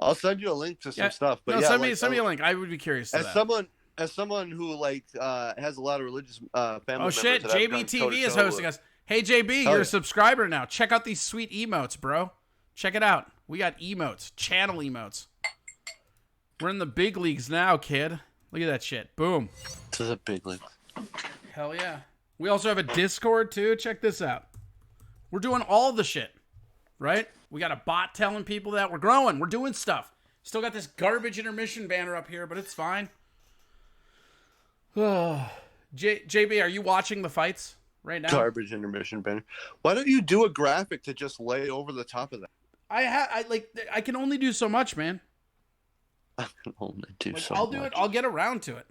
Speaker 10: I'll send you a link to some stuff. But
Speaker 1: send me a link. I would be curious.
Speaker 10: As someone who like has a lot of religious family members.
Speaker 1: Oh shit, JBTV is hosting us. Hey JB, you're a subscriber now. Check out these sweet emotes, bro. Check it out. We got emotes, channel emotes. We're in the big leagues now, kid. Look at that shit. Boom.
Speaker 10: To the big league.
Speaker 1: Hell yeah. We also have a Discord too. Check this out. We're doing all the shit, right? We got a bot telling people that we're growing. We're doing stuff. Still got this garbage intermission banner up here, but it's fine. JB, are you watching the fights? right now.
Speaker 10: Garbage intermission banner. Why don't you do a graphic to just lay over the top of that?
Speaker 1: I can only do so much, man.
Speaker 10: I can only do so
Speaker 1: I'll
Speaker 10: much.
Speaker 1: do it. I'll get around to it.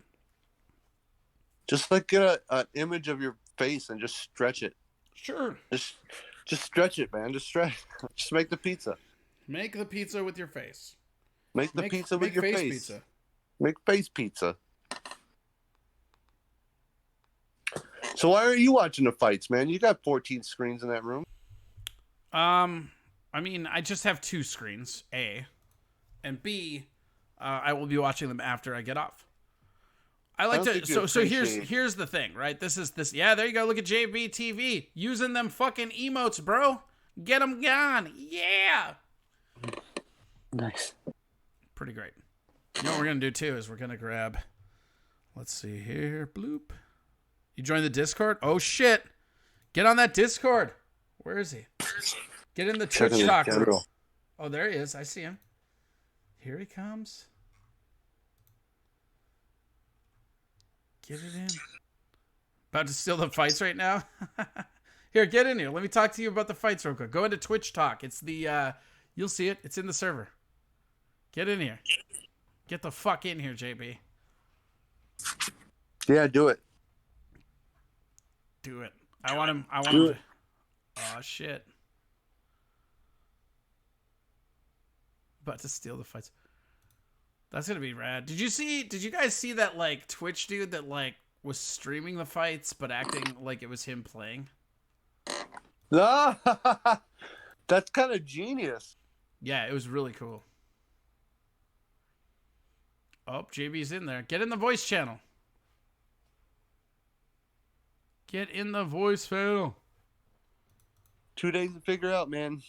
Speaker 10: Just like get an image of your face and just stretch it.
Speaker 1: Sure.
Speaker 10: Just stretch it, man. Just stretch. Just make the pizza.
Speaker 1: Make the pizza with your face.
Speaker 10: Make the pizza with your face.
Speaker 1: Pizza.
Speaker 10: Make face pizza. So why are you watching the fights, man? You got 14 screens in that room.
Speaker 1: I mean, I just have 2 screens, A. And B, I will be watching them after I get off. I like to so here's the thing, right? Yeah, there you go. Look at JB TV using them fucking emotes, bro. Get them gone. Yeah.
Speaker 10: Nice.
Speaker 1: Pretty great. You know what we're going to do too is we're going to grab, let's see here, bloop. You join the Discord? Oh shit. Get on that Discord. Where is he? Get in the TwitchTok room. Oh, there he is. I see him. Here he comes. Get it in. About to steal the fights right now? Here, get in here. Let me talk to you about the fights real quick. Go into TwitchTok. It's the, you'll see it. It's in the server. Get in here. Get the fuck in here, JB.
Speaker 10: Yeah, do it.
Speaker 1: Do it. I want him to. Oh, shit. About to steal the fights. That's gonna be rad. Did you guys see that like Twitch dude that like was streaming the fights but acting like it was him playing?
Speaker 10: That's kind of genius.
Speaker 1: Yeah, it was really cool. Oh, JB's in there. Get in the voice channel. Get in the voice channel.
Speaker 10: 2 days to figure out, man.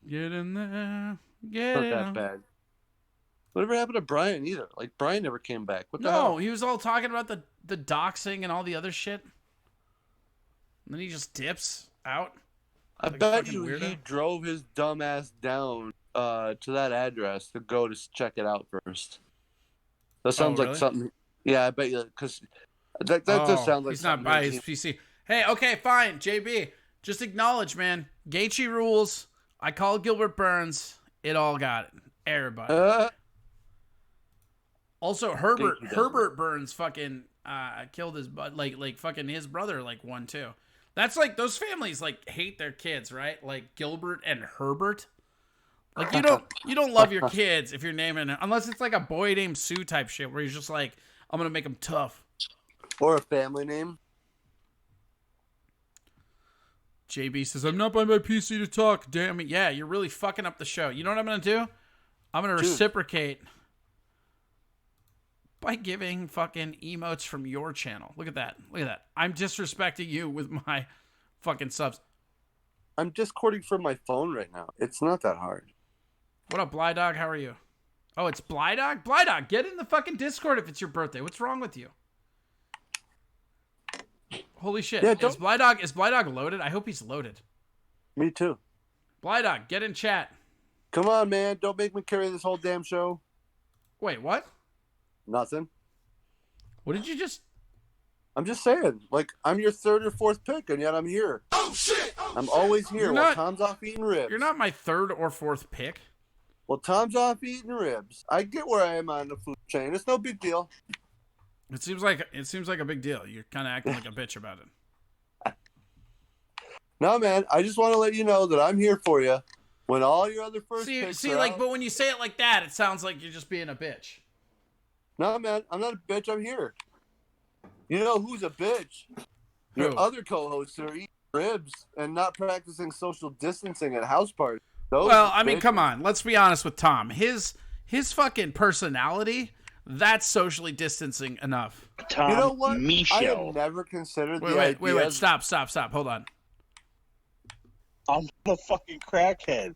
Speaker 1: Get in there. Get in.
Speaker 10: Not that bad. Whatever happened to Brian either? Like, Brian never came back. What the hell?
Speaker 1: No, he was all talking about the doxing and all the other shit. And then he just dips out.
Speaker 10: I bet you he drove his dumb ass down to that address to go to check it out first. That sounds like something. Yeah, I bet you, because that just sounds like
Speaker 1: he's not by his PC. Hey, okay, fine, JB. Just acknowledge, man. Gaethje rules. I called Gilbert Burns. It all got it. Everybody. Also, Herbert Burns fucking killed his bud, like fucking his brother like won too. That's like those families like hate their kids, right? Like Gilbert and Herbert. Like you don't love your kids if you're naming it, unless it's like a boy named Sue type shit where you're just like, I'm gonna make them tough.
Speaker 10: Or a family name.
Speaker 1: JB says, I'm not by my PC to talk. Damn it. Yeah, you're really fucking up the show. You know what I'm going to do? I'm going to reciprocate by giving fucking emotes from your channel. Look at that. Look at that. I'm disrespecting you with my fucking subs.
Speaker 10: I'm discording from my phone right now. It's not that hard.
Speaker 1: What up, Blydog? How are you? Oh, it's Blydog? Blydog, get in the fucking Discord if it's your birthday. What's wrong with you? Holy shit.
Speaker 10: Yeah,
Speaker 1: is Blydog loaded? I hope he's loaded.
Speaker 10: Me too.
Speaker 1: Blydog, get in chat.
Speaker 10: Come on, man. Don't make me carry this whole damn show.
Speaker 1: Wait, what?
Speaker 10: Nothing.
Speaker 1: What did you just...
Speaker 10: I'm just saying. Like, I'm your third or fourth pick, and yet I'm here.
Speaker 11: Oh, shit!
Speaker 10: I'm always here while Tom's off eating ribs.
Speaker 1: You're not my third or fourth pick.
Speaker 10: Well, Tom's off eating ribs. I get where I am on the food chain. It's no big deal.
Speaker 1: It seems like a big deal. You're kind of acting like a bitch about it.
Speaker 10: No, man. I just want to let you know that I'm here for you when all your other first picks are
Speaker 1: like,
Speaker 10: out.
Speaker 1: but when you say it like that, it sounds like you're just being a bitch.
Speaker 10: No, man. I'm not a bitch. I'm here. You know who's a bitch? Your other co-hosts that are eating ribs and not practicing social distancing at house parties.
Speaker 1: Well, I mean, come on. Let's be honest with Tom. His fucking personality. That's socially distancing enough.
Speaker 2: Tom,
Speaker 10: you know what?
Speaker 2: Michelle.
Speaker 10: I have never considered
Speaker 1: Wait. Stop. Hold on.
Speaker 2: I'm a fucking crackhead.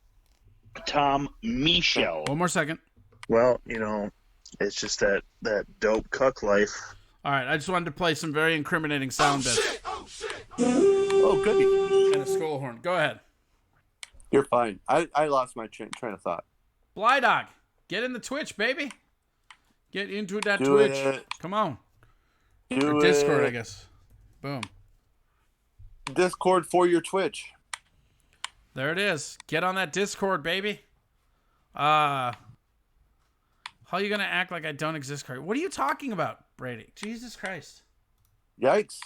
Speaker 2: Tom, Michelle.
Speaker 1: One more second.
Speaker 2: Well, it's just that dope cuck life.
Speaker 1: All right, I just wanted to play some very incriminating sound bits.
Speaker 10: Oh, goody.
Speaker 1: And a skull horn. Go ahead.
Speaker 10: You're fine. I lost my train of thought.
Speaker 1: Blydog, Get in the Twitch, baby. Get into that
Speaker 10: Do
Speaker 1: Twitch.
Speaker 10: it.
Speaker 1: Come on.
Speaker 10: Do
Speaker 1: or Discord,
Speaker 10: it.
Speaker 1: I guess. Boom.
Speaker 10: Discord for your Twitch.
Speaker 1: There it is. Get on that Discord, baby. How are you gonna act like I don't exist, Corey? What are you talking about, Brady? Jesus Christ.
Speaker 10: Yikes.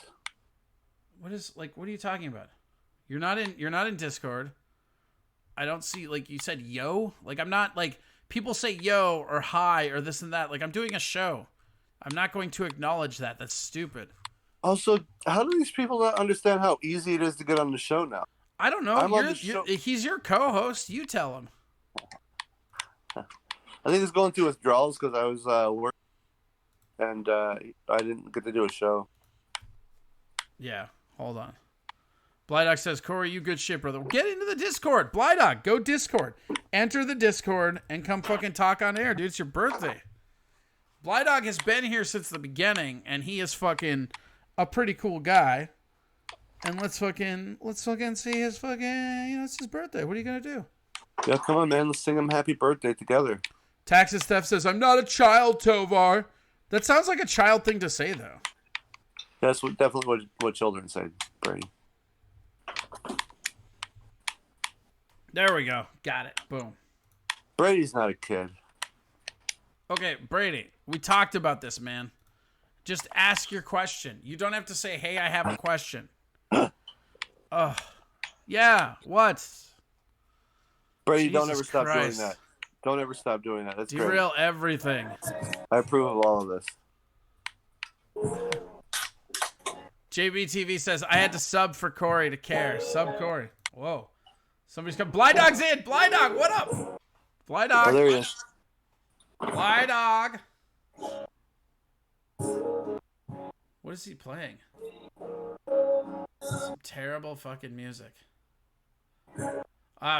Speaker 1: What are you talking about? You're not in Discord. I don't see, like, you said yo. Like, I'm not, like, people say yo or hi or this and that. Like, I'm doing a show. I'm not going to acknowledge that. That's stupid.
Speaker 10: Also, how do these people not understand how easy it is to get on the show now?
Speaker 1: I don't know. He's your co-host. You tell him.
Speaker 10: I think he's going through withdrawals because I was working and I didn't get to do a show.
Speaker 1: Yeah, hold on. Blydog says, Corey, you good shit, brother. Get into the Discord. Blydog, go Discord. Enter the Discord and come fucking talk on air, dude. It's your birthday. Blydog has been here since the beginning, and he is fucking a pretty cool guy. And let's fucking see his fucking, it's his birthday. What are you going to do?
Speaker 10: Yeah, come on, man. Let's sing him happy birthday together.
Speaker 1: Taxes Theft says, I'm not a child, Tovar. That sounds like a child thing to say, though.
Speaker 10: That's definitely what children say, Brady.
Speaker 1: There we go. Got it. Boom.
Speaker 10: Brady's not a kid.
Speaker 1: Okay, Brady, we talked about this, man. Just ask your question. You don't have to say, hey, I have a question. Yeah, what?
Speaker 10: Brady,
Speaker 1: Jesus
Speaker 10: don't ever stop
Speaker 1: Christ.
Speaker 10: doing that. Don't ever stop doing that. That's
Speaker 1: Derail
Speaker 10: great.
Speaker 1: everything.
Speaker 10: I approve of all of this.
Speaker 1: JBTV says, I had to sub for Corey to care. Sub Corey. Whoa. Somebody's come. Blydog's in. Blydog, what up? Blydog.
Speaker 10: Oh, there he is.
Speaker 1: Blydog. What is he playing? Some terrible fucking music.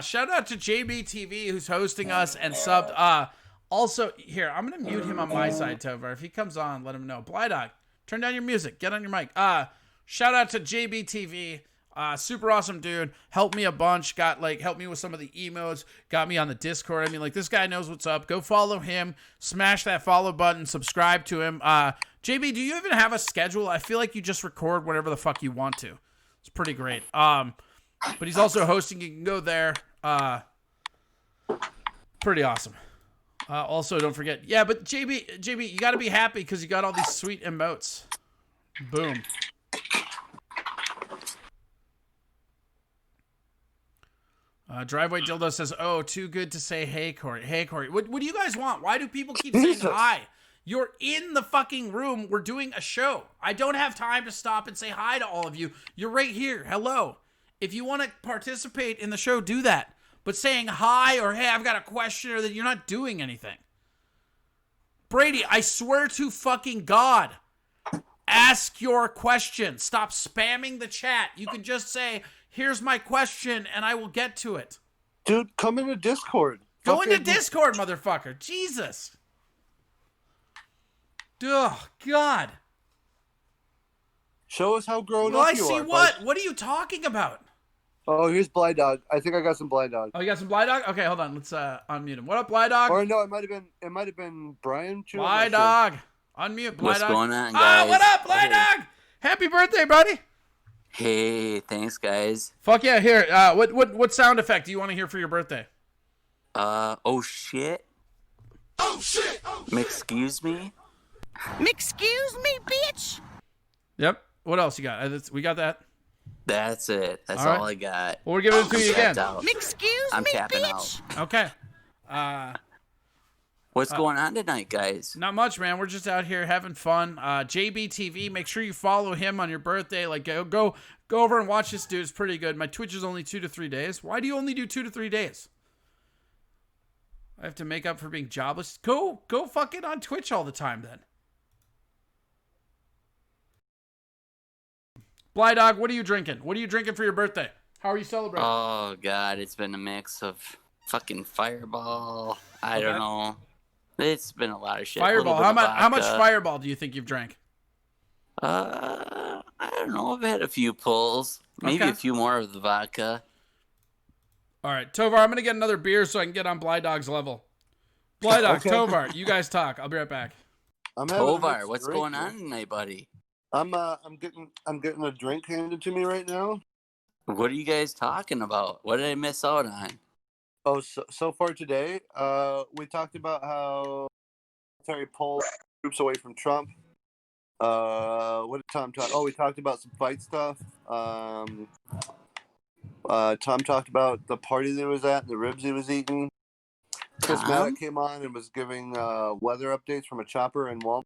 Speaker 1: Shout out to JBTV who's hosting us and subbed. Also, here, I'm going to mute him on my side, Tovar. If he comes on, let him know. Blydog, turn down your music. Get on your mic. Shout out to JBTV. Super awesome dude. Helped me a bunch. Helped me with some of the emotes. Got me on the Discord. I mean, this guy knows what's up. Go follow him. Smash that follow button. Subscribe to him. JB, do you even have a schedule? I feel like you just record whatever the fuck you want to. It's pretty great. But he's also hosting. You can go there. Pretty awesome. Also, don't forget. Yeah, but JB, you got to be happy because you got all these sweet emotes. Boom. Driveway Dildo says, oh, too good to say hey, Corey. Hey, Corey. What do you guys want? Why do people keep saying hi? You're in the fucking room. We're doing a show. I don't have time to stop and say hi to all of you. You're right here. Hello. If you want to participate in the show, do that. But saying hi or hey, I've got a question or that you're not doing anything. Brady, I swear to fucking God, ask your question. Stop spamming the chat. You can just say, here's my question, and I will get to it.
Speaker 10: Dude, come into Discord.
Speaker 1: Go into Discord, motherfucker. Jesus. Oh, God.
Speaker 10: Show us how grown
Speaker 1: Well,
Speaker 10: up
Speaker 1: I
Speaker 10: you
Speaker 1: see
Speaker 10: are.
Speaker 1: what? Bud. What are you talking about?
Speaker 10: Oh, here's Blydog. I think I got some Blydog.
Speaker 1: Oh, you got some Blydog? Okay, hold on. Let's unmute him. What up, Blydog?
Speaker 10: Or no, it might have been Brian.
Speaker 1: Blydog. Sure. Unmute Blydog.
Speaker 13: What's going on, guys?
Speaker 1: What up, Blydog? Happy birthday, buddy.
Speaker 13: Hey, thanks, guys.
Speaker 1: Fuck yeah, here. What sound effect do you want to hear for your birthday?
Speaker 13: Oh shit.
Speaker 11: Oh shit.
Speaker 13: Excuse me.
Speaker 12: Excuse me, bitch.
Speaker 1: Yep. What else you got? We got that.
Speaker 13: That's it. That's
Speaker 1: all
Speaker 13: I got.
Speaker 1: Well, we're giving it to you again.
Speaker 12: Excuse
Speaker 13: I'm
Speaker 12: me,
Speaker 13: tapping
Speaker 12: bitch.
Speaker 13: out.
Speaker 1: Okay.
Speaker 13: What's going on tonight, guys?
Speaker 1: Not much, man. We're just out here having fun. JBTV, make sure you follow him on your birthday. Like, go over and watch this dude. It's pretty good. My Twitch is only 2 to 3 days. Why do you only do 2 to 3 days? I have to make up for being jobless. Go fucking on Twitch all the time then. Blydog, what are you drinking? What are you drinking for your birthday? How are you celebrating?
Speaker 13: Oh, God. It's been a mix of fucking Fireball. I don't know. It's been a lot of shit.
Speaker 1: Fireball. How much Fireball do you think you've drank?
Speaker 13: I don't know. I've had a few pulls. Maybe a few more of the vodka.
Speaker 1: All right, Tovar, I'm going to get another beer so I can get on Blydog's level. Blind Dog,
Speaker 10: Okay.
Speaker 1: Tovar, you guys talk. I'll be right back.
Speaker 10: I'm having a
Speaker 13: Tovar,
Speaker 10: mixed
Speaker 13: what's
Speaker 10: drink
Speaker 13: going
Speaker 10: here.
Speaker 13: on tonight, buddy?
Speaker 10: I'm getting a drink handed to me right now.
Speaker 13: What are you guys talking about? What did I miss out on?
Speaker 10: Oh, so far today, we talked about how military pulled troops away from Trump. What did Tom talk? Oh, we talked about some fight stuff. Tom talked about the party that he was at, the ribs he was eating. Chris
Speaker 13: Tom?
Speaker 10: Maddock came on and was giving weather updates from a chopper in Walmart.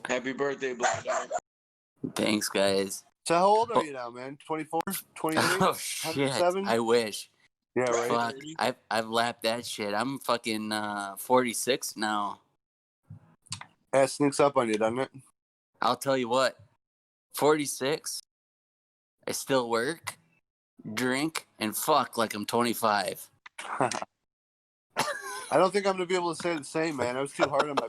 Speaker 14: Happy birthday, Black Dog.
Speaker 13: Thanks, guys.
Speaker 10: So how old are you now, man? 24? 28?
Speaker 13: Oh, shit.
Speaker 10: 107?
Speaker 13: I wish.
Speaker 10: Yeah, right.
Speaker 13: Fuck, I've lapped that shit. I'm fucking 46 now.
Speaker 10: That sneaks up on you, doesn't it?
Speaker 13: I'll tell you what. 46. I still work, drink, and fuck like I'm 25.
Speaker 10: I don't think I'm gonna be able to say the same, man. I was too hard on my.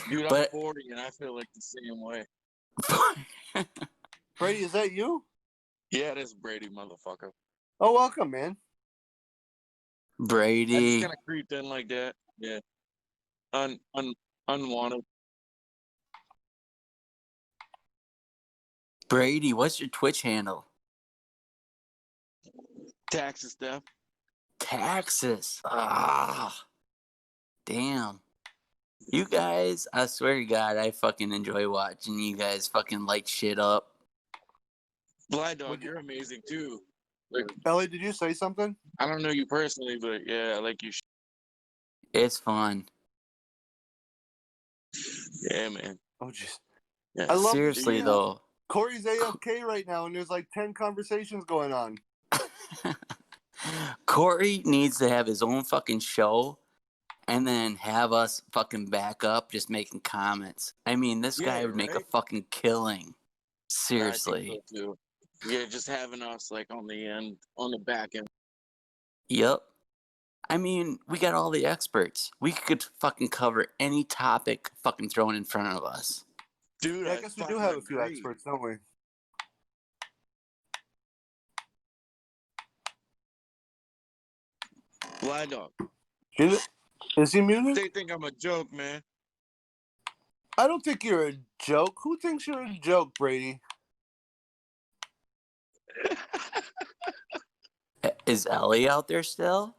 Speaker 14: Dude, I'm 40 and I feel like the same way.
Speaker 10: Brady, is that you?
Speaker 14: Yeah, that's Brady, motherfucker.
Speaker 10: Oh, welcome, man.
Speaker 14: I
Speaker 13: Brady.
Speaker 14: just kind of creeped in like that. Yeah. Unwanted.
Speaker 13: Brady, what's your Twitch handle?
Speaker 14: Taxes stuff.
Speaker 13: Taxes. Ah. Damn. You guys, I swear to God, I fucking enjoy watching you guys fucking light shit up.
Speaker 14: Blind Dog, you're amazing too. Like,
Speaker 10: Ellie, did you say something?
Speaker 14: I don't know you personally, but yeah, I like you.
Speaker 13: It's fun.
Speaker 14: Yeah, man.
Speaker 10: Oh, jeez.
Speaker 14: Yeah.
Speaker 10: I love
Speaker 13: Seriously,
Speaker 10: you.
Speaker 13: though.
Speaker 10: Corey's AFK right now, and there's like 10 conversations going on.
Speaker 13: Corey needs to have his own fucking show and then have us fucking back up just making comments. I mean, this guy would make a fucking killing. Seriously.
Speaker 14: I think so too. Yeah, just having us like on the back end.
Speaker 13: Yep. I mean, we got all the experts. We could fucking cover any topic fucking thrown in front of us.
Speaker 14: Dude,
Speaker 10: Yeah, I guess we do have a few experts, don't we?
Speaker 14: Blind Dog.
Speaker 10: Is he muted?
Speaker 14: They think I'm a joke, man.
Speaker 10: I don't think you're a joke. Who thinks you're a joke, Brady?
Speaker 13: Is Ellie out there still?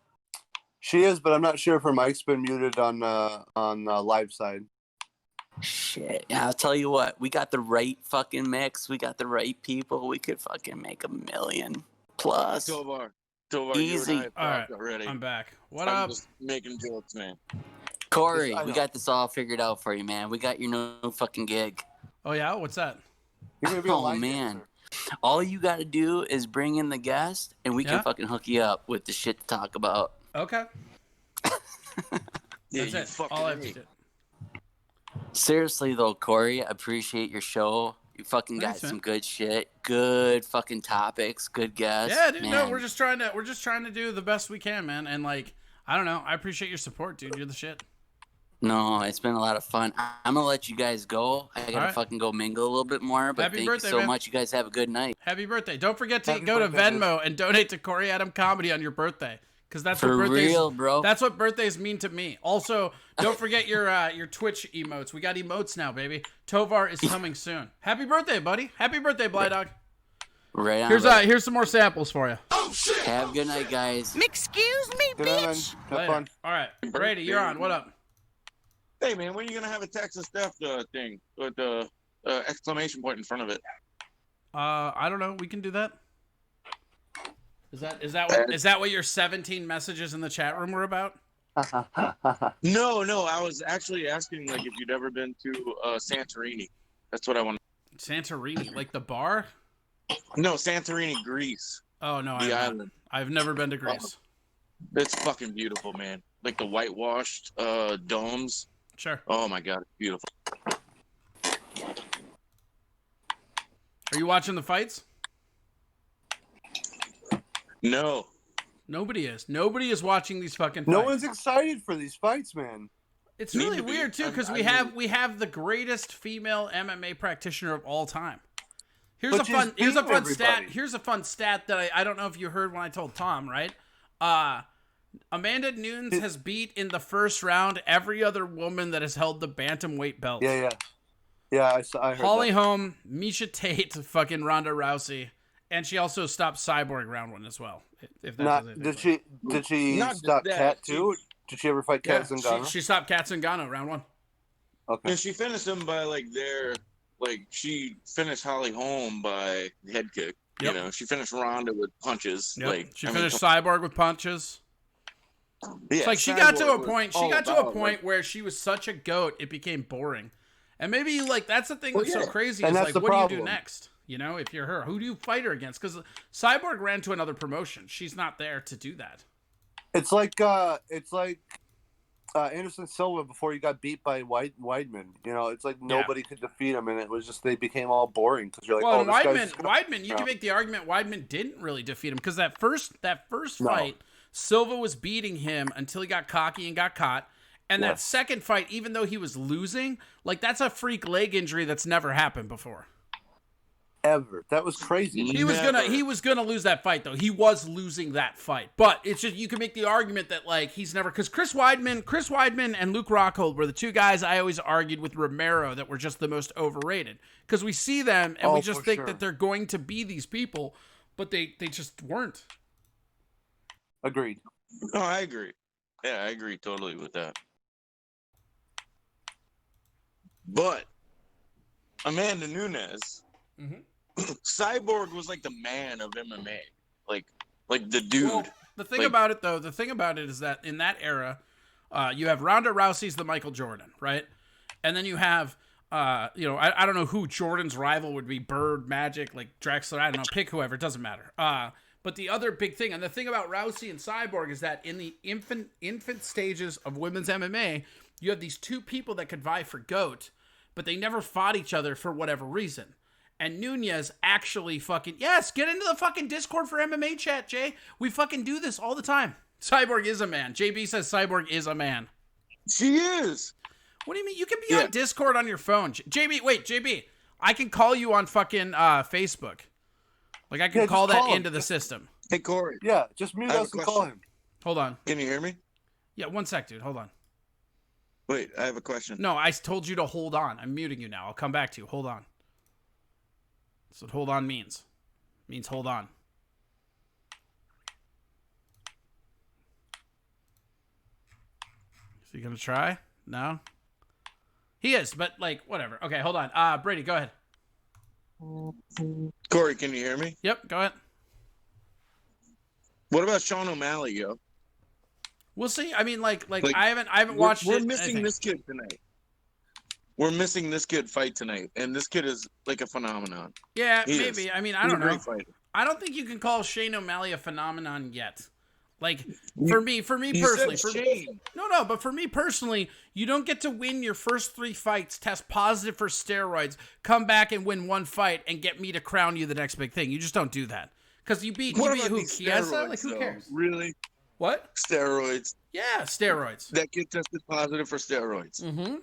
Speaker 10: She is, but I'm not sure if her mic's been muted on live side.
Speaker 13: Shit. I'll tell you what. We got the right fucking mix. We got the right people. We could fucking make $1 million plus.
Speaker 14: Tovar,
Speaker 13: Easy.
Speaker 14: you and I
Speaker 1: All
Speaker 14: have
Speaker 1: right,
Speaker 14: talked already.
Speaker 1: I'm back. What
Speaker 14: I'm
Speaker 1: up?
Speaker 14: just making jokes, man.
Speaker 13: Corey, we got this all figured out for you, man. We got your new fucking gig.
Speaker 1: Oh, yeah? What's that?
Speaker 13: Oh, man. All you got to do is bring in the guest, and we
Speaker 1: Yeah?
Speaker 13: can fucking hook you up with the shit to talk about.
Speaker 1: Okay.
Speaker 14: Yeah,
Speaker 1: That's
Speaker 14: you
Speaker 1: it.
Speaker 14: fucking
Speaker 1: All I have to
Speaker 14: A.
Speaker 1: do.
Speaker 13: Seriously, though, Corey, I appreciate your show. You fucking got
Speaker 1: Thanks, man.
Speaker 13: some good shit. Good fucking topics. Good guests.
Speaker 1: Yeah, dude. No,
Speaker 13: man.
Speaker 1: we're just trying to do the best we can, man. And like, I don't know. I appreciate your support, dude. You're the shit.
Speaker 13: No, it's been a lot of fun. I'm going to let you guys go. I got to
Speaker 1: right.
Speaker 13: fucking go mingle a little bit more. But
Speaker 1: Happy
Speaker 13: thank
Speaker 1: birthday,
Speaker 13: you so
Speaker 1: man.
Speaker 13: much. You guys have a good night.
Speaker 1: Happy birthday! Don't forget to
Speaker 10: Happy
Speaker 1: go to
Speaker 10: birthday, dude.
Speaker 1: Venmo and donate to Corey Adam Comedy on your birthday, because that's
Speaker 13: For
Speaker 1: what birthdays.
Speaker 13: real, bro.
Speaker 1: That's what birthdays mean to me. Also, don't forget your Twitch emotes. We got emotes now, baby. Tovar is coming soon. Happy birthday, buddy! Happy birthday, Blind Dog.
Speaker 13: Right on.
Speaker 1: Here's some more samples for you.
Speaker 13: Have a good night, guys.
Speaker 12: Excuse me,
Speaker 10: Good night, man.
Speaker 12: bitch.
Speaker 10: Have
Speaker 1: Later.
Speaker 10: fun.
Speaker 1: All right, Brady, you're on. What up?
Speaker 14: Hey, man, when are you gonna have a Texas Death thing with the exclamation point in front of it?
Speaker 1: I don't know. We can do that. Is that what your 17 messages in the chat room were about?
Speaker 14: No, I was actually asking like if you'd ever been to Santorini. That's what I want.
Speaker 1: Santorini, like the bar?
Speaker 14: No, Santorini, Greece.
Speaker 1: Oh no,
Speaker 14: The island.
Speaker 1: I've never been to Greece.
Speaker 14: It's fucking beautiful, man. Like the whitewashed domes.
Speaker 1: Sure.
Speaker 14: Oh my god, it's beautiful.
Speaker 1: Are you watching the fights?
Speaker 14: No.
Speaker 1: Nobody is. Nobody is watching these fucking fights.
Speaker 10: No one's excited for these fights, man.
Speaker 1: It's
Speaker 14: Need
Speaker 1: really
Speaker 14: to be.
Speaker 1: weird too, because we have the greatest female MMA practitioner of all time. Here's
Speaker 10: But
Speaker 1: a
Speaker 10: she's
Speaker 1: fun
Speaker 10: beating
Speaker 1: stat.
Speaker 10: everybody.
Speaker 1: Here's a fun stat that I don't know if you heard when I told Tom, right? Amanda Nunes has beat in the first round every other woman that has held the bantamweight belt.
Speaker 10: Yeah. I heard
Speaker 1: Holly
Speaker 10: that.
Speaker 1: Holm, Misha Tate, fucking Ronda Rousey, and she also stopped Cyborg round 1 as well. If that does
Speaker 10: Did she
Speaker 14: Not
Speaker 10: stop
Speaker 14: that,
Speaker 10: Kat too? Did she ever fight Kat Zingano?
Speaker 1: She stopped Kat Zingano round 1.
Speaker 10: Okay.
Speaker 14: And she finished him by she finished Holly Holm by head kick.
Speaker 1: Yep.
Speaker 14: You know, she finished Ronda with punches.
Speaker 1: Yep. She finished Cyborg with punches.
Speaker 14: Yeah,
Speaker 1: It's like she got to a point. She got to a point where she was such a goat, it became boring. And maybe that's the thing that's so crazy is like, what do you do next? You know, if you're her, who do you fight her against? Because Cyborg ran to another promotion. She's not there to do that.
Speaker 10: It's like Anderson Silva before he got beat by Weidman. You know, it's like nobody could defeat him, and it was just they became all boring because you're like,
Speaker 1: Weidman, you can make the argument Weidman didn't really defeat him because that first fight, Silva was beating him until he got cocky and got caught. And that second fight, even though he was losing, that's a freak leg injury that's never happened before.
Speaker 10: Ever. That was crazy.
Speaker 1: He was gonna lose that fight though. He was losing that fight. But it's just you can make the argument that he's never because Chris Weidman and Luke Rockhold were the two guys I always argued with Romero that were just the most overrated. Because we see them and we just think that they're going to be these people, but they just weren't.
Speaker 10: Agreed.
Speaker 14: No, I agree. Yeah, I agree totally with that. But Amanda Nunes, Cyborg was like the man of MMA, like the dude.
Speaker 1: Well, the thing about it is that in that era, you have Ronda Rousey's the Michael Jordan, right? And then you have, I don't know who Jordan's rival would be, Bird, Magic, like Drexler, I don't know, pick whoever, it doesn't matter. But the other big thing, and the thing about Rousey and Cyborg is that in the infant stages of women's MMA, you have these two people that could vie for GOAT, but they never fought each other for whatever reason. And Nunes actually get into the fucking Discord for MMA chat, Jay. We fucking do this all the time. Cyborg is a man. JB says Cyborg is a man.
Speaker 14: She is.
Speaker 1: What do you mean? You can be on Discord on your phone. JB, I can call you on fucking Facebook. I can call that into the system.
Speaker 14: Hey, Corey.
Speaker 10: Yeah, just mute us and call him.
Speaker 1: Hold on.
Speaker 14: Can you hear me?
Speaker 1: Yeah, one sec, dude. Hold on.
Speaker 14: Wait, I have a question.
Speaker 1: No, I told you to hold on. I'm muting you now. I'll come back to you. Hold on. That's what hold on means. It means hold on. Is he going to try? No? He is, but whatever. Okay, hold on. Brady, go ahead.
Speaker 14: Corey, can you hear me?
Speaker 1: Yep, go ahead.
Speaker 14: What about Sean O'Malley, yo?
Speaker 1: We'll see. I mean, I haven't watched
Speaker 14: We're
Speaker 1: it.
Speaker 14: missing this kid tonight. We're missing this kid fight tonight, and this kid is like a phenomenon.
Speaker 1: Yeah, maybe. I mean, I don't know.
Speaker 14: Great fighter.
Speaker 1: I don't think you can call Shane O'Malley a phenomenon yet. For me personally, but for me personally, you don't get to win your first 3 fights, test positive for steroids, come back and win 1 fight, and get me to crown you the next big thing. You just don't do that because you beat who? Chiesa? Who cares?
Speaker 14: Really?
Speaker 1: What?
Speaker 14: Steroids.
Speaker 1: Yeah, steroids.
Speaker 14: That kid tested positive for steroids.
Speaker 1: Mm-hmm.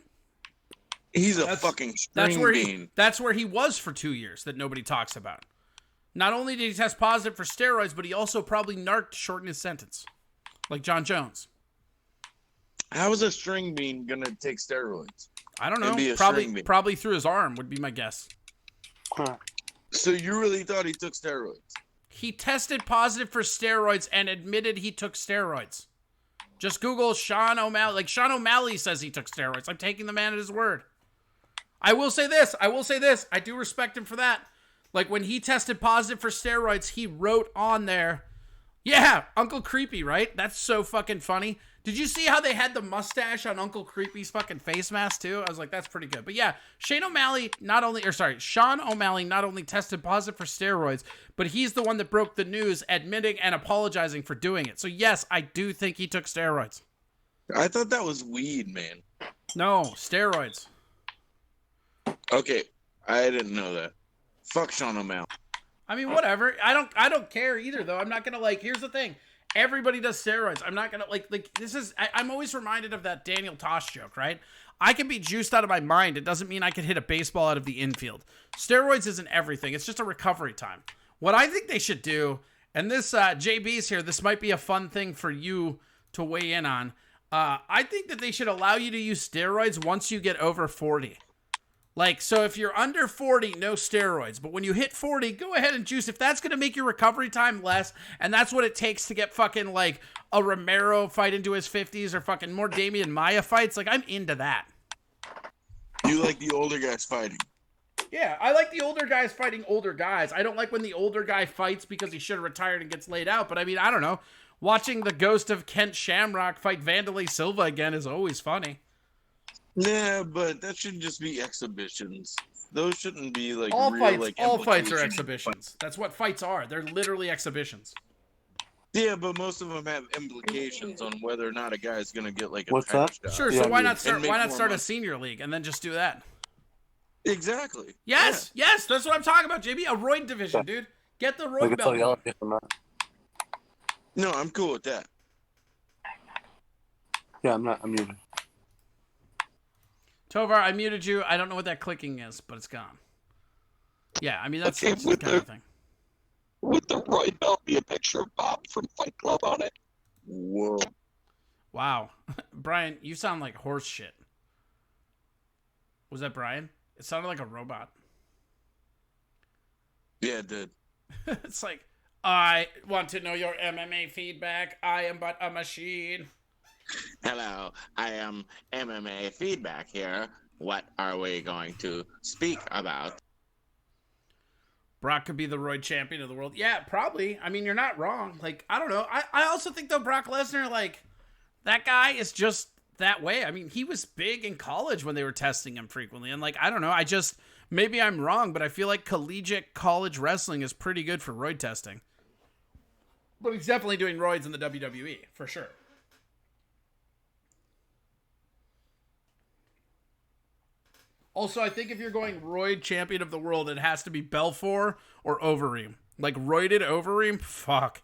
Speaker 14: He's a fucking string bean.
Speaker 1: That's where he was for 2 years that nobody talks about. Not only did he test positive for steroids, but he also probably narked to shorten his sentence, like John Jones.
Speaker 14: How is a string bean gonna take steroids?
Speaker 1: I don't know. Probably through his arm would be my guess.
Speaker 14: So you really thought he took steroids?
Speaker 1: He tested positive for steroids and admitted he took steroids. Just Google Sean O'Malley. Sean O'Malley says he took steroids. I'm taking the man at his word. I will say this. I do respect him for that. When he tested positive for steroids, he wrote on there, yeah, Uncle Creepy, right? That's so fucking funny. Did you see how they had the mustache on Uncle Creepy's fucking face mask too? I was like, that's pretty good. But yeah, Sean O'Malley not only tested positive for steroids, but he's the one that broke the news, admitting and apologizing for doing it. So yes, I do think he took steroids.
Speaker 14: I thought that was weed, man.
Speaker 1: No, steroids.
Speaker 14: Okay, I didn't know that. Fuck Sean O'Malley.
Speaker 1: I mean, whatever. I don't care either, though. I'm not gonna here's the thing. Everybody does steroids. I'm not gonna this is. I'm always reminded of that Daniel Tosh joke, right? I can be juiced out of my mind. It doesn't mean I can hit a baseball out of the infield. Steroids isn't everything. It's just a recovery time. What I think they should do, and this JB's here. This might be a fun thing for you to weigh in on. I think that they should allow you to use steroids once you get over 40. Like, so if you're under 40, no steroids. But when you hit 40, go ahead and juice. If that's going to make your recovery time less, and that's what it takes to get fucking, like, a Romero fight into his 50s or fucking more Damian Maia fights, like, I'm into that.
Speaker 14: You like the older guys fighting?
Speaker 1: Yeah, I like the older guys fighting older guys. I don't like when the older guy fights because he should have retired and gets laid out. But, I mean, I don't know. Watching the ghost of Kent Shamrock fight Vanderlei Silva again is always funny.
Speaker 14: Yeah, but that should just be exhibitions. Those shouldn't be like
Speaker 1: all
Speaker 14: real,
Speaker 1: fights.
Speaker 14: like,
Speaker 1: All fights are
Speaker 14: implications.
Speaker 1: exhibitions. That's what fights are. They're literally exhibitions.
Speaker 14: Yeah, but most of them have implications on whether or not a guy's gonna get like a
Speaker 10: What's that?
Speaker 14: touchdown.
Speaker 1: Sure.
Speaker 10: Yeah,
Speaker 1: So why
Speaker 10: I mean-
Speaker 1: not start?
Speaker 14: And make
Speaker 1: Why not
Speaker 14: more
Speaker 1: start a
Speaker 14: money.
Speaker 1: senior league and then just do that?
Speaker 14: Exactly.
Speaker 1: Yes. Yes. That's what I'm talking about, JB. A roid division, dude. Get the
Speaker 10: We
Speaker 1: roid
Speaker 10: can tell
Speaker 1: belt.
Speaker 10: y'all
Speaker 1: going.
Speaker 10: if I'm not.
Speaker 14: No, I'm cool with that.
Speaker 10: Yeah, I'm not. I'm muted.
Speaker 1: Tovar, I muted you. I don't know what that clicking is, but it's gone. Yeah, I mean that's,
Speaker 11: Okay,
Speaker 1: that's the
Speaker 11: with
Speaker 1: kind of thing.
Speaker 11: Would the Roy belt be a picture of Bob from Fight Club on it?
Speaker 14: Whoa.
Speaker 1: Wow, Brian, you sound like horse shit. Was that Brian? It sounded like a robot.
Speaker 14: Yeah, it did.
Speaker 1: It's like, I want to know your MMA feedback. I am but a machine.
Speaker 15: Hello, I am MMA Feedback here. What are we going to speak about?
Speaker 1: Brock could be the roid champion of the world. Yeah, probably. I mean, you're not wrong. Like, I don't know. I also think, though, Brock Lesnar, like, that guy is just that way. I mean, he was big in college when they were testing him frequently. And, like, I don't know. Maybe I'm wrong, but I feel like collegiate college wrestling is pretty good for roid testing. But he's definitely doing roids in the WWE, for sure. Also, I think if you're going roid champion of the world, it has to be Belfort or Overeem. Like, roided Overeem? Fuck.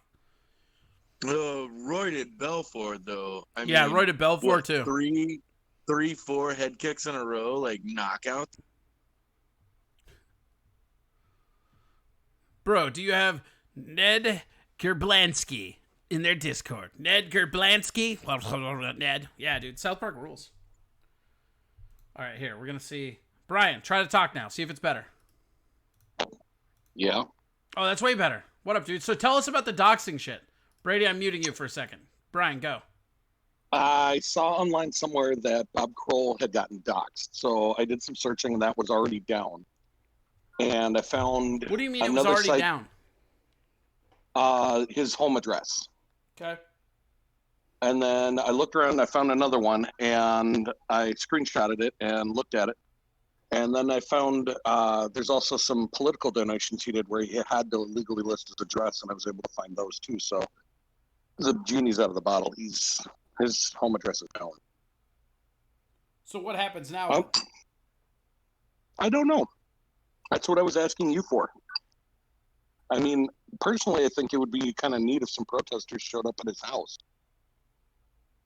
Speaker 14: Roided Belfort though.
Speaker 1: Yeah, roided Belfort,
Speaker 14: what,
Speaker 1: too.
Speaker 14: Three, 4 head kicks in a row, like knockout.
Speaker 1: Bro, do you have Ned Gerblansky in their Discord? Ned Gerblansky? Ned. Yeah, dude. South Park rules. All right, here. We're going to see. Brian, try to talk now. See if it's better.
Speaker 11: Yeah.
Speaker 1: Oh, that's way better. What up, dude? So tell us about the doxing shit. Brady, I'm muting you for a second. Brian, go.
Speaker 11: I saw online somewhere that Bob Kroll had gotten doxxed, so I did some searching and that was already down. And I found
Speaker 1: What do you mean it was already down?
Speaker 11: His home address.
Speaker 1: Okay.
Speaker 11: And then I looked around and I found another one and I screenshotted it and looked at it. And then I found there's also some political donations he did where he had to legally list his address, and I was able to find those too. So the genie's out of the bottle. His home address is down.
Speaker 1: So what happens now?
Speaker 11: I don't know. That's what I was asking you for. I mean, personally, I think it would be kind of neat if some protesters showed up at his house.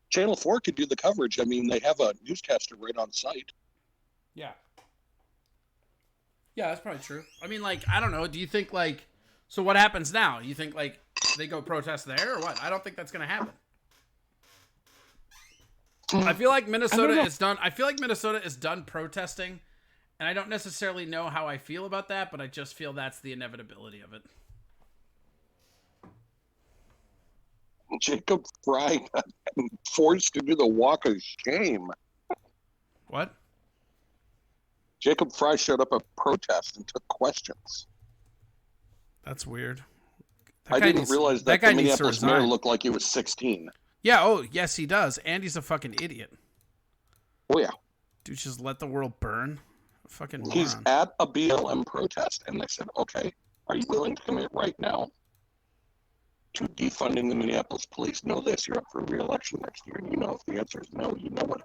Speaker 11: Channel 4 could do the coverage. I mean, they have a newscaster right on site.
Speaker 1: Yeah. Yeah, that's probably true. I mean, like, I don't know. Do you think, like, so what happens now? You think, like, they go protest there or what? I don't think that's going to happen. I feel like Minnesota is done. I feel like Minnesota is done protesting, and I don't necessarily know how I feel about that, but I just feel that's the inevitability of it.
Speaker 11: Jacob Fry got forced to do the walk of shame.
Speaker 1: What?
Speaker 11: Jacob Fry showed up at protest and took questions.
Speaker 1: That's weird.
Speaker 11: I didn't realize that
Speaker 1: guy
Speaker 11: the
Speaker 1: needs to
Speaker 11: Minneapolis mayor
Speaker 1: resign.
Speaker 11: looked like he was 16.
Speaker 1: Yeah, oh, yes, he does. And he's a fucking idiot.
Speaker 11: Oh, yeah.
Speaker 1: Dude, just let the world burn. Fucking moron.
Speaker 11: He's at a BLM protest, and they said, okay, are you willing to commit right now to defunding the Minneapolis police? Know this, you're up for re-election next year. And you know if the answer is no, you know what.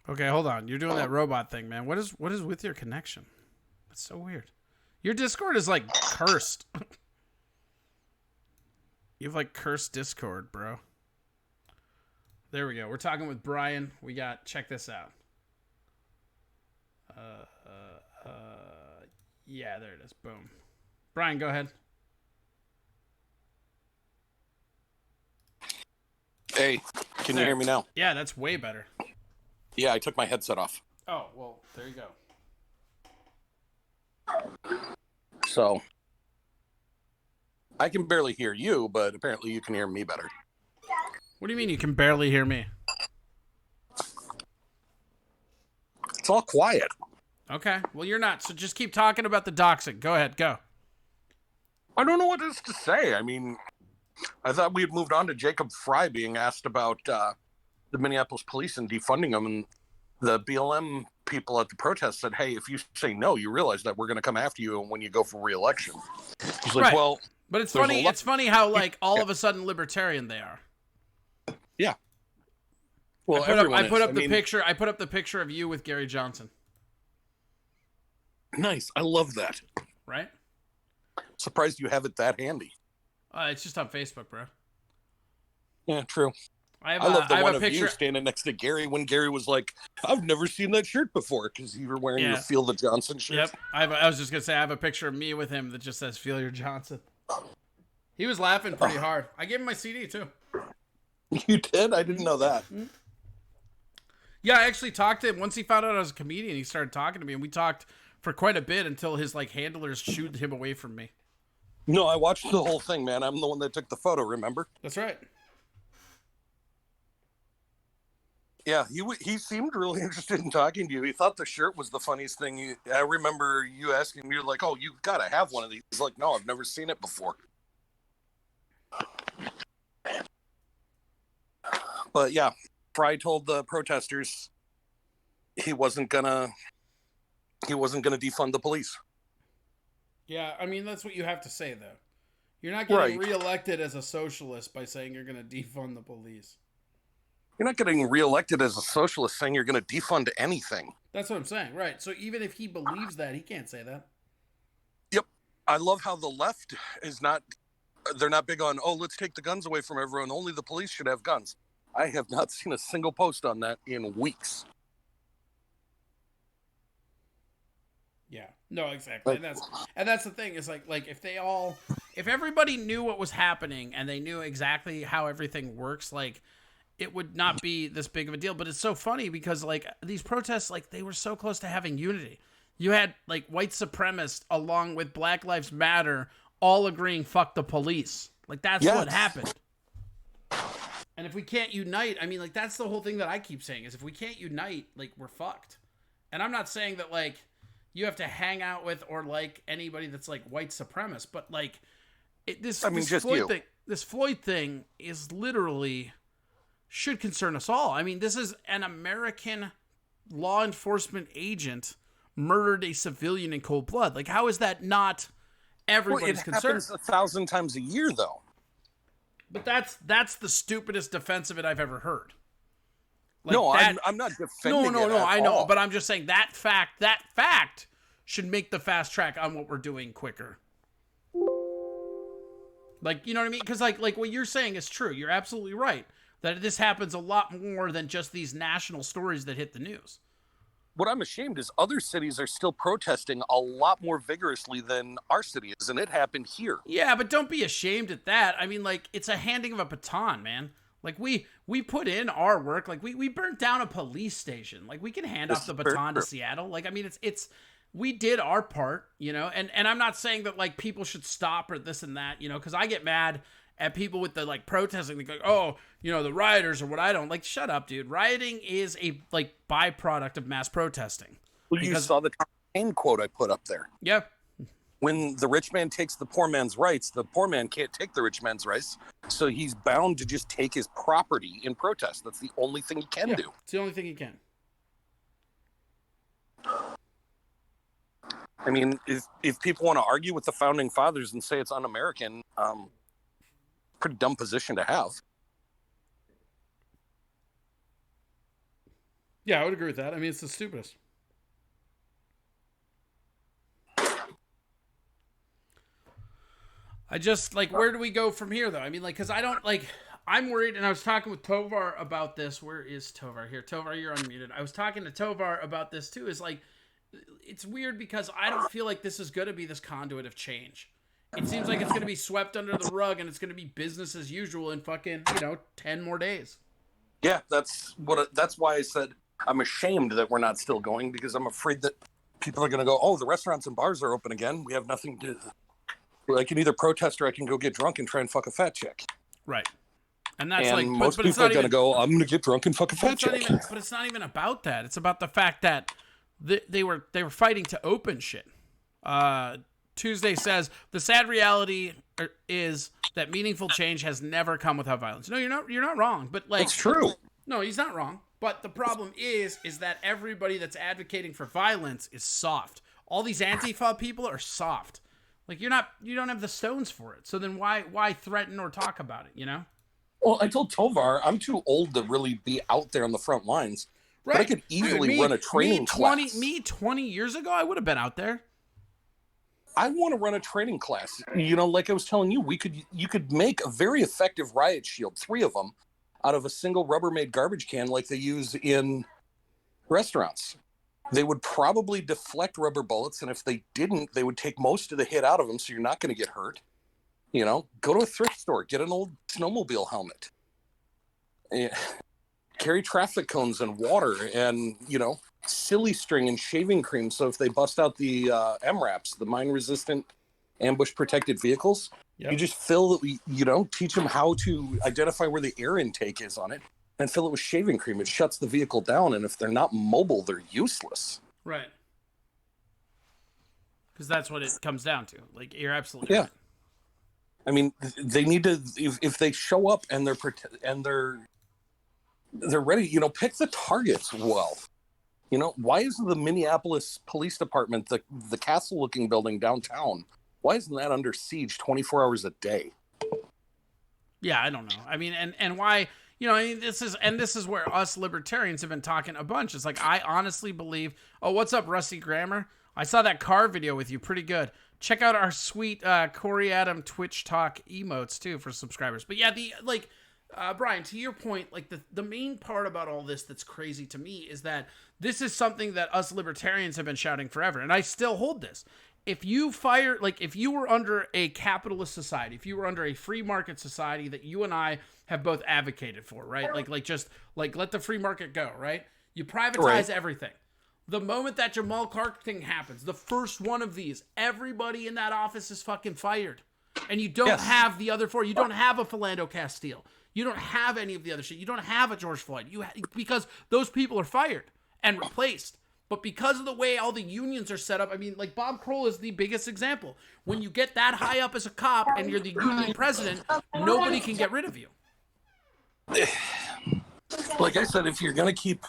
Speaker 1: Okay, hold on. You're doing that robot thing, man. What is with your connection? That's so weird. Your Discord is like cursed. You have like cursed Discord, bro. There we go. We're talking with Brian. We got, check this out. Yeah, there it is. Boom. Brian, go ahead.
Speaker 16: Hey, Can you hear me now?
Speaker 1: Yeah, that's way better.
Speaker 16: Yeah, I took my headset off.
Speaker 1: Oh, well, there you go.
Speaker 16: So, I can barely hear you, but apparently you can hear me better.
Speaker 1: What do you mean you can barely hear me?
Speaker 16: It's all quiet.
Speaker 1: Okay, well, you're not, so just keep talking about the doxing. Go ahead, go.
Speaker 16: I don't know what else to say. I mean, I thought we had moved on to Jacob Fry being asked about the Minneapolis police and defunding them, and the BLM people at the protest said, hey, if you say no, you realize that we're going to come after you when you go for re-election. He's like,
Speaker 1: right.
Speaker 16: well...
Speaker 1: But it's funny, it's funny how, like, all of a sudden libertarian they are.
Speaker 16: Yeah. Well,
Speaker 1: I put up the picture. I put up the picture of you with Gary Johnson.
Speaker 16: Nice. I love that.
Speaker 1: Right?
Speaker 16: Surprised you have it that handy.
Speaker 1: It's just on Facebook, bro.
Speaker 16: Yeah, true. I love the one of you standing next to Gary when Gary was like, I've never seen that shirt before, because you were wearing your Feel the Johnson shirt.
Speaker 1: Yep. I was just going to say, I have a picture of me with him that just says Feel Your Johnson. He was laughing pretty hard. I gave him my CD, too.
Speaker 16: You did? I didn't know that.
Speaker 1: Mm-hmm. Yeah, I actually talked to him. Once he found out I was a comedian, he started talking to me, and we talked for quite a bit until his like handlers shooed him away from me.
Speaker 16: No, I watched the whole thing, man. I'm the one that took the photo, remember?
Speaker 1: That's right.
Speaker 16: Yeah, he seemed really interested in talking to you. He thought the shirt was the funniest thing. I remember you asking him, you're like, oh, you got to have one of these. He's like, no, I've never seen it before. But yeah, Fry told the protesters he wasn't gonna defund the police.
Speaker 1: Yeah, I mean, that's what you have to say, though. You're not getting reelected as a socialist by saying you're going to defund the police.
Speaker 16: You're not getting reelected as a socialist saying you're going to defund anything.
Speaker 1: That's what I'm saying, right. So even if he believes that, he can't say that.
Speaker 16: Yep. I love how the left is not, they're not big on, oh, let's take the guns away from everyone. Only the police should have guns. I have not seen a single post on that in weeks.
Speaker 1: Yeah, no, exactly. And that's the thing is like if everybody knew what was happening and they knew exactly how everything works, like it would not be this big of a deal. But it's so funny because like these protests, like they were so close to having unity. You had like white supremacists along with Black Lives Matter all agreeing fuck the police. Like that's what happened. And if we can't unite, I mean like that's the whole thing that I keep saying is if we can't unite, like we're fucked. And I'm not saying that like you have to hang out with or like anybody that's like white supremacist, but like this Floyd thing is literally should concern us all. I mean, this is an American law enforcement agent murdered a civilian in cold blood. Like, how is that not everybody's concern?
Speaker 16: It happens 1,000 times a year, though.
Speaker 1: But that's the stupidest defense of it I've ever heard.
Speaker 16: Like no, I'm not defending
Speaker 1: No, I know,
Speaker 16: all.
Speaker 1: but I'm just saying that fact should make the fast track on what we're doing quicker. Like, you know what I mean? Because like what you're saying is true. You're absolutely right that this happens a lot more than just these national stories that hit the news.
Speaker 16: What I'm ashamed is other cities are still protesting a lot more vigorously than our city is, and it happened here.
Speaker 1: Yeah, but don't be ashamed at that. I mean, like, it's a handing of a baton, man. Like, we put in our work. Like, we burnt down a police station. Like, we can hand off the baton to Seattle. Like, I mean, it's we did our part, you know? And I'm not saying that, like, people should stop or this and that, you know? Because I get mad at people with the, like, protesting. They go, oh, you know, the rioters or what I don't. Like, shut up, dude. Rioting is a, like, byproduct of mass protesting.
Speaker 16: Well, you saw the Tom quote I put up there.
Speaker 1: Yep.
Speaker 16: When the rich man takes the poor man's rights, the poor man can't take the rich man's rights. So he's bound to just take his property in protest. That's the only thing he can do.
Speaker 1: It's the only thing he can.
Speaker 16: I mean, if people want to argue with the founding fathers and say it's un-American, pretty dumb position to have.
Speaker 1: Yeah, I would agree with that. I mean, it's the stupidest. I just, like, where do we go from here, though? I mean, like, because I don't, like, I'm worried, and I was talking with Tovar about this. Where is Tovar? Here. Tovar, you're unmuted. I was talking to Tovar about this, too, is, like, it's weird because I don't feel like this is going to be this conduit of change. It seems like it's going to be swept under the rug, and it's going to be business as usual in fucking, 10 more days.
Speaker 16: Yeah, that's why I said I'm ashamed that we're not still going, because I'm afraid that people are going to go, oh, the restaurants and bars are open again. We have nothing to. I can either protest or I can go get drunk and try and fuck a fat chick.
Speaker 1: Right. And that's
Speaker 16: and
Speaker 1: like,
Speaker 16: most
Speaker 1: but it's
Speaker 16: people are
Speaker 1: not
Speaker 16: going to
Speaker 1: even,
Speaker 16: go, I'm going to get drunk and fuck a
Speaker 1: but
Speaker 16: fat
Speaker 1: it's not
Speaker 16: chick.
Speaker 1: even, but it's not even about that. It's about the fact that they were fighting to open shit. Tuesday says the sad reality is that meaningful change has never come without violence. No, you're not wrong, but like,
Speaker 16: it's true.
Speaker 1: No, he's not wrong. But the problem is that everybody that's advocating for violence is soft. All these Antifa people are soft. Like you don't have the stones for it. So then why threaten or talk about it, you know?
Speaker 16: Well, I told Tovar I'm too old to really be out there on the front lines.
Speaker 1: Right.
Speaker 16: But I could easily run a training class.
Speaker 1: 20 years ago, I would have been out there.
Speaker 16: I want to run a training class. You know, like I was telling you, you could make a very effective riot shield, 3 of them, out of a single Rubbermaid garbage can like they use in restaurants. They would probably deflect rubber bullets, and if they didn't, they would take most of the hit out of them, so you're not going to get hurt. You know, go to a thrift store, get an old snowmobile helmet. Carry traffic cones and water and, you know, silly string and shaving cream, so if they bust out the MRAPs, the mine-resistant ambush-protected vehicles, you just fill it, you know, teach them how to identify where the air intake is on it, and fill it with shaving cream. It shuts the vehicle down, and if they're not mobile, they're useless.
Speaker 1: Right. Because that's what it comes down to. Like, you're absolutely right.
Speaker 16: I mean, they need to, if they show up and they're ready, you know, pick the targets well. You know, why is the Minneapolis Police Department, the castle-looking building downtown, why isn't that under siege 24 hours a day?
Speaker 1: Yeah, I don't know. I mean, and why, you know, I mean, this is where us libertarians have been talking a bunch. It's like, I honestly believe, oh, what's up, Rusty Grammar? I saw that car video with you. Pretty good. Check out our sweet Corey Adam TwitchTok emotes, too, for subscribers. But yeah, Brian, to your point, like the main part about all this that's crazy to me is that this is something that us libertarians have been shouting forever. And I still hold this. If you were under a capitalist society, if you were under a free market society that you and I have both advocated for, right? Like let the free market go, right? You privatize everything. The moment that Jamal Clark thing happens, the first one of these, everybody in that office is fucking fired. And you don't have the other 4. You don't have a Philando Castile. You don't have any of the other shit. You don't have a George Floyd. Because those people are fired and replaced. But because of the way all the unions are set up, I mean, like Bob Kroll is the biggest example. When you get that high up as a cop and you're the union president, nobody can get rid of you.
Speaker 16: Like I said, if you're going to keep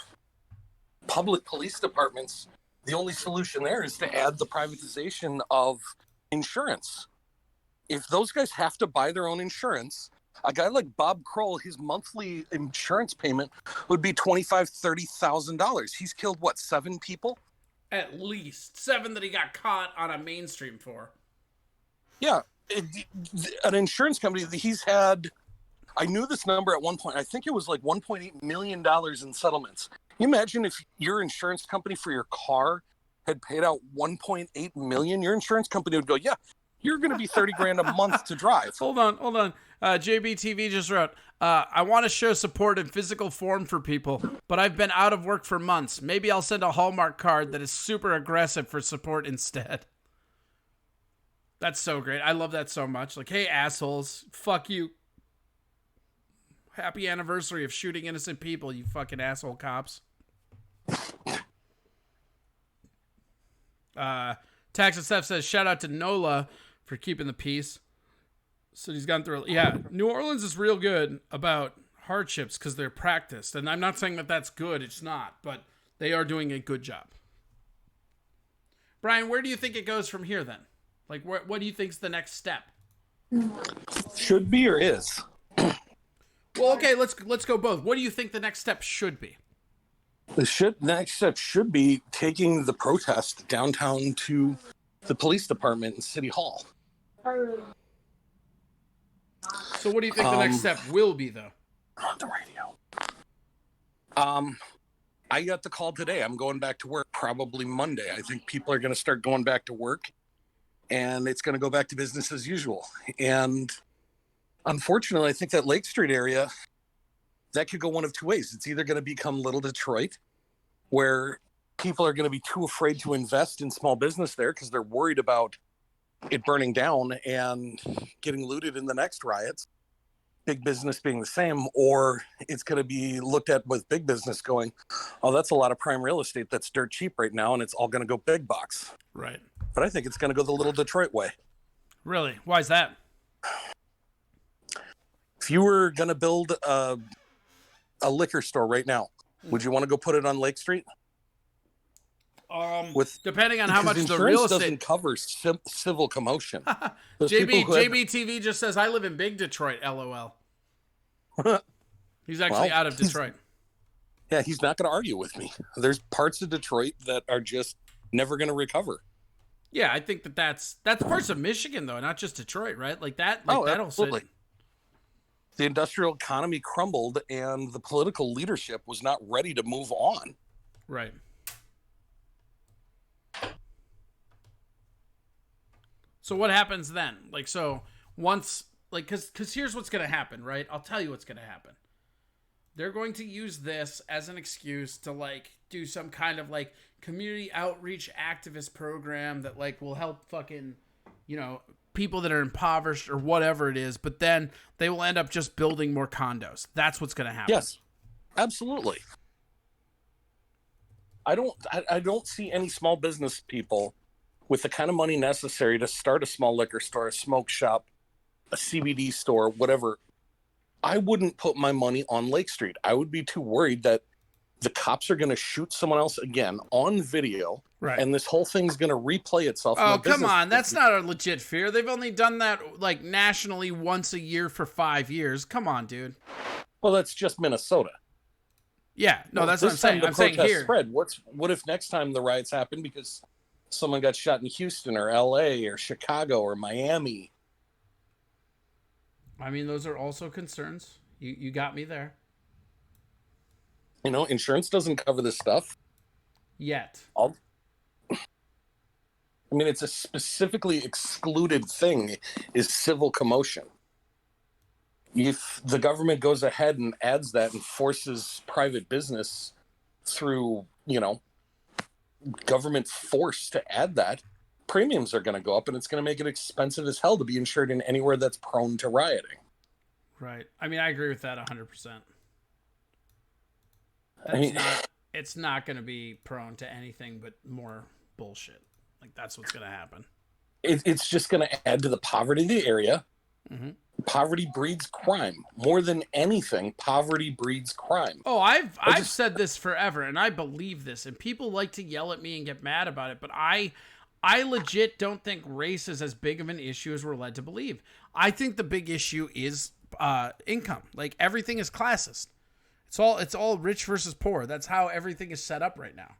Speaker 16: public police departments, the only solution there is to add the privatization of insurance. If those guys have to buy their own insurance, a guy like Bob Kroll, his monthly insurance payment would be $25,000-$30,000. He's killed, what, 7 people?
Speaker 1: At least 7 that he got caught on a mainstream for.
Speaker 16: Yeah. An insurance company, he's had, I knew this number at one point, I think it was like $1.8 million in settlements. Can you imagine if your insurance company for your car had paid out $1.8 million? Your insurance company would go, yeah, you're going to be $30,000 a month to drive.
Speaker 1: Hold on. JBTV just wrote, I want to show support in physical form for people, but I've been out of work for months. Maybe I'll send a Hallmark card that is super aggressive for support instead. That's so great. I love that so much. Like, hey, assholes, fuck you. Happy anniversary of shooting innocent people, you fucking asshole cops. Tax Steph says, shout out to Nola for keeping the peace. So he's gone through. Yeah, New Orleans is real good about hardships because they're practiced. And I'm not saying that that's good. It's not. But they are doing a good job. Brian, where do you think it goes from here then? Like, what do you think's the next step?
Speaker 16: Should be or is?
Speaker 1: Well, okay, let's go both. What do you think the next step should be?
Speaker 16: The next step should be taking the protest downtown to the police department and City Hall.
Speaker 1: So what do you think the next step will be, though?
Speaker 16: On the radio. I got the call today. I'm going back to work probably Monday. I think people are going to start going back to work, and it's going to go back to business as usual. And unfortunately, I think that Lake Street area that could go one of two ways. It's either going to become Little Detroit, where people are going to be too afraid to invest in small business there because they're worried about it burning down and getting looted in the next riots, big business being the same, or it's going to be looked at with big business going, oh, that's a lot of prime real estate that's dirt cheap right now, and it's all going to go big box.
Speaker 1: Right.
Speaker 16: But I think it's going to go the Little Detroit way.
Speaker 1: Really? Why is that?
Speaker 16: If you were going to build a liquor store right now, would you want to go put it on Lake Street?
Speaker 1: Depending on how much the
Speaker 16: insurance
Speaker 1: real estate
Speaker 16: doesn't cover civil commotion.
Speaker 1: JBTV just says I live in Big Detroit. LOL. He's actually out of Detroit.
Speaker 16: Yeah, he's not going to argue with me. There's parts of Detroit that are just never going to recover.
Speaker 1: Yeah, I think that's parts of Michigan though, not just Detroit, right? Like that. Like that
Speaker 16: absolutely. The industrial economy crumbled, and the political leadership was not ready to move on.
Speaker 1: Right. So what happens then? Like, so once, like, because here's what's going to happen, right? I'll tell you what's going to happen. They're going to use this as an excuse to, like, do some kind of, like, community outreach activist program that, like, will help fucking, you know, people that are impoverished or whatever it is. But then they will end up just building more condos. That's what's going to happen.
Speaker 16: Yes, absolutely. I don't see any small business people with the kind of money necessary to start a small liquor store, a smoke shop, a CBD store, whatever. I wouldn't put my money on Lake Street. I would be too worried that the cops are going to shoot someone else again on video,
Speaker 1: right?
Speaker 16: And this whole thing's going to replay itself.
Speaker 1: Oh, come on. That's not a legit fear. They've only done that, like, nationally once a year for 5 years. Come on, dude.
Speaker 16: Well, that's just Minnesota.
Speaker 1: Yeah, no, that's what I'm saying. I'm saying here.
Speaker 16: Spread. What if next time the riots happen because someone got shot in Houston or LA or Chicago or Miami?
Speaker 1: I mean, those are also concerns. You got me there.
Speaker 16: You know, insurance doesn't cover this stuff.
Speaker 1: Yet.
Speaker 16: I mean, it's a specifically excluded thing is civil commotion. If the government goes ahead and adds that and forces private business through, you know, government force to add that, premiums are going to go up, and it's going to make it expensive as hell to be insured in anywhere that's prone to rioting.
Speaker 1: Right. I mean, I agree with that 100%. It's not going to be prone to anything but more bullshit. Like, that's what's going to happen.
Speaker 16: It's just going to add to the poverty of the area.
Speaker 1: Mm-hmm.
Speaker 16: Poverty breeds crime. More than anything, poverty breeds crime.
Speaker 1: Oh, I've said this forever, and I believe this, and people like to yell at me and get mad about it, but I legit don't think race is as big of an issue as we're led to believe. I think the big issue is income. Like, everything is classist. It's all rich versus poor. That's how everything is set up right now.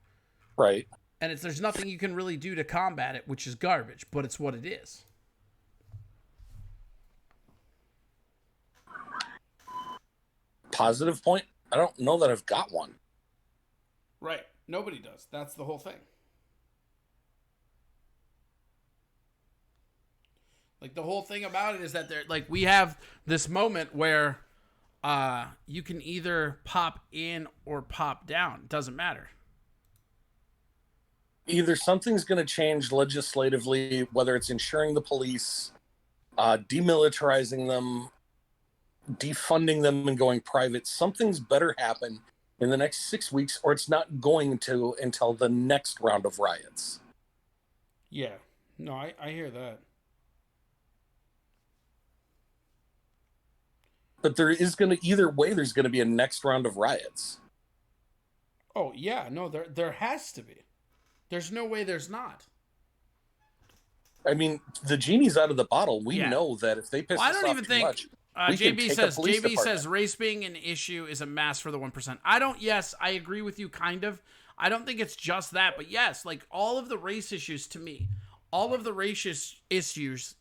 Speaker 16: Right.
Speaker 1: And there's nothing you can really do to combat it, which is garbage, but it's what it is.
Speaker 16: Positive point? I don't know that I've got one.
Speaker 1: Right. Nobody does. That's the whole thing. Like, the whole thing about it is that we have this moment where you can either pop in or pop down. It doesn't matter.
Speaker 16: Either something's going to change legislatively, whether it's insuring the police, demilitarizing them, defunding them and going private. Something's better happen in the next 6 weeks, or it's not going to until the next round of riots.
Speaker 1: Yeah. No, I hear that.
Speaker 16: But there is going to, either way, there's going to be a next round of riots.
Speaker 1: Oh, yeah. No, there has to be. There's no way there's not.
Speaker 16: I mean, the genie's out of the bottle. We know that if they piss us off too much,
Speaker 1: JB says race being an issue is a mask for the 1%. I agree with you kind of. I don't think it's just that, but yes, like all of the race issues to me, all of the race issues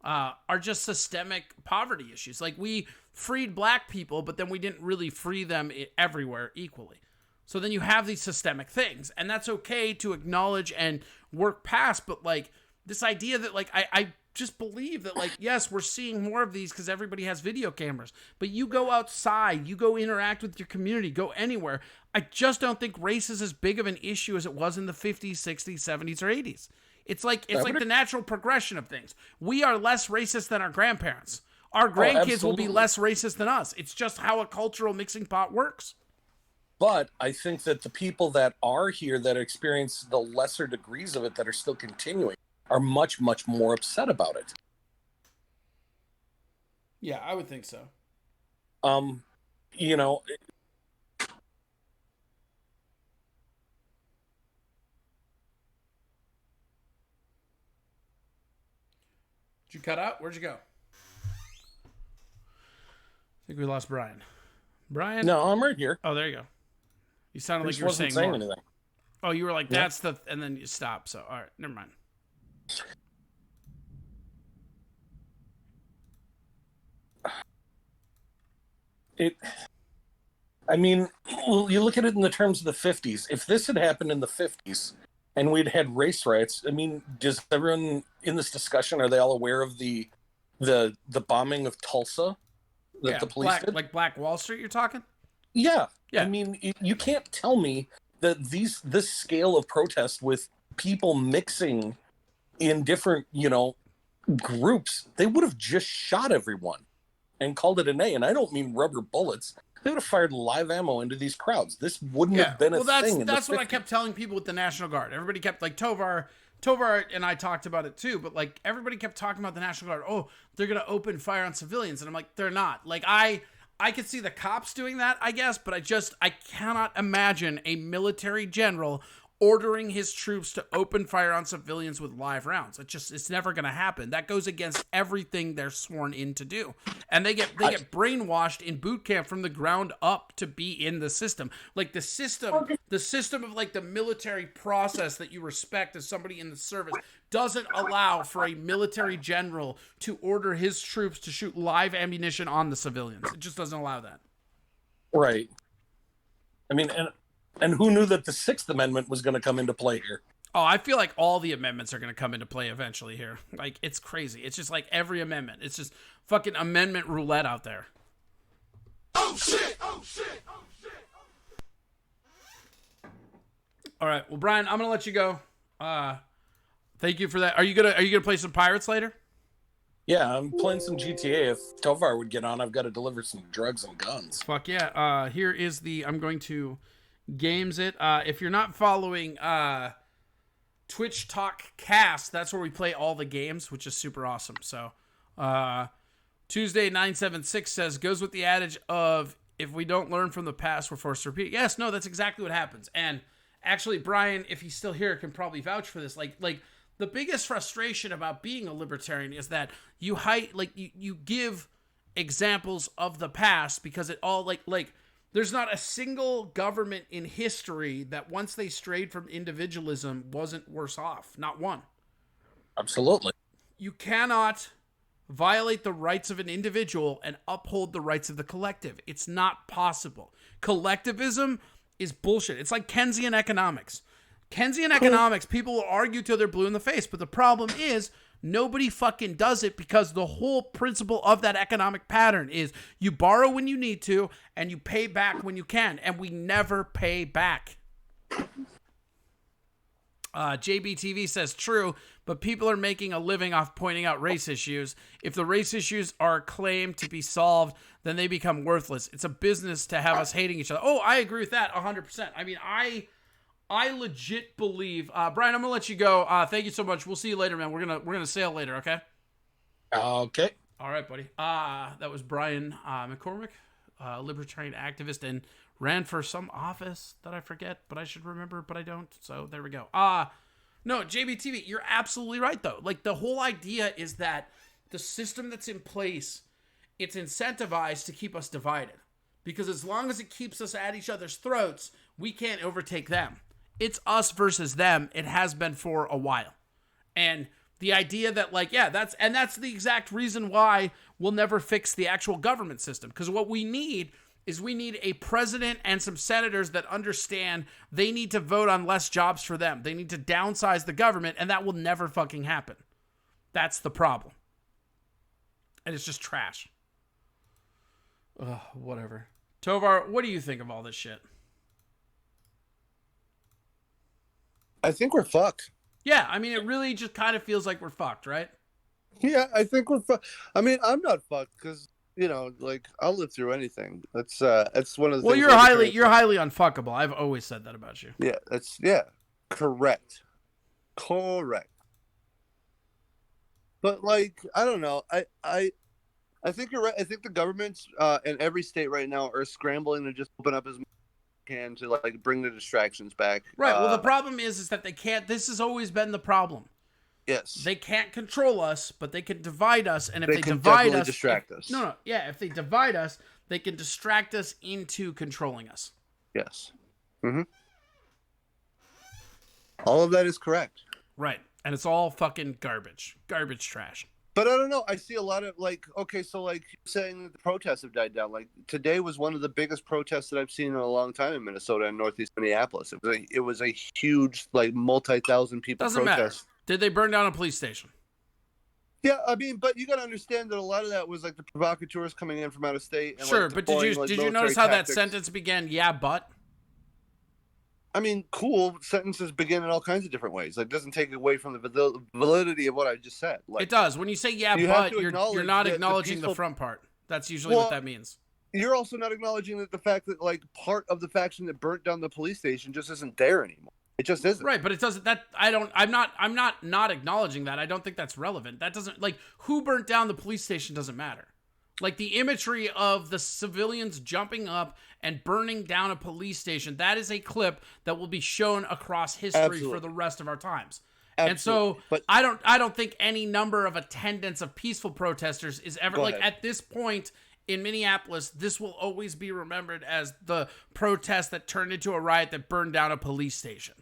Speaker 1: are just systemic poverty issues. Like, we freed black people, but then we didn't really free them everywhere equally. So then you have these systemic things, and that's okay to acknowledge and work past, but like This idea that, like, I just believe that, like, yes, we're seeing more of these because everybody has video cameras, but you go outside, you go interact with your community, go anywhere. I just don't think race is as big of an issue as it was in the 50s, 60s, 70s, or 80s. It's like the natural progression of things. We are less racist than our grandparents. Our grandkids will be less racist than us. It's just how a cultural mixing pot works.
Speaker 16: But I think that the people that are here that experience the lesser degrees of it that are still continuing are much, much more upset about it.
Speaker 1: Yeah, I would think so.
Speaker 16: You know,
Speaker 1: did you cut out? Where'd you go? I think we lost Brian. Brian?
Speaker 16: No, I'm right here.
Speaker 1: Oh, there you go. You sounded like you were
Speaker 16: wasn't
Speaker 1: saying more.
Speaker 16: anything.
Speaker 1: Oh, you were like, that's the... And then you stopped. So, all right. Never mind.
Speaker 16: I mean, well, you look at it in the terms of the 50s. If this had happened in the 50s and we'd had race riots, I mean, does everyone in this discussion, are they all aware of the bombing of Tulsa that the police did?
Speaker 1: Like Black Wall Street you're talking?
Speaker 16: Yeah. I mean, you can't tell me that this scale of protest with people mixing in different, groups, they would have just shot everyone and called it an A. And I don't mean rubber bullets. They would have fired live ammo into these crowds. This wouldn't have been a thing.
Speaker 1: That's what I kept telling people with the National Guard. Everybody kept, like, Tovar and I talked about it too, but, like, everybody kept talking about the National Guard. Oh, they're going to open fire on civilians. And I'm like, they're not. Like, I could see the cops doing that, I guess, but I cannot imagine a military general ordering his troops to open fire on civilians with live rounds. It's never going to happen. That goes against everything they're sworn in to do. And they get brainwashed in boot camp from the ground up to be in the system. Like the system of like the military process that you respect as somebody in the service doesn't allow for a military general to order his troops to shoot live ammunition on the civilians. It just doesn't allow that.
Speaker 16: Right. I mean, and who knew that the Sixth Amendment was going to come into play here?
Speaker 1: Oh, I feel like all the amendments are going to come into play eventually here. Like, it's crazy. It's just like every amendment. It's just fucking amendment roulette out there. Oh, shit! Oh, shit! Oh, shit! All right. Well, Brian, I'm going to let you go. Thank you for that. Are you gonna play some Pirates later?
Speaker 16: Yeah, I'm playing some GTA. If Tovar would get on, I've got to deliver some drugs and guns.
Speaker 1: Fuck yeah. Here is I'm going to games it. If you're not following TwitchTok Cast, that's where we play all the games, which is super awesome. So Tuesday 976 says, goes with the adage of, if we don't learn from the past, we're forced to repeat. Yes, no, that's exactly what happens. And actually, Brian, if he's still here, can probably vouch for this. Like the biggest frustration about being a libertarian is that you give examples of the past because it all like there's not a single government in history that once they strayed from individualism wasn't worse off. Not one.
Speaker 16: Absolutely.
Speaker 1: You cannot violate the rights of an individual and uphold the rights of the collective. It's not possible. Collectivism is bullshit. It's like Keynesian economics. Keynesian economics, people will argue till they're blue in the face, but the problem is nobody fucking does it because the whole principle of that economic pattern is you borrow when you need to and you pay back when you can, and we never pay back. JBTV says true, but people are making a living off pointing out race issues. If the race issues are claimed to be solved, then they become worthless. It's a business to have us hating each other. Oh, I agree with that 100%. I mean, I legit believe, Brian, I'm gonna let you go. Thank you so much. We'll see you later, man. We're gonna sail later, okay?
Speaker 16: Okay.
Speaker 1: All right, buddy. That was Brian McCormick, libertarian activist, and ran for some office that I forget, but I should remember, but I don't. So there we go. No, JBTV, you're absolutely right though. Like the whole idea is that the system that's in place, it's incentivized to keep us divided, because as long as it keeps us at each other's throats, we can't overtake them. It's us versus them. It has been for a while. And the idea that that's the exact reason why we'll never fix the actual government system. Because what we need is we need a president and some senators that understand they need to vote on less jobs for them. They need to downsize the government, and that will never fucking happen. That's the problem. And it's just trash. Ugh, whatever. Tovar, what do you think of all this shit?
Speaker 10: I think we're fucked.
Speaker 1: Yeah, I mean, it really just kind of feels like we're fucked, right?
Speaker 10: Yeah, I think we're fucked. I mean, I'm not fucked because, you know, like, I'll live through anything. That's one of the
Speaker 1: well,
Speaker 10: things.
Speaker 1: Well, you're highly unfuckable. I've always said that about you.
Speaker 10: Yeah, correct. But, like, I don't know. I think you're right. I think the governments in every state right now are scrambling to just open up as much as they can to, like, bring the distractions back.
Speaker 1: Right. Well, the problem is that they can't. This has always been the problem.
Speaker 10: Yes.
Speaker 1: They can't control us, but they can divide us. And if they
Speaker 10: can
Speaker 1: divide us,
Speaker 10: distract us.
Speaker 1: No. Yeah. If they divide us, they can distract us into controlling us.
Speaker 10: Yes. Mm-hmm. All of that is correct.
Speaker 1: Right. And it's all fucking garbage. Garbage trash.
Speaker 10: But I don't know. I see a lot of, like, okay, so, like, saying that the protests have died down. Like, today was one of the biggest protests that I've seen in a long time in Minnesota and Northeast Minneapolis. It was a huge, like, multi-thousand people
Speaker 1: Doesn't
Speaker 10: protest.
Speaker 1: matter. Did they burn down a police station?
Speaker 10: Yeah, I mean, but you got to understand that a lot of that was, like, the provocateurs coming in from out of state. And,
Speaker 1: sure,
Speaker 10: like,
Speaker 1: but
Speaker 10: deploying,
Speaker 1: did you notice how that sentence began? Yeah, but.
Speaker 10: I mean, cool. Sentences begin in all kinds of different ways. Like, it doesn't take away from the validity of what I just said. Like,
Speaker 1: it does. When you say yeah, but, you're not acknowledging the front part. That's usually what that means.
Speaker 10: You're also not acknowledging that the fact that, like, part of the faction that burnt down the police station just isn't there anymore. It just isn't.
Speaker 1: Right, but it doesn't. I'm not acknowledging that. I don't think that's relevant. That doesn't, like, who burnt down the police station doesn't matter. Like, the imagery of the civilians jumping up and burning down a police station, that is a clip that will be shown across history for the rest of our times. Absolutely. And so but I don't think any number of attendance of peaceful protesters is ever, like, at this point in Minneapolis, this will always be remembered as the protest that turned into a riot that burned down a police station.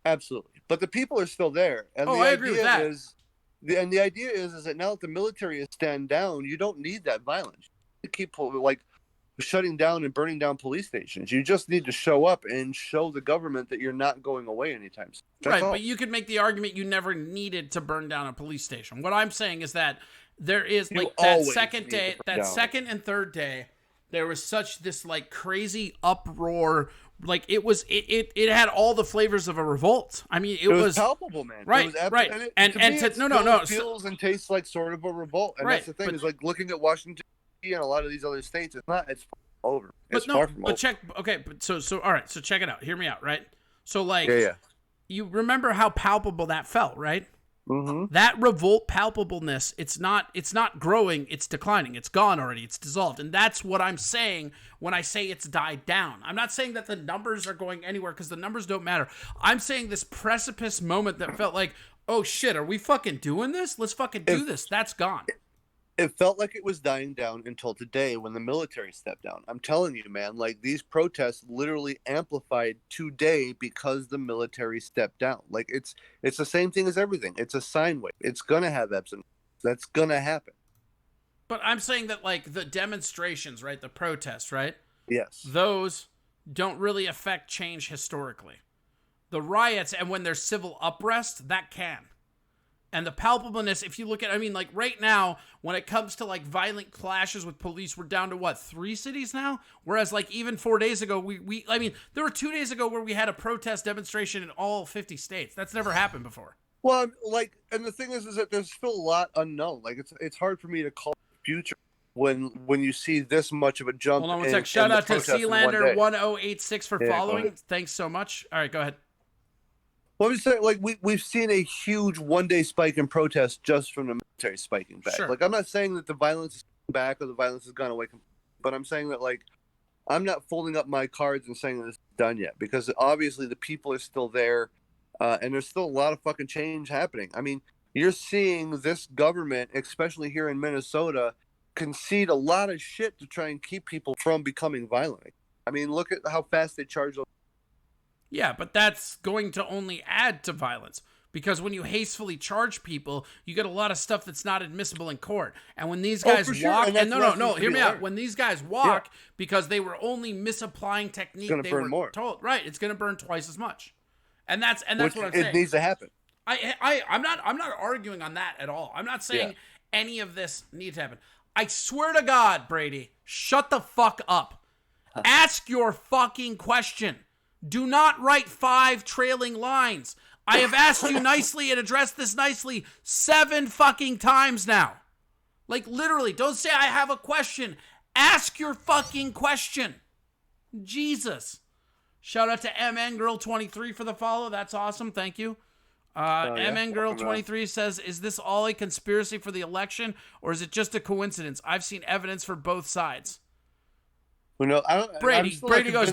Speaker 10: Absolutely. But the people are still there. And
Speaker 1: I agree with that.
Speaker 10: And the idea is that now that the military is stand down, you don't need that violence. You keep, like, shutting down and burning down police stations. You just need to show up and show the government that you're not going away anytime soon.
Speaker 1: Right, but you could make the argument you never needed to burn down a police station. What I'm saying is that there is, like, that second day, that second and third day, there was such this, like, crazy uproar. Like, it had all the flavors of a revolt. I mean, it was
Speaker 10: palpable, man.
Speaker 1: Right, right. And
Speaker 10: it feels and tastes like sort of a revolt. And that's the thing, is, like, looking at Washington and a lot of these other states, it's over. It's far from over.
Speaker 1: So all right, so check it out. Hear me out, right? So, like, you remember how palpable that felt, right?
Speaker 10: Mm-hmm.
Speaker 1: That revolt palpableness, it's not growing, it's declining. It's gone already. It's dissolved. And that's what I'm saying when I say it's died down. I'm not saying that the numbers are going anywhere, because the numbers don't matter. I'm saying this precipice moment that felt like, oh shit, are we fucking doing this? Let's fucking do this. That's gone.
Speaker 10: It felt like it was dying down until today when the military stepped down. I'm telling you, man, like, these protests literally amplified today because the military stepped down. Like, it's the same thing as everything. It's a sine wave. It's going to have ebbs and flows. That's going to happen.
Speaker 1: But I'm saying that, like, the demonstrations, right, the protests, right?
Speaker 10: Yes.
Speaker 1: Those don't really affect change historically. The riots, and when there's civil unrest, that can. And the palpableness, if you look at, I mean, like, right now, when it comes to, like, violent clashes with police, we're down to, what, 3 cities now? Whereas, like, even 4 days ago, I mean, there were 2 days ago where we had a protest demonstration in all 50 states. That's never happened before.
Speaker 10: Well, like, and the thing is that there's still a lot unknown. Like, it's hard for me to call the future when you see this much of a jump.
Speaker 1: Hold on one sec. Shout out to Sealander1086 for following. Thanks so much. All right, go ahead.
Speaker 10: Well, I'm just saying, like, we've seen a huge one-day spike in protests just from the military spiking back.
Speaker 1: Sure.
Speaker 10: Like, I'm not saying that the violence is back or the violence has gone away, but I'm saying that, like, I'm not folding up my cards and saying that it's done yet, because obviously the people are still there, and there's still a lot of fucking change happening. I mean, you're seeing this government, especially here in Minnesota, concede a lot of shit to try and keep people from becoming violent. I mean, look at how fast they charge those.
Speaker 1: Yeah, but that's going to only add to violence. because when you hastily charge people, you get a lot of stuff that's not admissible in court. And when these guys walk, and no, hear me out. When these guys walk, because they were only misapplying technique, they were told, right, it's going to burn twice as much. And that's what I'm saying.
Speaker 10: It needs to happen.
Speaker 1: I'm not arguing on that at all. I'm not saying any of this needs to happen. I swear to God, Brady, shut the fuck up. Ask your fucking question. Do not write 5 trailing lines. I have asked you nicely and addressed this nicely 7 fucking times now. Like, literally, don't say I have a question. Ask your fucking question. Jesus. Shout out to MNGirl23 for the follow. That's awesome. Thank you. MNGirl23 says, is this all a conspiracy for the election, or is it just a coincidence? I've seen evidence for both sides.
Speaker 10: Well, no,
Speaker 1: Brady goes,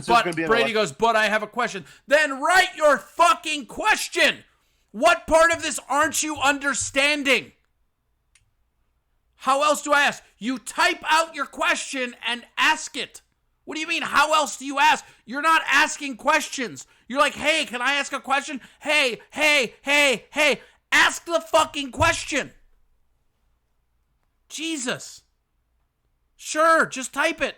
Speaker 1: but I have a question. Then write your fucking question. What part of this aren't you understanding? How else do I ask? You type out your question and ask it. What do you mean, how else do you ask? You're not asking questions. You're like, hey, can I ask a question? Hey. Ask the fucking question. Jesus. Sure, just type it.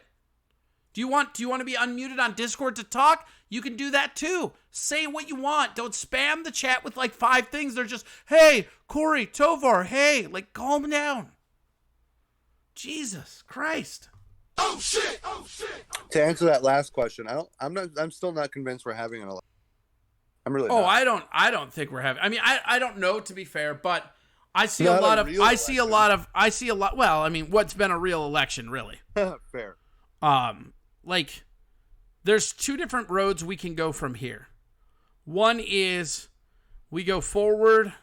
Speaker 1: Do you want to be unmuted on Discord to talk? You can do that too. Say what you want. Don't spam the chat with like 5 things. They're just, hey, Corey, Tovar, hey, like calm down. Jesus Christ.
Speaker 12: Oh shit!
Speaker 10: To answer that last question, I'm still not convinced we're having an election. I'm really not.
Speaker 1: I don't think we're having. I mean, I don't know, to be fair, but I see a lot. Well, I mean, what's been a real election, really?
Speaker 10: Fair.
Speaker 1: Like, there's 2 different roads we can go from here. One is we go forward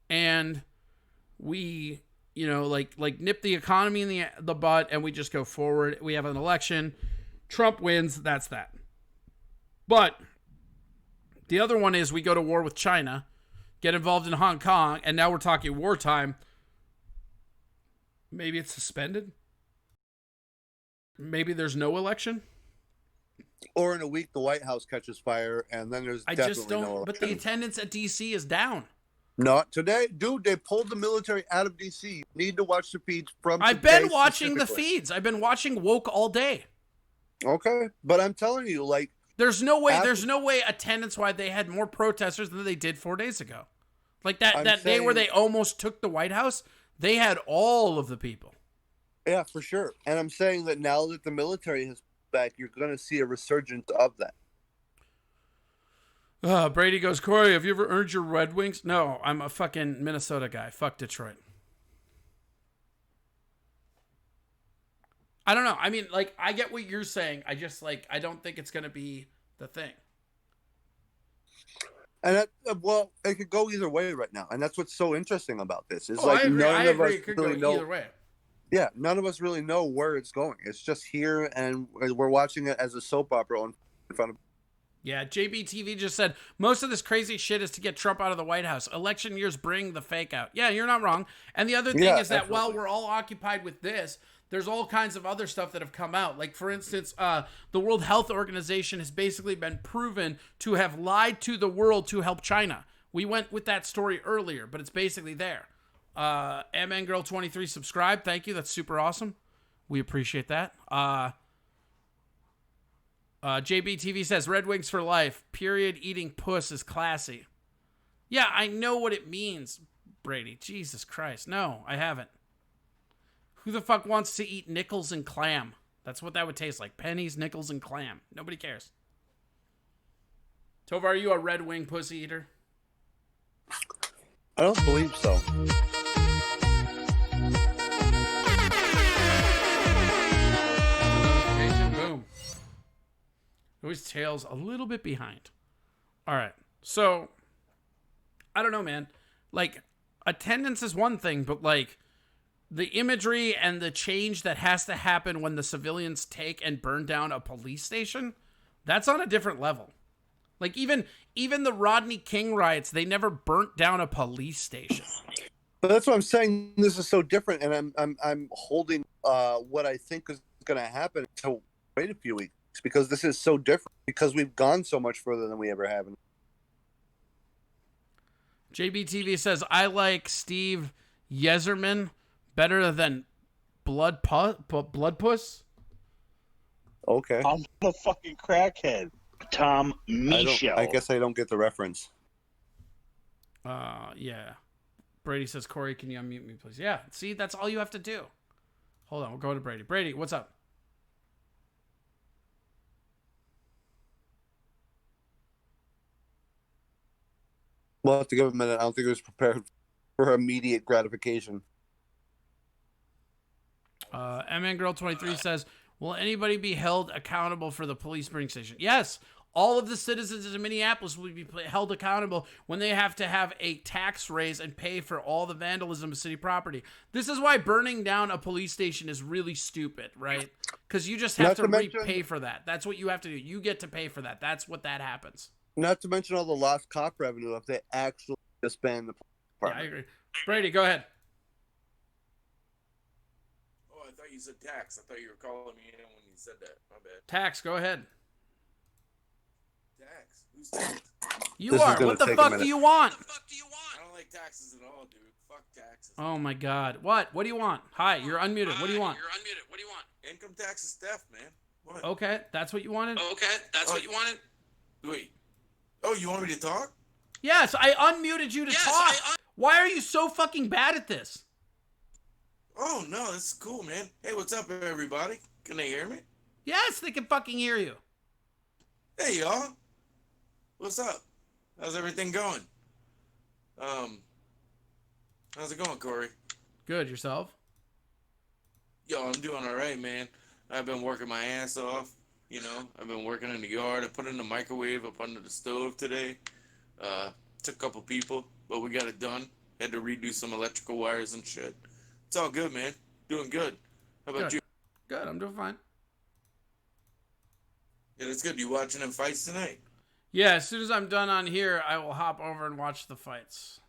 Speaker 1: and we, like nip the economy in the butt, and we just go forward. We have an election. Trump wins. That's that. But the other one is we go to war with China, get involved in Hong Kong, and now we're talking wartime. Maybe it's suspended. Maybe there's no election.
Speaker 10: Or in a week, the White House catches fire, and then there's definitely no election.
Speaker 1: But the attendance at D.C. is down.
Speaker 10: Not today. Dude, they pulled the military out of D.C. You need to watch the feeds from
Speaker 1: I've been watching the feeds. I've been watching Woke all day.
Speaker 10: Okay. But I'm telling you, like...
Speaker 1: There's no way attendance-wise they had more protesters than they did 4 days ago. Like that day where they almost took the White House, they had all of the people.
Speaker 10: Yeah, for sure. And I'm saying that now that the military has back, you're going to see a resurgence of that.
Speaker 1: Brady goes, Corey, have you ever earned your Red Wings? No, I'm a fucking Minnesota guy. Fuck Detroit. I don't know. I mean, like, I get what you're saying. I just, like, I don't think it's going to be the thing.
Speaker 10: And well, it could go either way right now, and that's what's so interesting about this. Is
Speaker 1: I agree. It could go either way.
Speaker 10: Yeah, none of us really know where it's going. It's just here, and we're watching it as a soap opera in front of.
Speaker 1: Yeah, JBTV just said, most of this crazy shit is to get Trump out of the White House. Election years bring the fake out. Yeah, you're not wrong. And the other thing is that while we're all occupied with this, there's all kinds of other stuff that have come out. Like, for instance, the World Health Organization has basically been proven to have lied to the world to help China. We went with that story earlier, but it's basically there. MNGirl23 subscribe. Thank you. That's super awesome. We appreciate that. JBTV says, Red Wings for life. Period. Eating puss is classy. Yeah, I know what it means, Brady. Jesus Christ. No, I haven't. Who the fuck wants to eat nickels and clam? That's what that would taste like. Pennies, nickels, and clam. Nobody cares. Tova, are you a Red Wing pussy eater?
Speaker 10: I don't believe so.
Speaker 1: Boom. Always tails a little bit behind. All right. So, I don't know, man. Like, attendance is one thing, but like, the imagery and the change that has to happen when the civilians take and burn down a police station, that's on a different level. Like, even the Rodney King riots, they never burnt down a police station.
Speaker 10: But that's what I'm saying. This is so different, and I'm holding what I think is going to happen to wait a few weeks, because this is so different, because we've gone so much further than we ever have.
Speaker 1: JBTV says, I like Steve Yezerman better than Blood Puss.
Speaker 10: Okay.
Speaker 2: I'm a fucking crackhead. Tom Michel.
Speaker 10: I guess I don't get the reference.
Speaker 1: Yeah. Brady says, Corey, can you unmute me, please? Yeah. See, that's all you have to do. Hold on. We'll go to Brady. Brady, what's up?
Speaker 10: We'll have to give him a minute. I don't think he was prepared for immediate gratification.
Speaker 1: MN Girl 23 says, will anybody be held accountable for the police bring station? Yes. All of the citizens in Minneapolis will be held accountable when they have to have a tax raise and pay for all the vandalism of city property. This is why burning down a police station is really stupid, right? Because you just have to repay for that. That's what you have to do. You get to pay for that. That's what that happens.
Speaker 10: Not to mention all the lost cop revenue if they actually disband the police department.
Speaker 1: Yeah, I agree. Brady, go ahead.
Speaker 14: Oh, I thought you said tax. I thought you were calling me in when you said that. My bad.
Speaker 1: Tax, go ahead.
Speaker 14: Tax? Who's tax?
Speaker 1: You are. What the fuck do you want?
Speaker 14: I don't like taxes at all, dude. Fuck taxes.
Speaker 1: Oh my God. What? What do you want? Hi, you're unmuted. What do you want?
Speaker 14: Income tax is theft, man. What?
Speaker 1: Okay, that's what you wanted?
Speaker 14: What you wanted? Wait. Oh, you want me to talk?
Speaker 1: Yes, I unmuted you to talk. Why are you so fucking bad at this?
Speaker 14: Oh, no, this is cool, man. Hey, what's up, everybody? Can they hear me?
Speaker 1: Yes, they can fucking hear you.
Speaker 14: Hey, y'all. What's up? How's everything going? How's it going, Corey?
Speaker 1: Good, yourself?
Speaker 14: Yo, I'm doing all right, man. I've been working my ass off. You know, I've been working in the yard. I put in the microwave up under the stove today. Took a couple people, but we got it done. Had to redo some electrical wires and shit. It's all good, man. Doing good. How about you?
Speaker 1: Good, I'm doing fine.
Speaker 14: Yeah, that's good. You watching them fights tonight?
Speaker 1: Yeah, as soon as I'm done on here, I will hop over and watch the fights.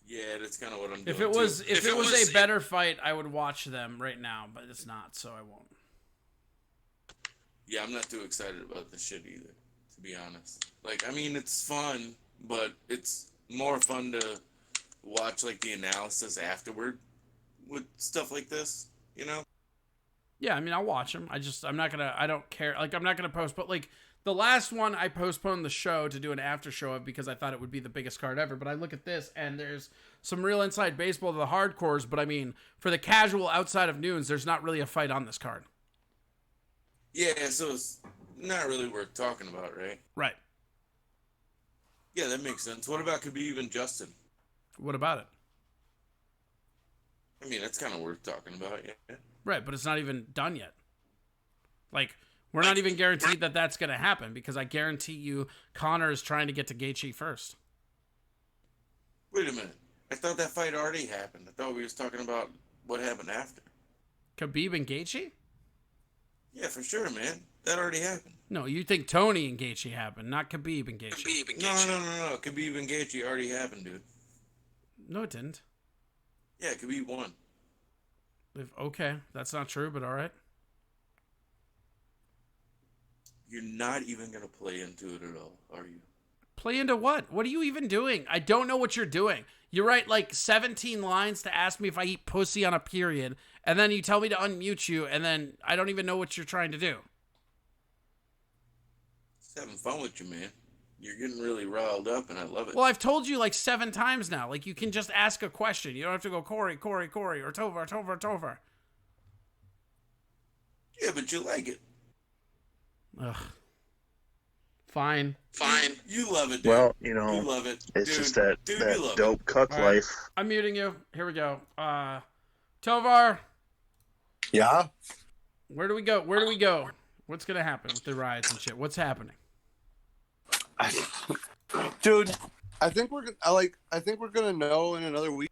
Speaker 14: Yeah, that's kind of what I'm doing.
Speaker 1: If it was a better fight, I would watch them right now, but it's not, so I won't.
Speaker 14: Yeah, I'm not too excited about this shit either, to be honest. Like, I mean, it's fun, but it's more fun to watch, like, the analysis afterward with stuff like this, you know?
Speaker 1: Yeah, I mean, I'll watch them. I don't care. Like, I'm not going to postpone. Like, the last one, I postponed the show to do an after show of because I thought it would be the biggest card ever. But I look at this, and there's some real inside baseball to the hardcores. But, I mean, for the casual outside of noons, there's not really a fight on this card.
Speaker 14: Yeah, so it's not really worth talking about, right?
Speaker 1: Right.
Speaker 14: Yeah, that makes sense. What about Khabib and Justin?
Speaker 1: What about it?
Speaker 14: I mean, that's kind of worth talking about, yeah.
Speaker 1: Right, but it's not even done yet. Like, we're not even guaranteed that that's going to happen because I guarantee you Conor is trying to get to Gaethje first.
Speaker 14: Wait a minute. I thought that fight already happened. I thought we was talking about what happened after.
Speaker 1: Khabib and Gaethje?
Speaker 14: Yeah, for sure, man. That already happened.
Speaker 1: No, you think Tony and Gaethje happened, not Khabib and Gaethje.
Speaker 14: No. Khabib and Gaethje already happened, dude.
Speaker 1: No, it didn't.
Speaker 14: Yeah, Khabib won.
Speaker 1: Okay, that's not true, but all right.
Speaker 14: You're not even going to play into it at all, are you?
Speaker 1: Play into what? What are you even doing? I don't know what you're doing. You write like 17 lines to ask me if I eat pussy on a period, and then you tell me to unmute you, and then I don't even know what you're trying to do.
Speaker 14: Just having fun with you, man. You're getting really riled up, and I love it.
Speaker 1: Well, I've told you like 7 times now. Like, you can just ask a question. You don't have to go Corey, or Tovar.
Speaker 14: Yeah, but you like it.
Speaker 1: Ugh. Fine.
Speaker 14: You love it, dude.
Speaker 2: Well, you know,
Speaker 14: you love it.
Speaker 2: it's
Speaker 14: dude,
Speaker 2: just that dope cuck
Speaker 1: All right.
Speaker 2: life.
Speaker 1: I'm muting you. Here we go. Tovar.
Speaker 10: Yeah?
Speaker 1: Where do we go? What's going to happen with the riots and shit? What's happening?
Speaker 10: Dude, I think we're gonna know in another week,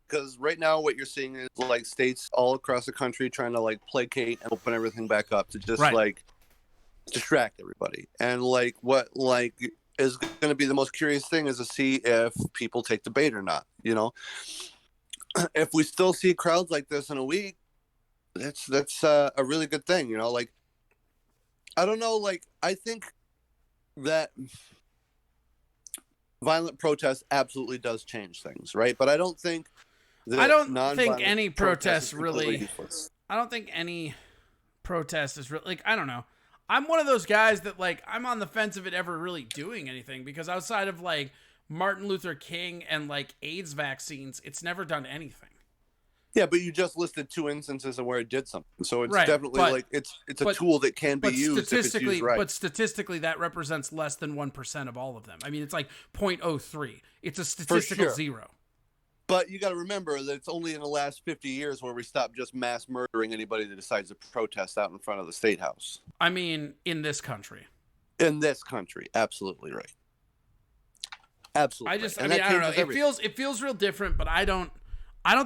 Speaker 10: because right now what you're seeing is like states all across the country trying to like placate and open everything back up to just like distract everybody. And like what like is going to be the most curious thing is to see if people take the bait or not. You know, if we still see crowds like this in a week, that's a really good thing. You know, like I don't know, like I think that violent protest absolutely does change things, right? But I don't think that
Speaker 1: I don't think
Speaker 10: nonviolent
Speaker 1: any
Speaker 10: protest
Speaker 1: protest
Speaker 10: is completely
Speaker 1: really.
Speaker 10: useless.
Speaker 1: I don't think any protest is really like, I don't know. I'm one of those guys that like I'm on the fence of it ever really doing anything, because outside of like Martin Luther King and like AIDS vaccines, it's never done anything.
Speaker 10: Yeah, but you just listed 2 instances of where it did something, so it's
Speaker 1: Right,
Speaker 10: definitely
Speaker 1: but-
Speaker 10: like it's a tool that can be
Speaker 1: But
Speaker 10: used if it's
Speaker 1: statistically,
Speaker 10: used right.
Speaker 1: but statistically, that represents less than 1% of all of them. I mean, it's like 0.03. It's a statistical
Speaker 10: sure.
Speaker 1: zero.
Speaker 10: But you got to remember that it's only in the last 50 years where we stopped just mass murdering anybody that decides to protest out in front of the State House.
Speaker 1: I mean, in this country.
Speaker 10: In this country, absolutely right. Absolutely.
Speaker 1: I just,
Speaker 10: right.
Speaker 1: I mean, I don't know. It feels real different, but I don't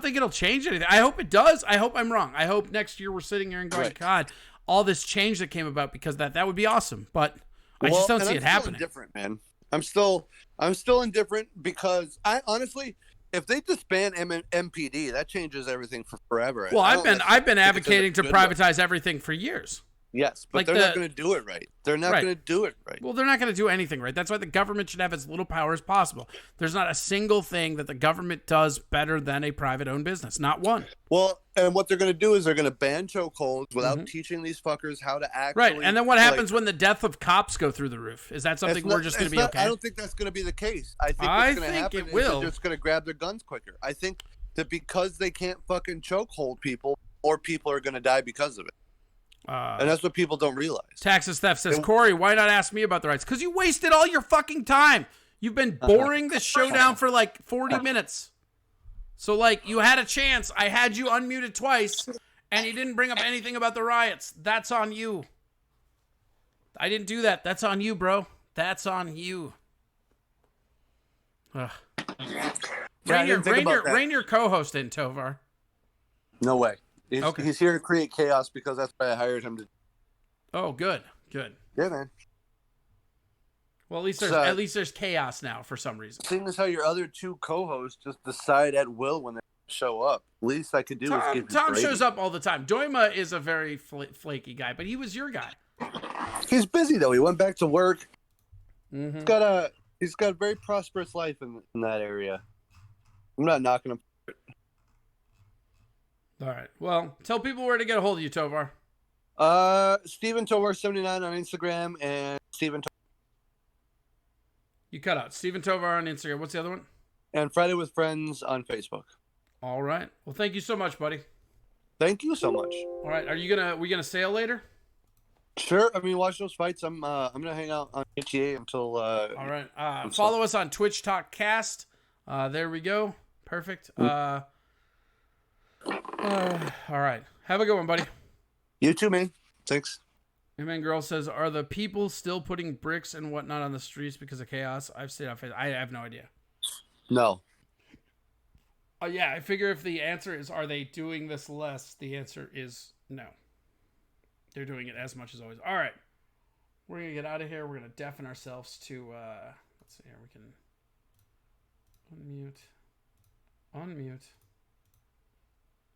Speaker 1: think it'll change anything. I hope it does. I hope I'm wrong. I hope next year we're sitting here and going,
Speaker 10: Right.
Speaker 1: God, all this change that came about because that would be awesome. But I just don't see it happening.
Speaker 10: Indifferent, man. I'm still indifferent because I honestly, if they disband MPD, that changes everything for forever.
Speaker 1: Well,
Speaker 10: I
Speaker 1: I've
Speaker 10: don't
Speaker 1: been
Speaker 10: necessarily
Speaker 1: advocating
Speaker 10: think
Speaker 1: to
Speaker 10: it's a good way.
Speaker 1: privatize everything for years.
Speaker 10: Yes, but
Speaker 1: Like
Speaker 10: they're not going to do it right. They're not
Speaker 1: Right.
Speaker 10: going to do it right.
Speaker 1: Well, they're not going to do anything right. That's why the government should have as little power as possible. There's not a single thing that the government does better than a private-owned business. Not one.
Speaker 10: Well, and what they're going to do is they're going to ban chokeholds without teaching these fuckers how to actually.
Speaker 1: Right, and then what happens when the death of cops go through the roof? Is that something
Speaker 10: It's
Speaker 1: we're
Speaker 10: not-
Speaker 1: just going to
Speaker 10: it's
Speaker 1: be
Speaker 10: not-
Speaker 1: okay?
Speaker 10: I don't think that's going to be the case. I think
Speaker 1: I
Speaker 10: what's going to
Speaker 1: think
Speaker 10: happen
Speaker 1: it
Speaker 10: is
Speaker 1: will.
Speaker 10: they're just going to grab their guns quicker. I think that because they can't fucking chokehold people, more people are going to die because of it. And that's what people don't realize.
Speaker 1: Taxes Theft says, Corey, why not ask me about the rights? Because you wasted all your fucking time. You've been boring this show down for like 40 minutes. So, like, you had a chance. I had you unmuted twice, and you didn't bring up anything about the riots. That's on you. I didn't do that. That's on you, bro. That's on you. Ugh.
Speaker 10: Yeah, I didn't think about that.
Speaker 1: Rein your co-host in, Tovar.
Speaker 10: No way. He's,
Speaker 1: Okay.
Speaker 10: he's here to create chaos because that's why I hired him to.
Speaker 1: Oh, good. Good.
Speaker 10: Yeah, man.
Speaker 1: Well, at least there's chaos now for some reason.
Speaker 10: Seeing as how your other 2 co-hosts just decide at will when they show up, least I could do is give
Speaker 1: Tom
Speaker 10: his
Speaker 1: shows
Speaker 10: rating.
Speaker 1: up all the time. Doima is a very flaky guy, but he was your guy.
Speaker 10: He's busy though. He went back to work.
Speaker 1: Mm-hmm.
Speaker 10: He's got a very prosperous life in that area. I'm not knocking him.
Speaker 1: All right. Well, tell people where to get a hold of you, Tovar.
Speaker 10: Steven Tovar 79 on Instagram and Steven.
Speaker 1: You cut out Steven Tovar on Instagram. What's the other one?
Speaker 10: And Friday with Friends on Facebook.
Speaker 1: All right. Well, thank you so much, buddy.
Speaker 10: Thank you so much.
Speaker 1: All right. We gonna sail later?
Speaker 10: Sure. I mean, watch those fights. I'm gonna hang out on HTA until.
Speaker 1: All right. Follow us on TwitchTok Cast. There we go. Perfect. All right. Have a good one, buddy.
Speaker 10: You too, man. Thanks.
Speaker 1: Amen Girl says, are the people still putting bricks and whatnot on the streets because of chaos? I've stayed on Facebook. I have no idea.
Speaker 10: No.
Speaker 1: Yeah, I figure if the answer is, are they doing this less? The answer is no. They're doing it as much as always. All right. We're going to get out of here. We're going to deafen ourselves to, let's see here. We can unmute.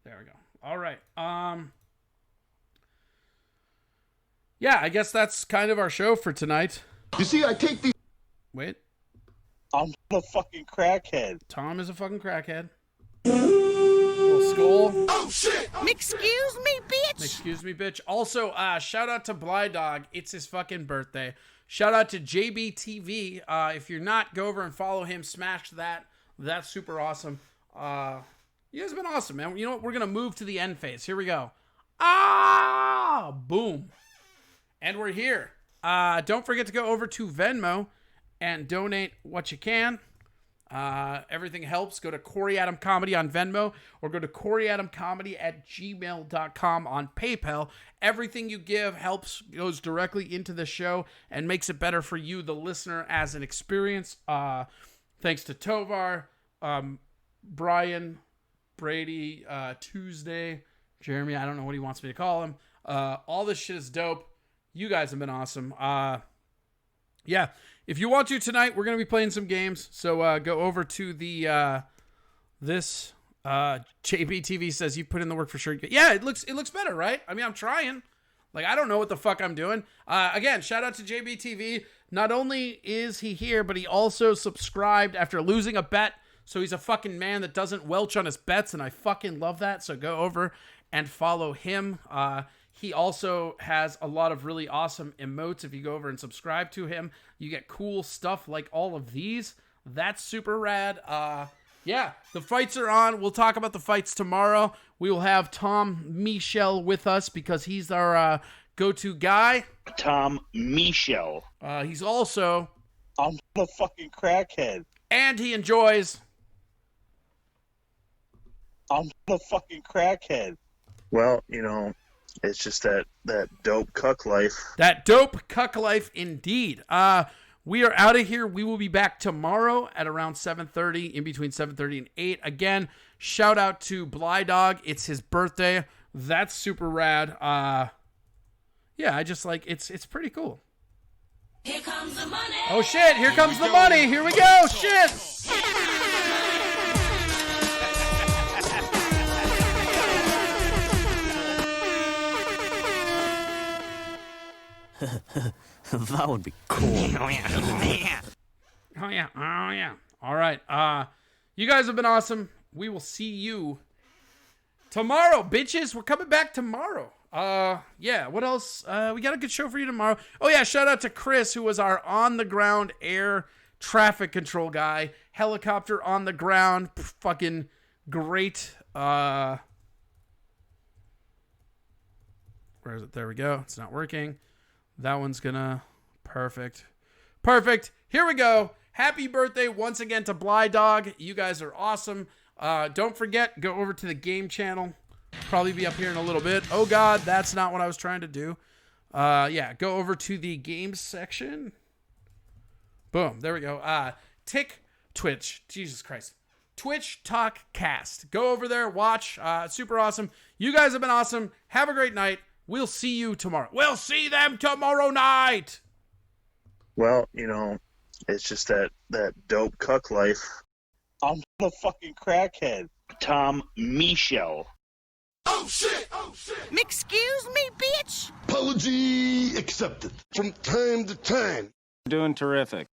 Speaker 1: There we go. All right. Yeah, I guess that's kind of our show for tonight.
Speaker 17: You see, I take these.
Speaker 1: Wait.
Speaker 2: I'm a fucking crackhead.
Speaker 1: Tom is a fucking crackhead. Little skull.
Speaker 12: Oh shit! Excuse me, bitch.
Speaker 1: Excuse me, bitch. Also, shout out to Bly Dog. It's his fucking birthday. Shout out to JBTV. If you're not, go over and follow him. Smash that. That's super awesome. You guys have been awesome, man. You know what? We're gonna move to the end phase. Here we go. Boom. And we're here. Don't forget to go over to Venmo and donate what you can. Everything helps. Go to Corey Adam Comedy on Venmo or go to CoreyAdamComedy@gmail.com on PayPal. Everything you give goes directly into the show and makes it better for you, the listener, as an experience. Thanks to Tovar, Brian, Brady, Tuesday, Jeremy. I don't know what he wants me to call him. All this shit is dope. You guys have been awesome. Yeah. If you want to tonight, we're going to be playing some games. So go over to the JBTV says you put in the work for sure. Yeah, it looks better, right? I mean, I'm trying. Like, I don't know what the fuck I'm doing. Again, shout out to JBTV. not only is he here, but he also subscribed after losing a bet. So he's a fucking man that doesn't welch on his bets, and I fucking love that. So go over and follow him. He also has a lot of really awesome emotes. If you go over and subscribe to him, you get cool stuff like all of these. That's super rad. Yeah, the fights are on. We'll talk about the fights tomorrow. We will have Tom Michel with us because he's our go-to guy.
Speaker 5: Tom Michel.
Speaker 1: He's also...
Speaker 5: I'm the fucking crackhead.
Speaker 1: And he enjoys...
Speaker 5: I'm the fucking crackhead.
Speaker 2: Well, you know, it's just that dope cuck life.
Speaker 1: That dope cuck life indeed. We are out of here. We will be back tomorrow at around 7:30, in between 7:30 and 8. Again, shout out to Bly Dog. It's his birthday. That's super rad. Yeah, I just like it's pretty cool.
Speaker 12: Here comes the money.
Speaker 1: Oh shit, here comes the money. Here we go. Shit.
Speaker 17: That would be cool.
Speaker 1: Oh yeah. Oh yeah. All right. You guys have been awesome. We will see you tomorrow, bitches. We're coming back tomorrow. Yeah, what else? We got a good show for you tomorrow. Oh yeah, shout out to Chris, who was our on-the-ground air traffic control guy. Helicopter on the ground. Fucking great. Where is it? There we go. It's not working. That one's gonna... Perfect. Here we go. Happy birthday once again to Bly Dog. You guys are awesome. Don't forget, go over to the game channel. Probably be up here in a little bit. Oh God, that's not what I was trying to do. Yeah, go over to the games section. Boom, there we go. Twitch. Jesus Christ. TwitchTok Cast. Go over there, watch. Super awesome. You guys have been awesome. Have a great night. We'll see you tomorrow. We'll see them tomorrow night.
Speaker 2: Well, you know, it's just that dope cuck life.
Speaker 5: I'm the fucking crackhead. Tom Michel.
Speaker 12: Oh shit! Excuse me, bitch!
Speaker 18: Apology accepted. From time to time.
Speaker 17: Doing terrific.